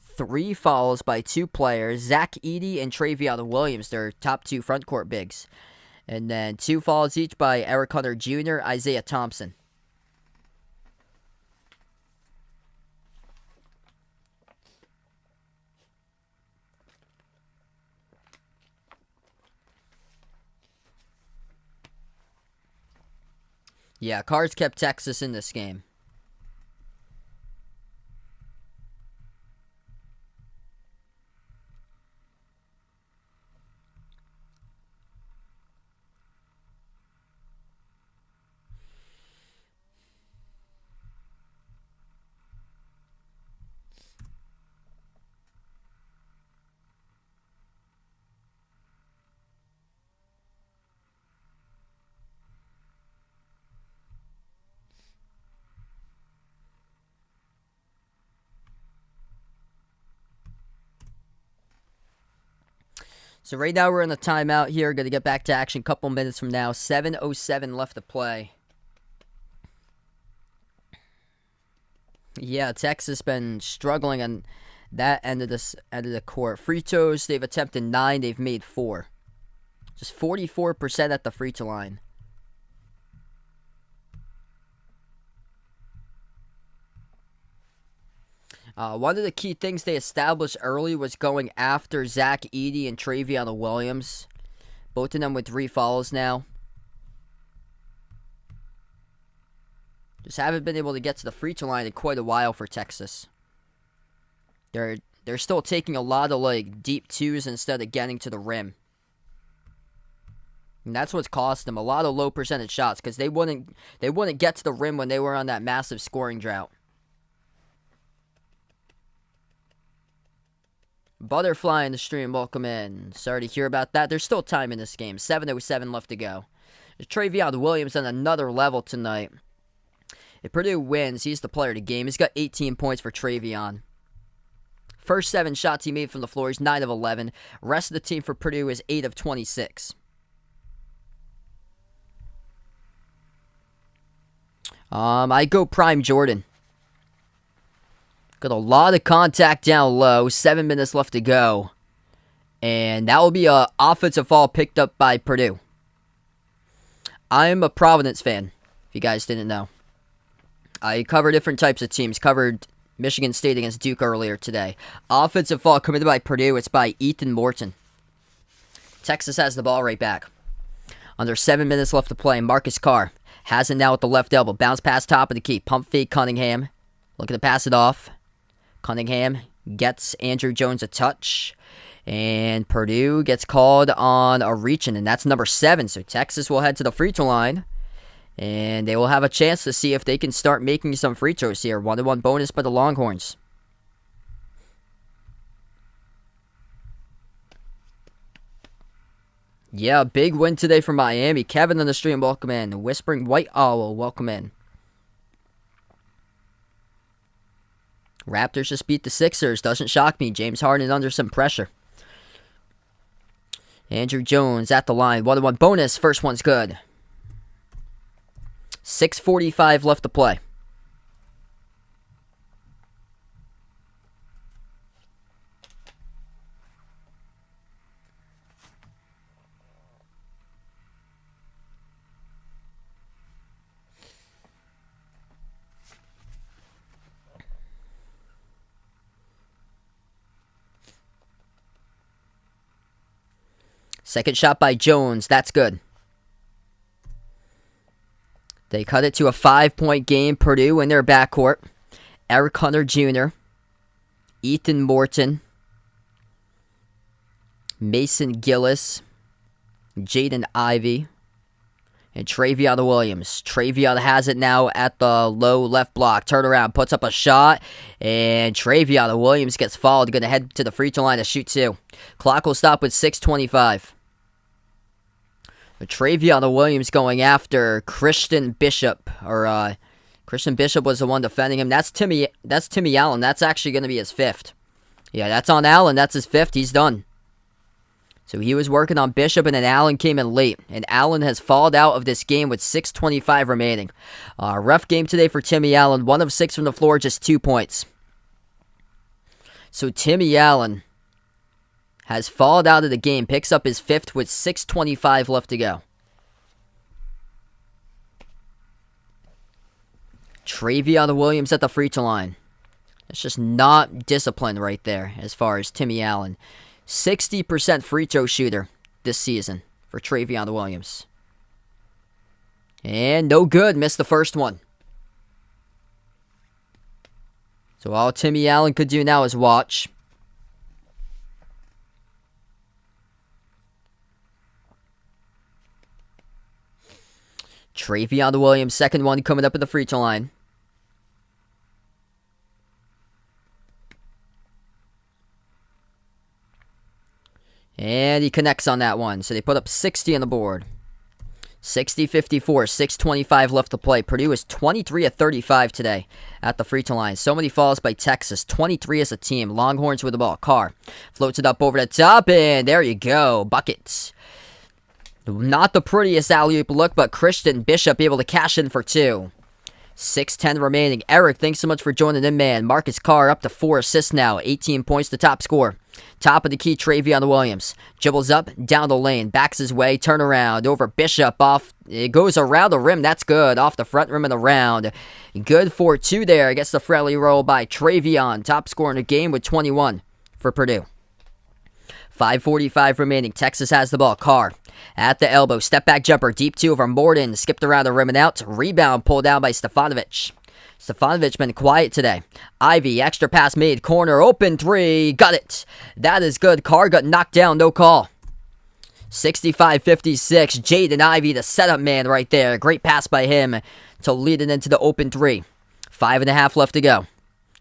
Speaker 1: 3 fouls by 2 players, Zach Edey and Travion Williams, their top 2 frontcourt bigs. And then 2 fouls each by Eric Hunter Jr., Isaiah Thompson. Yeah, Cards kept Texas in this game. So right now we're in a timeout here. Going to get back to action a couple minutes from now. 7:07 left to play. Yeah, Texas been struggling on that end of the court. Free throws, they've attempted 9, they've made 4. Just 44% at the free throw line. One of the key things they established early was going after Zach Edey and Travion Williams. Both of them with 3 fouls now. Just haven't been able to get to the free throw line in quite a while for Texas. They're still taking a lot of deep twos instead of getting to the rim. And that's what's cost them a lot of low percentage shots because they wouldn't get to the rim when they were on that massive scoring drought. Butterfly in the stream, welcome in. Sorry to hear about that. There's still time in this game. 7:07 left to go. There's Travion Williams on another level tonight. If Purdue wins, he's the player of the game. He's got 18 points for Travion. First 7 shots he made from the floor, he's 9 of 11. Rest of the team for Purdue is 8 of 26. I go Prime Jordan. Got a lot of contact down low. 7 minutes left to go. And that will be an offensive foul picked up by Purdue. I'm a Providence fan, if you guys didn't know. I cover different types of teams. Covered Michigan State against Duke earlier today. Offensive foul committed by Purdue. It's by Ethan Morton. Texas has the ball right back. Under 7 minutes left to play. Marcus Carr has it now with the left elbow. Bounce pass top of the key. Pump fake Cunningham. Looking to pass it off. Cunningham gets Andrew Jones a touch. And Purdue gets called on a reach-in. And that's number 7. So Texas will head to the free throw line. And they will have a chance to see if they can start making some free throws here. 1-1 bonus by the Longhorns. Yeah, big win today for Miami. Kevin on the stream, welcome in. Whispering White Owl, welcome in. Raptors just beat the Sixers. Doesn't shock me. James Harden under some pressure. Andrew Jones at the line. 1-1 bonus. First one's good. 6:45 left to play. Second shot by Jones. That's good. They cut it to a 5-point game. Purdue in their backcourt. Eric Hunter Jr., Ethan Morton, Mason Gillis, Jaden Ivey, and Travion Williams. Travion has it now at the low left block. Turn around, puts up a shot, and Travion Williams gets fouled. Going to head to the free throw line to shoot 2. Clock will stop with 6:25. Travion Williams going after Christian Bishop, or Christian Bishop was the one defending him. That's Timmy Allen. That's actually going to be his 5th. Yeah, that's on Allen. That's his 5th. He's done. So he was working on Bishop, and then Allen came in late. And Allen has fallen out of this game with 6:25 remaining. Rough game today for Timmy Allen. 1 of 6 from the floor, just 2 points. So Timmy Allen has fallen out of the game, picks up his 5th with 6:25 left to go. Travion Williams at the free throw line. That's just not discipline right there as far as Timmy Allen. 60% free throw shooter this season for Travion Williams. And no good, missed the first one. So all Timmy Allen could do now is watch. Travion Williams, second one coming up at the free throw line. And he connects on that one. So they put up 60 on the board. 60-54, 6:25 left to play. Purdue is 23 of 35 today at the free throw line. So many fouls by Texas. 23 as a team. Longhorns with the ball. Carr floats it up over the top, and there you go. Buckets. Not the prettiest alley-oop look, but Christian Bishop able to cash in for 2. 6:10 remaining. Eric, thanks so much for joining in, man. Marcus Carr up to 4 assists now. 18 points, the top scorer. Top of the key, Travion Williams. Dribbles up, down the lane, backs his way, turn around, over Bishop, off. It goes around the rim, that's good. Off the front rim and around. Good for 2 there. Gets the friendly roll by Travion. Top scorer in the game with 21 for Purdue. 5:45 remaining. Texas has the ball. Carr at the elbow. Step back jumper. Deep 2 over Morden. Skipped around the rim and out. Rebound pulled down by Stefanovic. Stefanovic been quiet today. Ivy, extra pass made. Corner, open 3. Got it. That is good. Carr got knocked down. No call. 65-56. Jaden Ivy, the setup man right there. Great pass by him to lead it into the open 3. 5.5 left to go.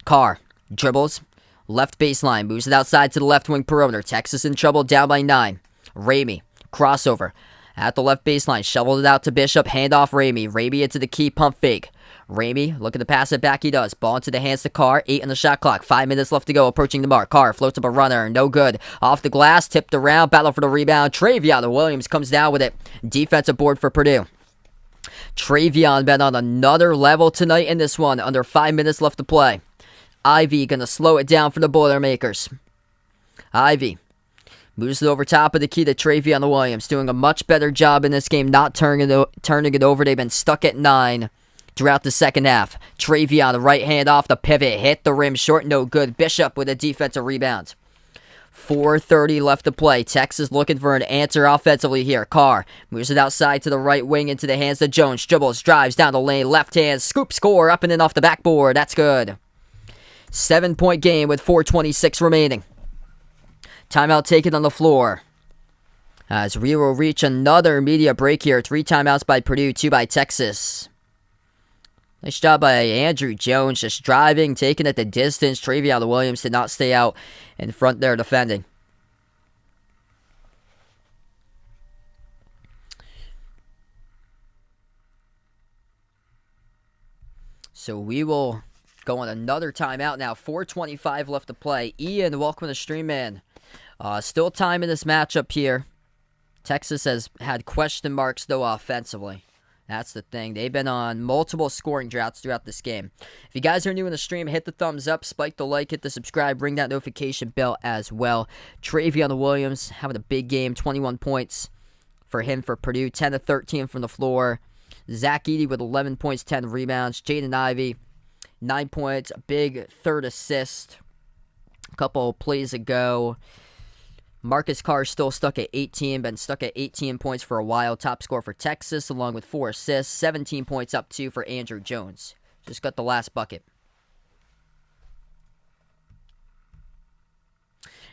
Speaker 1: Carr dribbles. Left baseline. Moves it outside to the left wing perimeter. Texas in trouble. Down by 9. Ramey. Crossover. At the left baseline. Shoveled it out to Bishop. Handoff Ramey. Ramey into the key. Pump fake. Ramey looking to pass it back. He does. Ball into the hands to Carr. 8 on the shot clock. 5 minutes left to go. Approaching the mark. Carr floats up a runner. No good. Off the glass. Tipped around. Battle for the rebound. Travion Williams comes down with it. Defensive board for Purdue. Travion been on another level tonight in this one. Under 5 minutes left to play. Ivy gonna slow it down for the Boilermakers. Ivy moves it over top of the key to Travion Williams. Doing a much better job in this game, not turning it over. They've been stuck at 9 throughout the second half. Travion, the right hand off the pivot. Hit the rim short, no good. Bishop with a defensive rebound. 4:30 left to play. Texas looking for an answer offensively here. Carr moves it outside to the right wing into the hands of Jones. Dribbles, drives down the lane. Left hand, scoop, score, up and in off the backboard. That's good. 7-point game with 4:26 remaining. Timeout taken on the floor. As we will reach another media break here. 3 timeouts by Purdue, 2 by Texas. Nice job by Andrew Jones, just driving, taking it the distance. Travion Williams did not stay out in front there defending. So we will go on another timeout now. 4:25 left to play. Ian, welcome to the stream, man. Still time in this matchup here. Texas has had question marks, though, offensively. That's the thing. They've been on multiple scoring droughts throughout this game. If you guys are new in the stream, hit the thumbs up, spike the like, hit the subscribe, ring that notification bell as well. Travion Williams having a big game. 21 points for him for Purdue. 10 of 13 from the floor. Zach Edey with 11 points, 10 rebounds. Jaden Ivey, 9 points, a big third assist. A couple plays ago. Marcus Carr still stuck at 18, been stuck at 18 points for a while. Top scorer for Texas, along with 4 assists. 17 points up 2 for Andrew Jones. Just got the last bucket.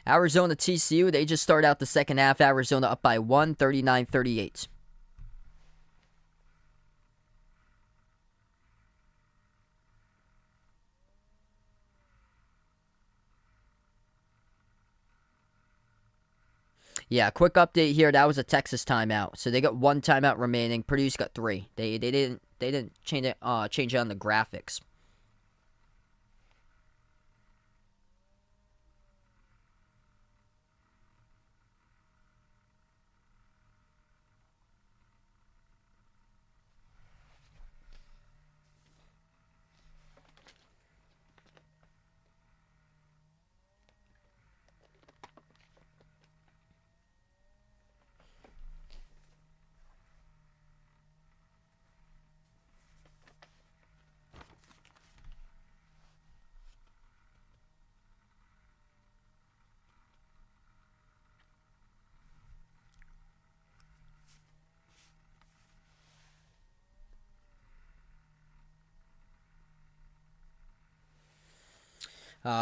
Speaker 1: Arizona TCU, they just started out the second half. Arizona up by 1, 39-38. Yeah, quick update here. That was a Texas timeout, so they got 1 timeout remaining. Purdue's got 3. They didn't change it on the graphics.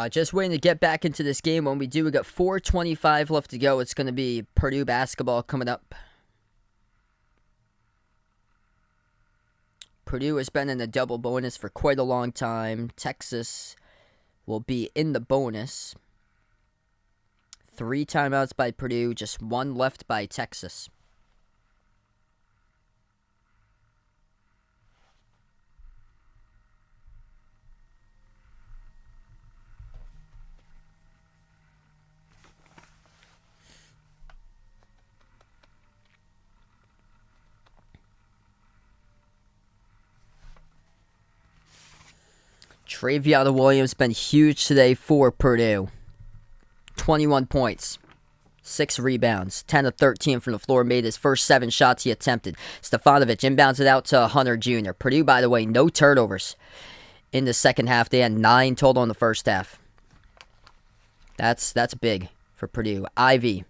Speaker 1: Just waiting to get back into this game. When we do, we got 4:25 left to go. It's going to be Purdue basketball coming up. Purdue has been in the double bonus for quite a long time. Texas will be in the bonus. 3 timeouts by Purdue, just 1 left by Texas. Travion Williams been huge today for Purdue. 21 points. 6 rebounds, 10 of 13 from the floor, made his first 7 shots he attempted. Stefanovic inbounds it out to Hunter Jr. Purdue, by the way, no turnovers in the second half. They had 9 total in the first half. That's big for Purdue. Ivy,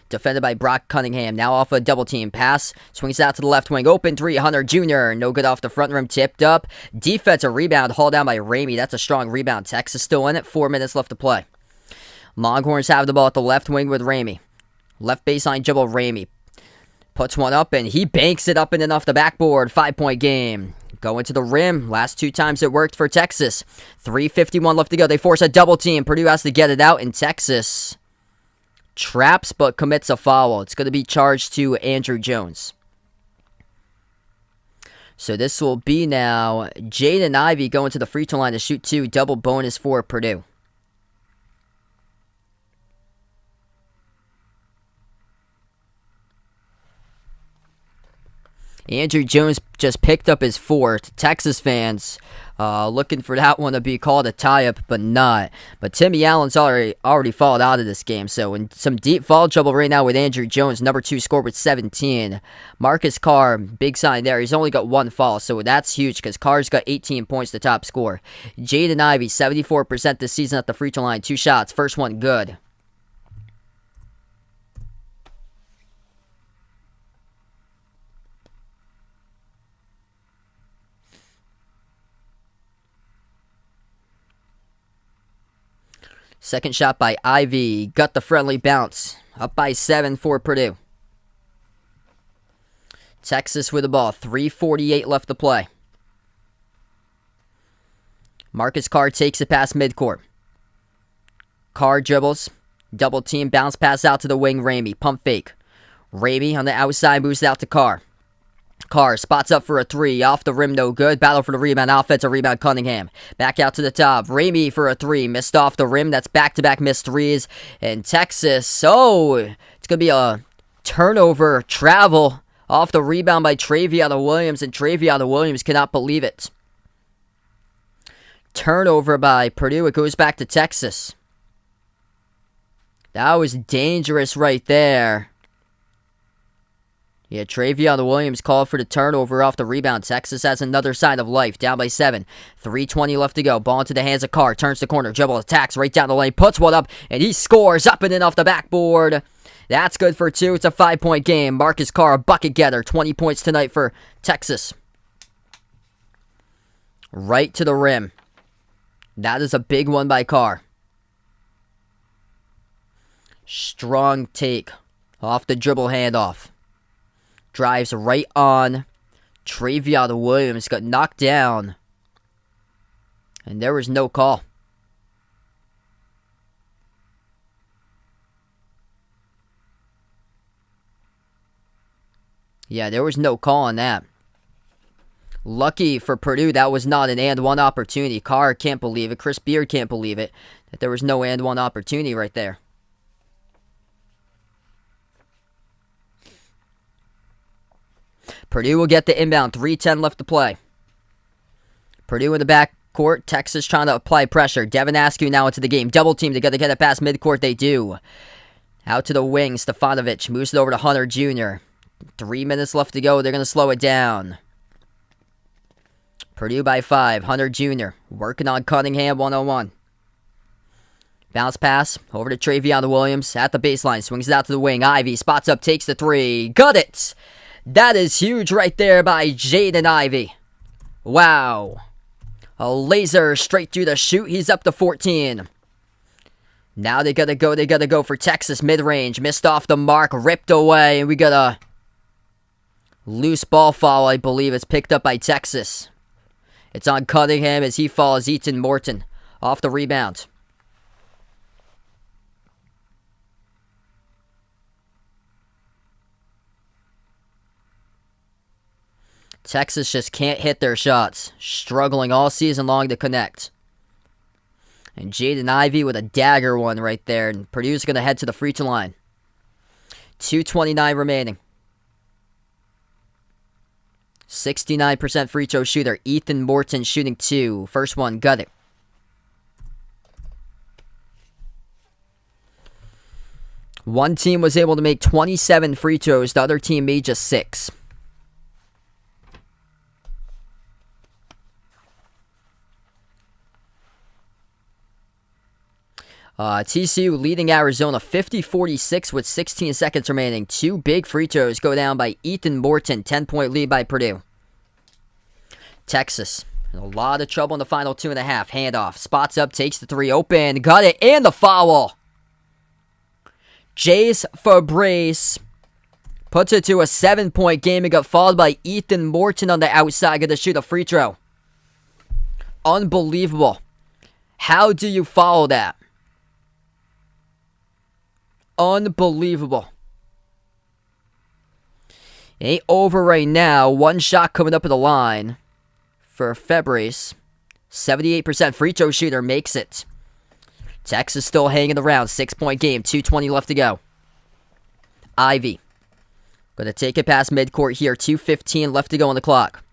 Speaker 1: defended by Brock Cunningham, now off a double team pass, swings out to the left wing, open 3, Hunter Jr., no good off the front rim, tipped up. Defensive rebound, hauled down by Ramey. That's a strong rebound. Texas still in it, 4 minutes left to play. Longhorns have the ball at the left wing with Ramey. Left baseline dribble, Ramey puts one up, and he banks it up and in off the backboard. 5-point game. Going to the rim. Last 2 times it worked for Texas. 3:51 left to go. They force a double team. Purdue has to get it out, and Texas traps but commits a foul. It's going to be charged to Andrew Jones. So this will be now Jaden Ivey going to the free throw line to shoot 2. Double bonus for Purdue. Andrew Jones just picked up his 4th. Texas fans looking for that one to be called a tie-up, but not. But Timmy Allen's already fouled out of this game, so in some deep foul trouble right now with Andrew Jones. Number 2 scored with 17. Marcus Carr, big sign there. He's only got 1 foul, so that's huge because Carr's got 18 points, the top scorer. Jaden Ivey, 74% this season at the free throw line. 2 shots. First one good. Second shot by Ivy. Got the friendly bounce. Up by 7 for Purdue. Texas with the ball. 3:48 left to play. Marcus Carr takes it past midcourt. Carr dribbles. Double team. Bounce pass out to the wing. Ramey. Pump fake. Ramey on the outside moves it out to Carr. Carr spots up for a 3. Off the rim, no good. Battle for the rebound. Offensive rebound, Cunningham. Back out to the top. Ramey for a 3. Missed off the rim. That's back-to-back missed 3s. And Texas, it's going to be a turnover travel off the rebound by Travion Williams. And Travion Williams cannot believe it. Turnover by Purdue. It goes back to Texas. That was dangerous right there. Yeah, Travion Williams called for the turnover off the rebound. Texas has another sign of life. Down by 7. 3:20 left to go. Ball into the hands of Carr. Turns the corner. Dribble attacks right down the lane. Puts one up. And he scores up and in off the backboard. That's good for 2. It's a 5-point game. Marcus Carr, a bucket getter. 20 points tonight for Texas. Right to the rim. That is a big one by Carr. Strong take. Off the dribble handoff. Drives right on. Travion Williams got knocked down. And there was no call. Yeah, there was no call on that. Lucky for Purdue, that was not an and one opportunity. Carr can't believe it. Chris Beard can't believe it. That there was no and one opportunity right there. Purdue will get the inbound. 3:10 left to play. Purdue in the backcourt. Texas trying to apply pressure. Devin Askew now into the game. Double team together to get it past midcourt. They do. Out to the wing. Stefanovic moves it over to Hunter Jr. 3 minutes left to go. They're going to slow it down. Purdue by 5. Hunter Jr. working on Cunningham 1-on-1. Bounce pass over to Travion Williams at the baseline. Swings it out to the wing. Ivy spots up, takes the 3. Got it! That is huge right there by Jaden Ivey. Wow. A laser straight through the chute. He's up to 14. Now they gotta go for Texas mid-range. Missed off the mark, ripped away, and we got a loose ball foul, I believe. It's picked up by Texas. It's on Cunningham as he follows Eaton Morton off the rebound. Texas just can't hit their shots. Struggling all season long to connect. And Jaden Ivey with a dagger one right there. And Purdue's going to head to the free throw line. 2:29 remaining. 69% free throw shooter. Ethan Morton shooting 2. First one, got it. One team was able to make 27 free throws. The other team made just 6. TCU leading Arizona 50-46 with 16 seconds remaining. 2 big free throws go down by Ethan Morton. 10-point lead by Purdue. Texas in a lot of trouble in the final 2.5. Handoff. Spots up. Takes the 3. Open. Got it. And the foul. Jace Fabrice puts it to a 7-point game and got fouled by Ethan Morton on the outside. Going to shoot a free throw. Unbelievable. How do you follow that? Unbelievable. Ain't over right now. 1 shot coming up at the line for Fabrice. 78% free throw shooter makes it. Texas still hanging around. 6-point game. 2:20 left to go. Ivy. Going to take it past midcourt here. 2:15 left to go on the clock.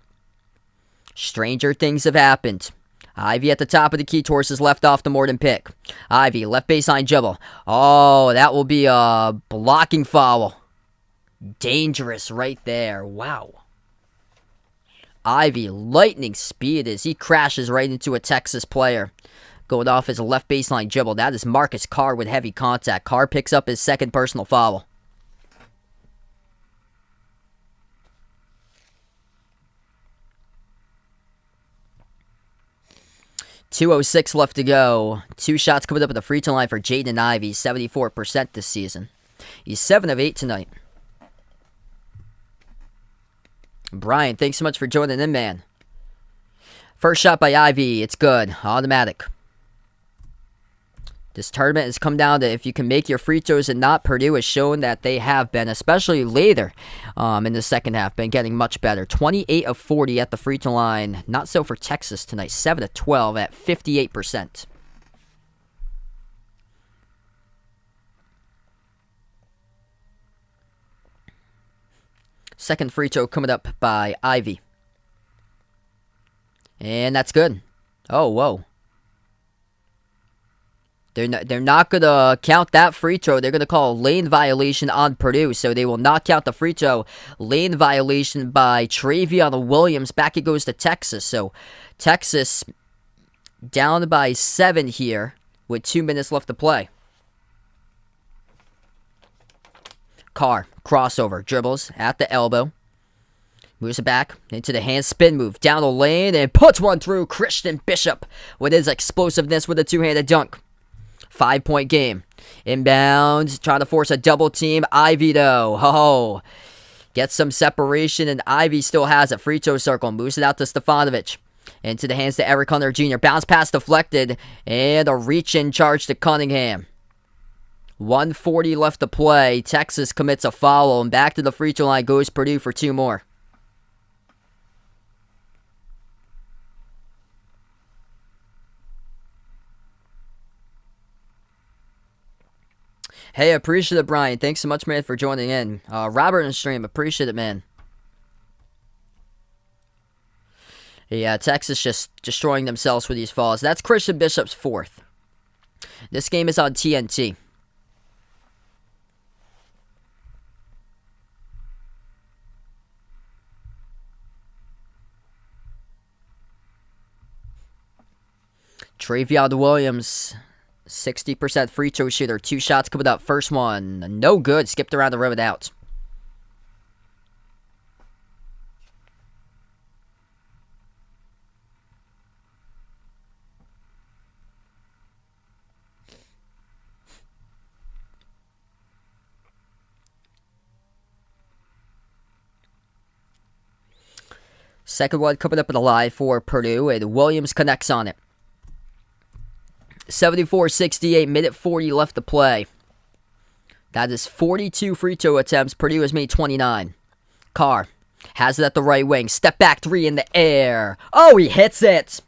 Speaker 1: Stranger things have happened. Ivy at the top of the key towards his left off the Morton pick. Ivy, left baseline dribble. Oh, that will be a blocking foul. Dangerous right there. Wow. Ivy, lightning speed as he crashes right into a Texas player. Going off his left baseline dribble. That is Marcus Carr with heavy contact. Carr picks up his second personal foul. .206 left to go. 2 shots coming up at the free throw line for Jaden Ivey. 74% this season. He's 7 of 8 tonight. Brian, thanks so much for joining in, man. First shot by Ivy. It's good. Automatic. This tournament has come down to if you can make your free throws and not. Purdue has shown that they have been, especially later in the second half, been getting much better. 28 of 40 at the free throw line. Not so for Texas tonight. 7 of 12 at 58%. Second free throw coming up by Ivy. And that's good. Oh, whoa. They're not going to count that free throw. They're going to call a lane violation on Purdue, so they will not count the free throw. Lane violation by Travion Williams. Back it goes to Texas. So Texas down by 7 here with 2 minutes left to play. Carr, crossover, dribbles at the elbow. Moves it back into the hand spin move. Down the lane and puts one through. Christian Bishop with his explosiveness with a two-handed dunk. 5-point game. Inbound, trying to force a double team. Ivy, though. Oh, gets some separation, and Ivy still has a free throw circle. Moves it out to Stefanovic. Into the hands to Eric Hunter Jr. Bounce pass deflected, and a reach-in charge to Cunningham. 1:40 left to play. Texas commits a foul, and back to the free throw line goes Purdue for 2 more. Hey, appreciate it, Brian. Thanks so much, man, for joining in. Robert in the stream, appreciate it, man. Yeah, Texas just destroying themselves with these falls. That's Christian Bishop's 4th. This game is on TNT. Travion Williams, 60% free throw shooter. 2 shots coming up. First one, no good. Skipped around the rim and out. Second one coming up in the line for Purdue, and Williams connects on it. 74-68, minute 40 left to play. That is 42 free throw attempts. Purdue has made 29. Carr has it at the right wing. Step back 3 in the air. Oh, he hits it.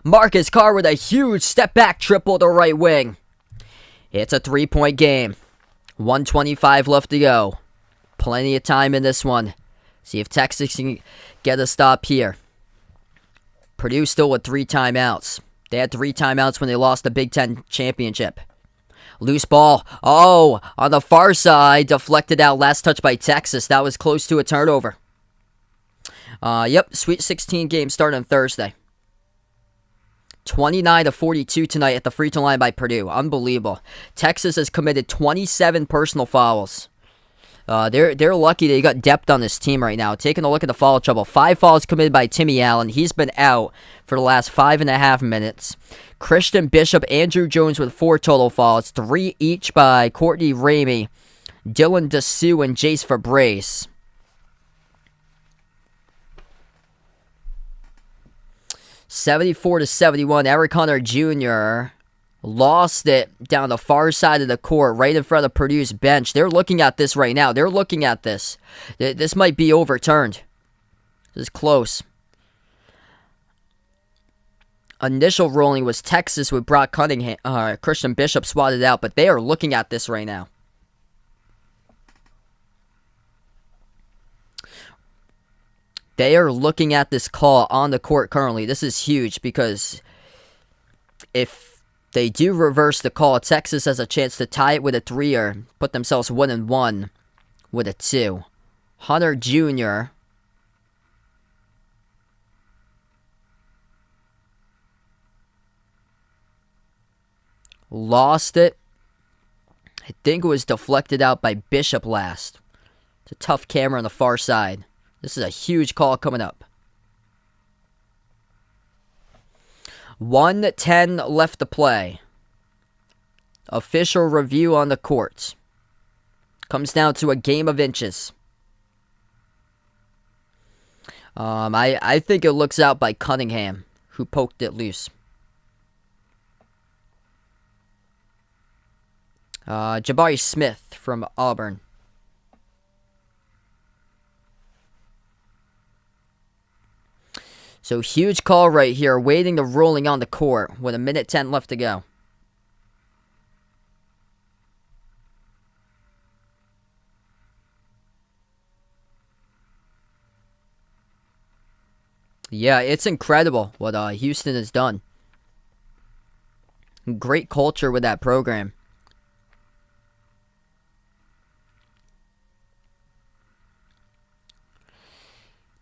Speaker 1: Marcus Carr with a huge step back triple to right wing. It's a 3-point game. 1:25 left to go. Plenty of time in this one. See if Texas can get a stop here. Purdue still with 3 timeouts. They had 3 timeouts when they lost the Big Ten championship. Loose ball. Oh, on the far side. Deflected out. Last touch by Texas. That was close to a turnover. Yep, Sweet 16 game starting on Thursday. 29-42 tonight at the free throw line by Purdue. Unbelievable. Texas has committed 27 personal fouls. They're lucky they got depth on this team right now. Taking a look at the foul trouble. 5 fouls committed by Timmy Allen. He's been out for the last 5.5 minutes. Christian Bishop, Andrew Jones with 4 total fouls. 3 each by Courtney Ramey, Dylan Dessou, and Jace Fabrice. (74-71). Eric Hunter Jr. lost it down the far side of the court, right in front of Purdue's bench. They're looking at this right now. They're looking at this. This might be overturned. This is close. Initial ruling was Texas with Brock Cunningham. Christian Bishop swatted out, but they are looking at this right now. They are looking at this call on the court currently. This is huge because if they do reverse the call, Texas has a chance to tie it with a 3 or put themselves 1-1 with a 2. Hunter Jr. lost it. I think it was deflected out by Bishop last. It's a tough camera on the far side. This is a huge call coming up. 1:10 left to play. Official review on the courts. Comes down to a game of inches. I think it looks out by Cunningham, who poked it loose. Jabari Smith from Auburn. So huge call right here, waiting the ruling on the court with 1:10 left to go. Yeah, it's incredible what Houston has done. Great culture with that program.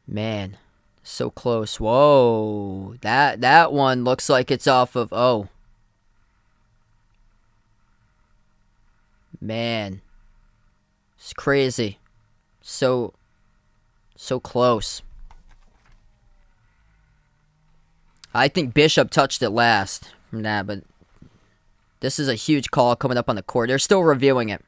Speaker 1: Man. So close. Whoa. That one looks like it's off of... Oh. Man. It's crazy. So close. I think Bishop touched it last from that, but this is a huge call coming up on the court. They're still reviewing it.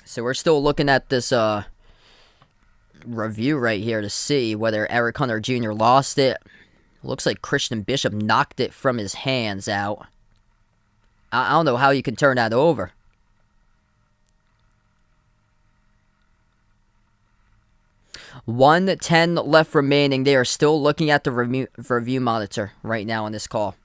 Speaker 1: So we're still looking at this review right here to see whether Eric Hunter Jr. lost it. Looks like Christian Bishop knocked it from his hands out. I don't know how you can turn that over. $1:10 left remaining. They are still looking at the review monitor right now on this call.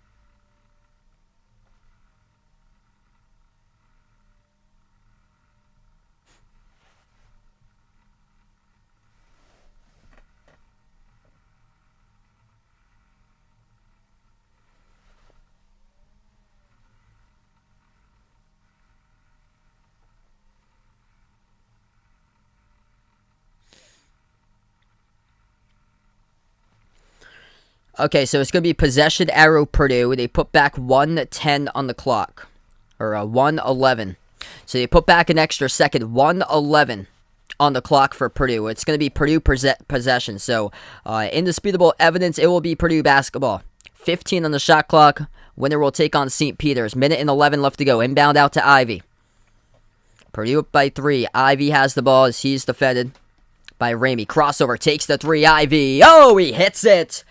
Speaker 1: Okay, so it's going to be possession arrow Purdue. They put back 1:10 on the clock. Or 1:11. So they put back an extra second. 1:11 on the clock for Purdue. It's going to be Purdue possession. So indisputable evidence, it will be Purdue basketball. 15 on the shot clock. Winner will take on St. Peter's. 1:11 left to go. Inbound out to Ivy. Purdue up by 3. Ivy has the ball as he's defended by Ramey. Crossover, takes the 3. Ivy. Oh, he hits it.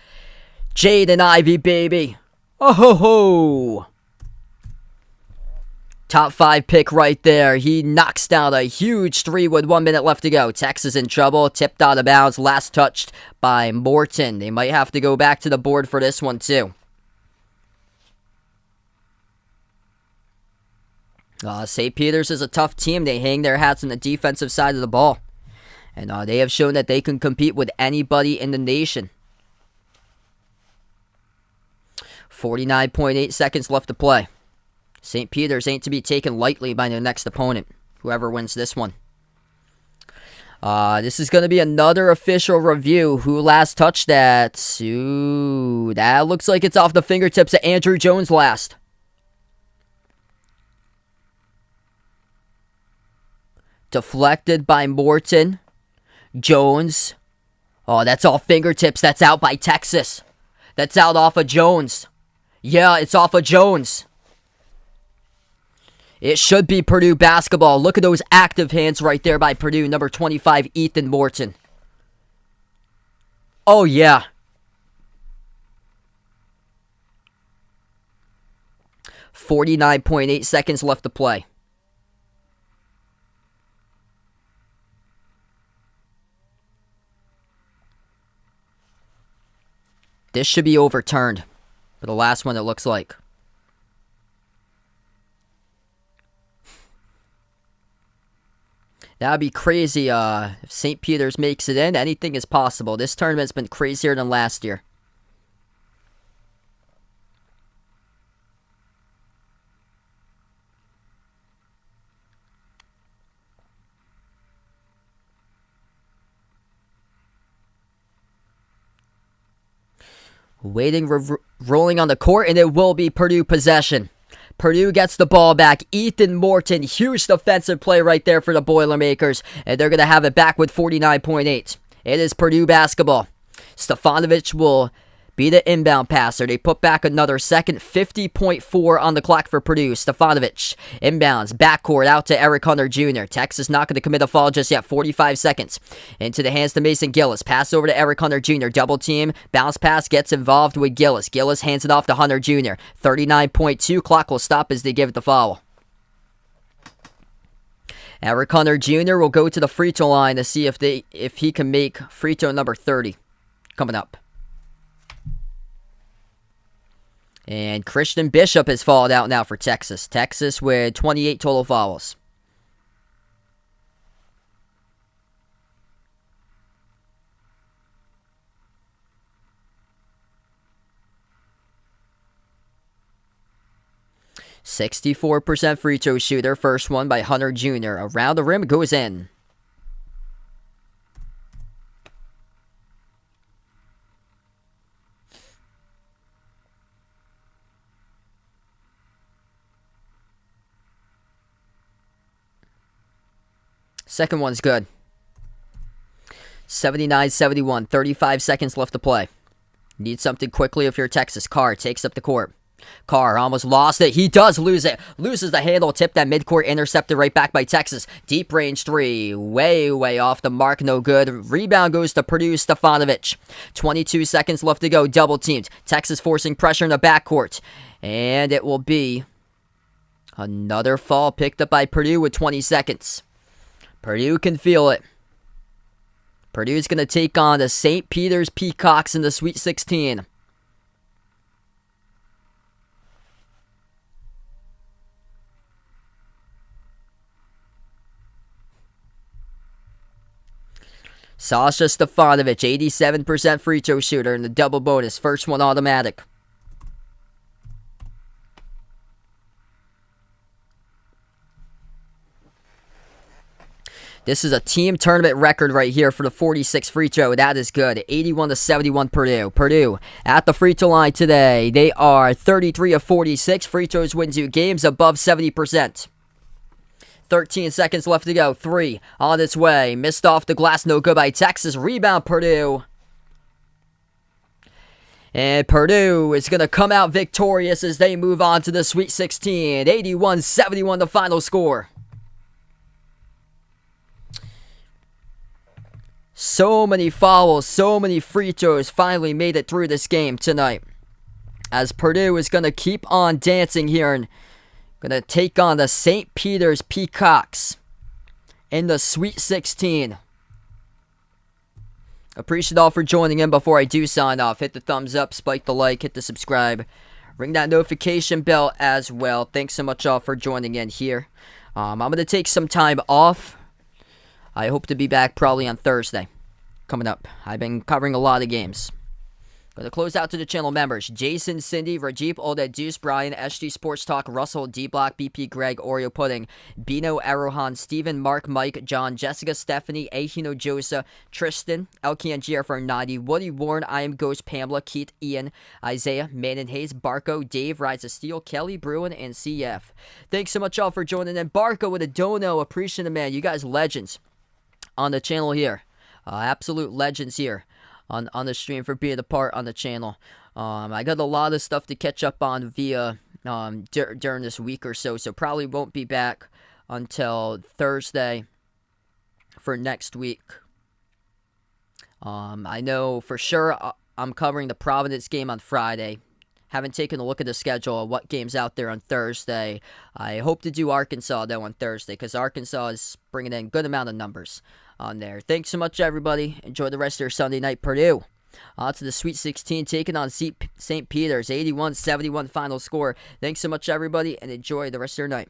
Speaker 1: Jaden Ivey, baby. Oh, ho, ho. Top 5 pick right there. He knocks down a huge 3 with 1 minute left to go. Texas in trouble. Tipped out of bounds. Last touched by Morton. They might have to go back to the board for this one, too. St. Peter's is a tough team. They hang their hats on the defensive side of the ball. And they have shown that they can compete with anybody in the nation. 49.8 seconds left to play. St. Peter's ain't to be taken lightly by their next opponent, whoever wins this one. This is going to be another official review. Who last touched that? Ooh, that looks like it's off the fingertips of Andrew Jones last. Deflected by Morton. Jones. Oh, that's all fingertips. That's out by Texas. That's out off of Jones. Yeah, it's off of Jones. It should be Purdue basketball. Look at those active hands right there by Purdue. Number 25, Ethan Morton. Oh, yeah. .8 seconds left to play. This should be overturned. For the last one, it looks like. That would be crazy if St. Peter's makes it in. Anything is possible. This tournament's been crazier than last year. Waiting, rolling on the court, and it will be Purdue possession. Purdue gets the ball back. Ethan Morton, huge defensive play right there for the Boilermakers, and they're going to have it back with 49.8. It is Purdue basketball. Stefanovic will be the inbound passer. They put back another second. 50.4 on the clock for Purdue. Stefanovic inbounds, backcourt out to Eric Hunter Jr. Texas not going to commit a foul just yet. 45 seconds. Into the hands to Mason Gillis. Pass over to Eric Hunter Jr. Double team. Bounce pass gets involved with Gillis. Gillis hands it off to Hunter Jr. 39.2. Clock will stop as they give it the foul. Eric Hunter Jr. will go to the free throw line to see if he can make free throw number 30 coming up. And Christian Bishop has fouled out now for Texas. Texas with 28 total fouls. .64% free throw shooter. First one by Hunter Jr. Around the rim, goes in. Second one's good. 79-71. 35 seconds left to play. Need something quickly if you're Texas. Carr takes up the court. Carr almost lost it. He does lose it. Loses the handle. Tip that midcourt. Intercepted right back by Texas. Deep range three. Way off the mark. No good. Rebound goes to Purdue. Stefanovic. 22 seconds left to go. Double teamed. Texas forcing pressure in the backcourt. And it will be another fall picked up by Purdue with 20 seconds. Purdue can feel it. Purdue's going to take on the St. Peter's Peacocks in the Sweet 16. Sasha Stefanovic, 87% free throw shooter in the double bonus. First one automatic. This is a team tournament record right here for the 46 free throw. That is good. 81-71 Purdue. Purdue at the free throw line today. They are 33 of 46. Free throws wins you games above 70%. 13 seconds left to go. Three on its way. Missed off the glass. No good by Texas. Rebound Purdue. And Purdue is going to come out victorious as they move on to the Sweet 16. 81-71 the final score. So many fouls, so many free throws finally made it through this game tonight. As Purdue is going to keep on dancing here and going to take on the St. Peter's Peacocks in the Sweet 16. Appreciate all for joining in. Before I do sign off, hit the thumbs up, spike the like, hit the subscribe. Ring that notification bell as well. Thanks so much all for joining in here. I'm going to take some time off. I hope to be back probably on Thursday coming up. I've been covering a lot of games. Going to close out to the channel members: Jason, Cindy, Rajip, Oded, Deuce, Brian, SG Sports Talk, Russell, D-Block, BP, Greg, Oreo Pudding, Bino, Arohan, Steven, Mark, Mike, John, Jessica, Stephanie, Ahino, Josa, Tristan, Elkian, GFR 90, Woody, Warren, I Am Ghost, Pamela, Keith, Ian, Isaiah, Manon Hayes, Barco, Dave, Rise of Steel, Kelly, Bruin, and CF. Thanks so much all for joining in. Barco with a dono. Appreciate it, man. You guys legends on the channel here. Absolute legends here on the stream for being a part on the channel. I got a lot of stuff to catch up on via during this week or so probably won't be back until Thursday for next week. I know for sure I'm covering the Providence game on Friday. Haven't taken a look at the schedule of what game's out there on Thursday. I hope to do Arkansas, though, on Thursday, because Arkansas is bringing in a good amount of numbers on there. Thanks so much, everybody. Enjoy the rest of your Sunday night. Purdue on to the Sweet 16, taking on St. Peter's. 81-71 final score. Thanks so much, everybody, and enjoy the rest of your night.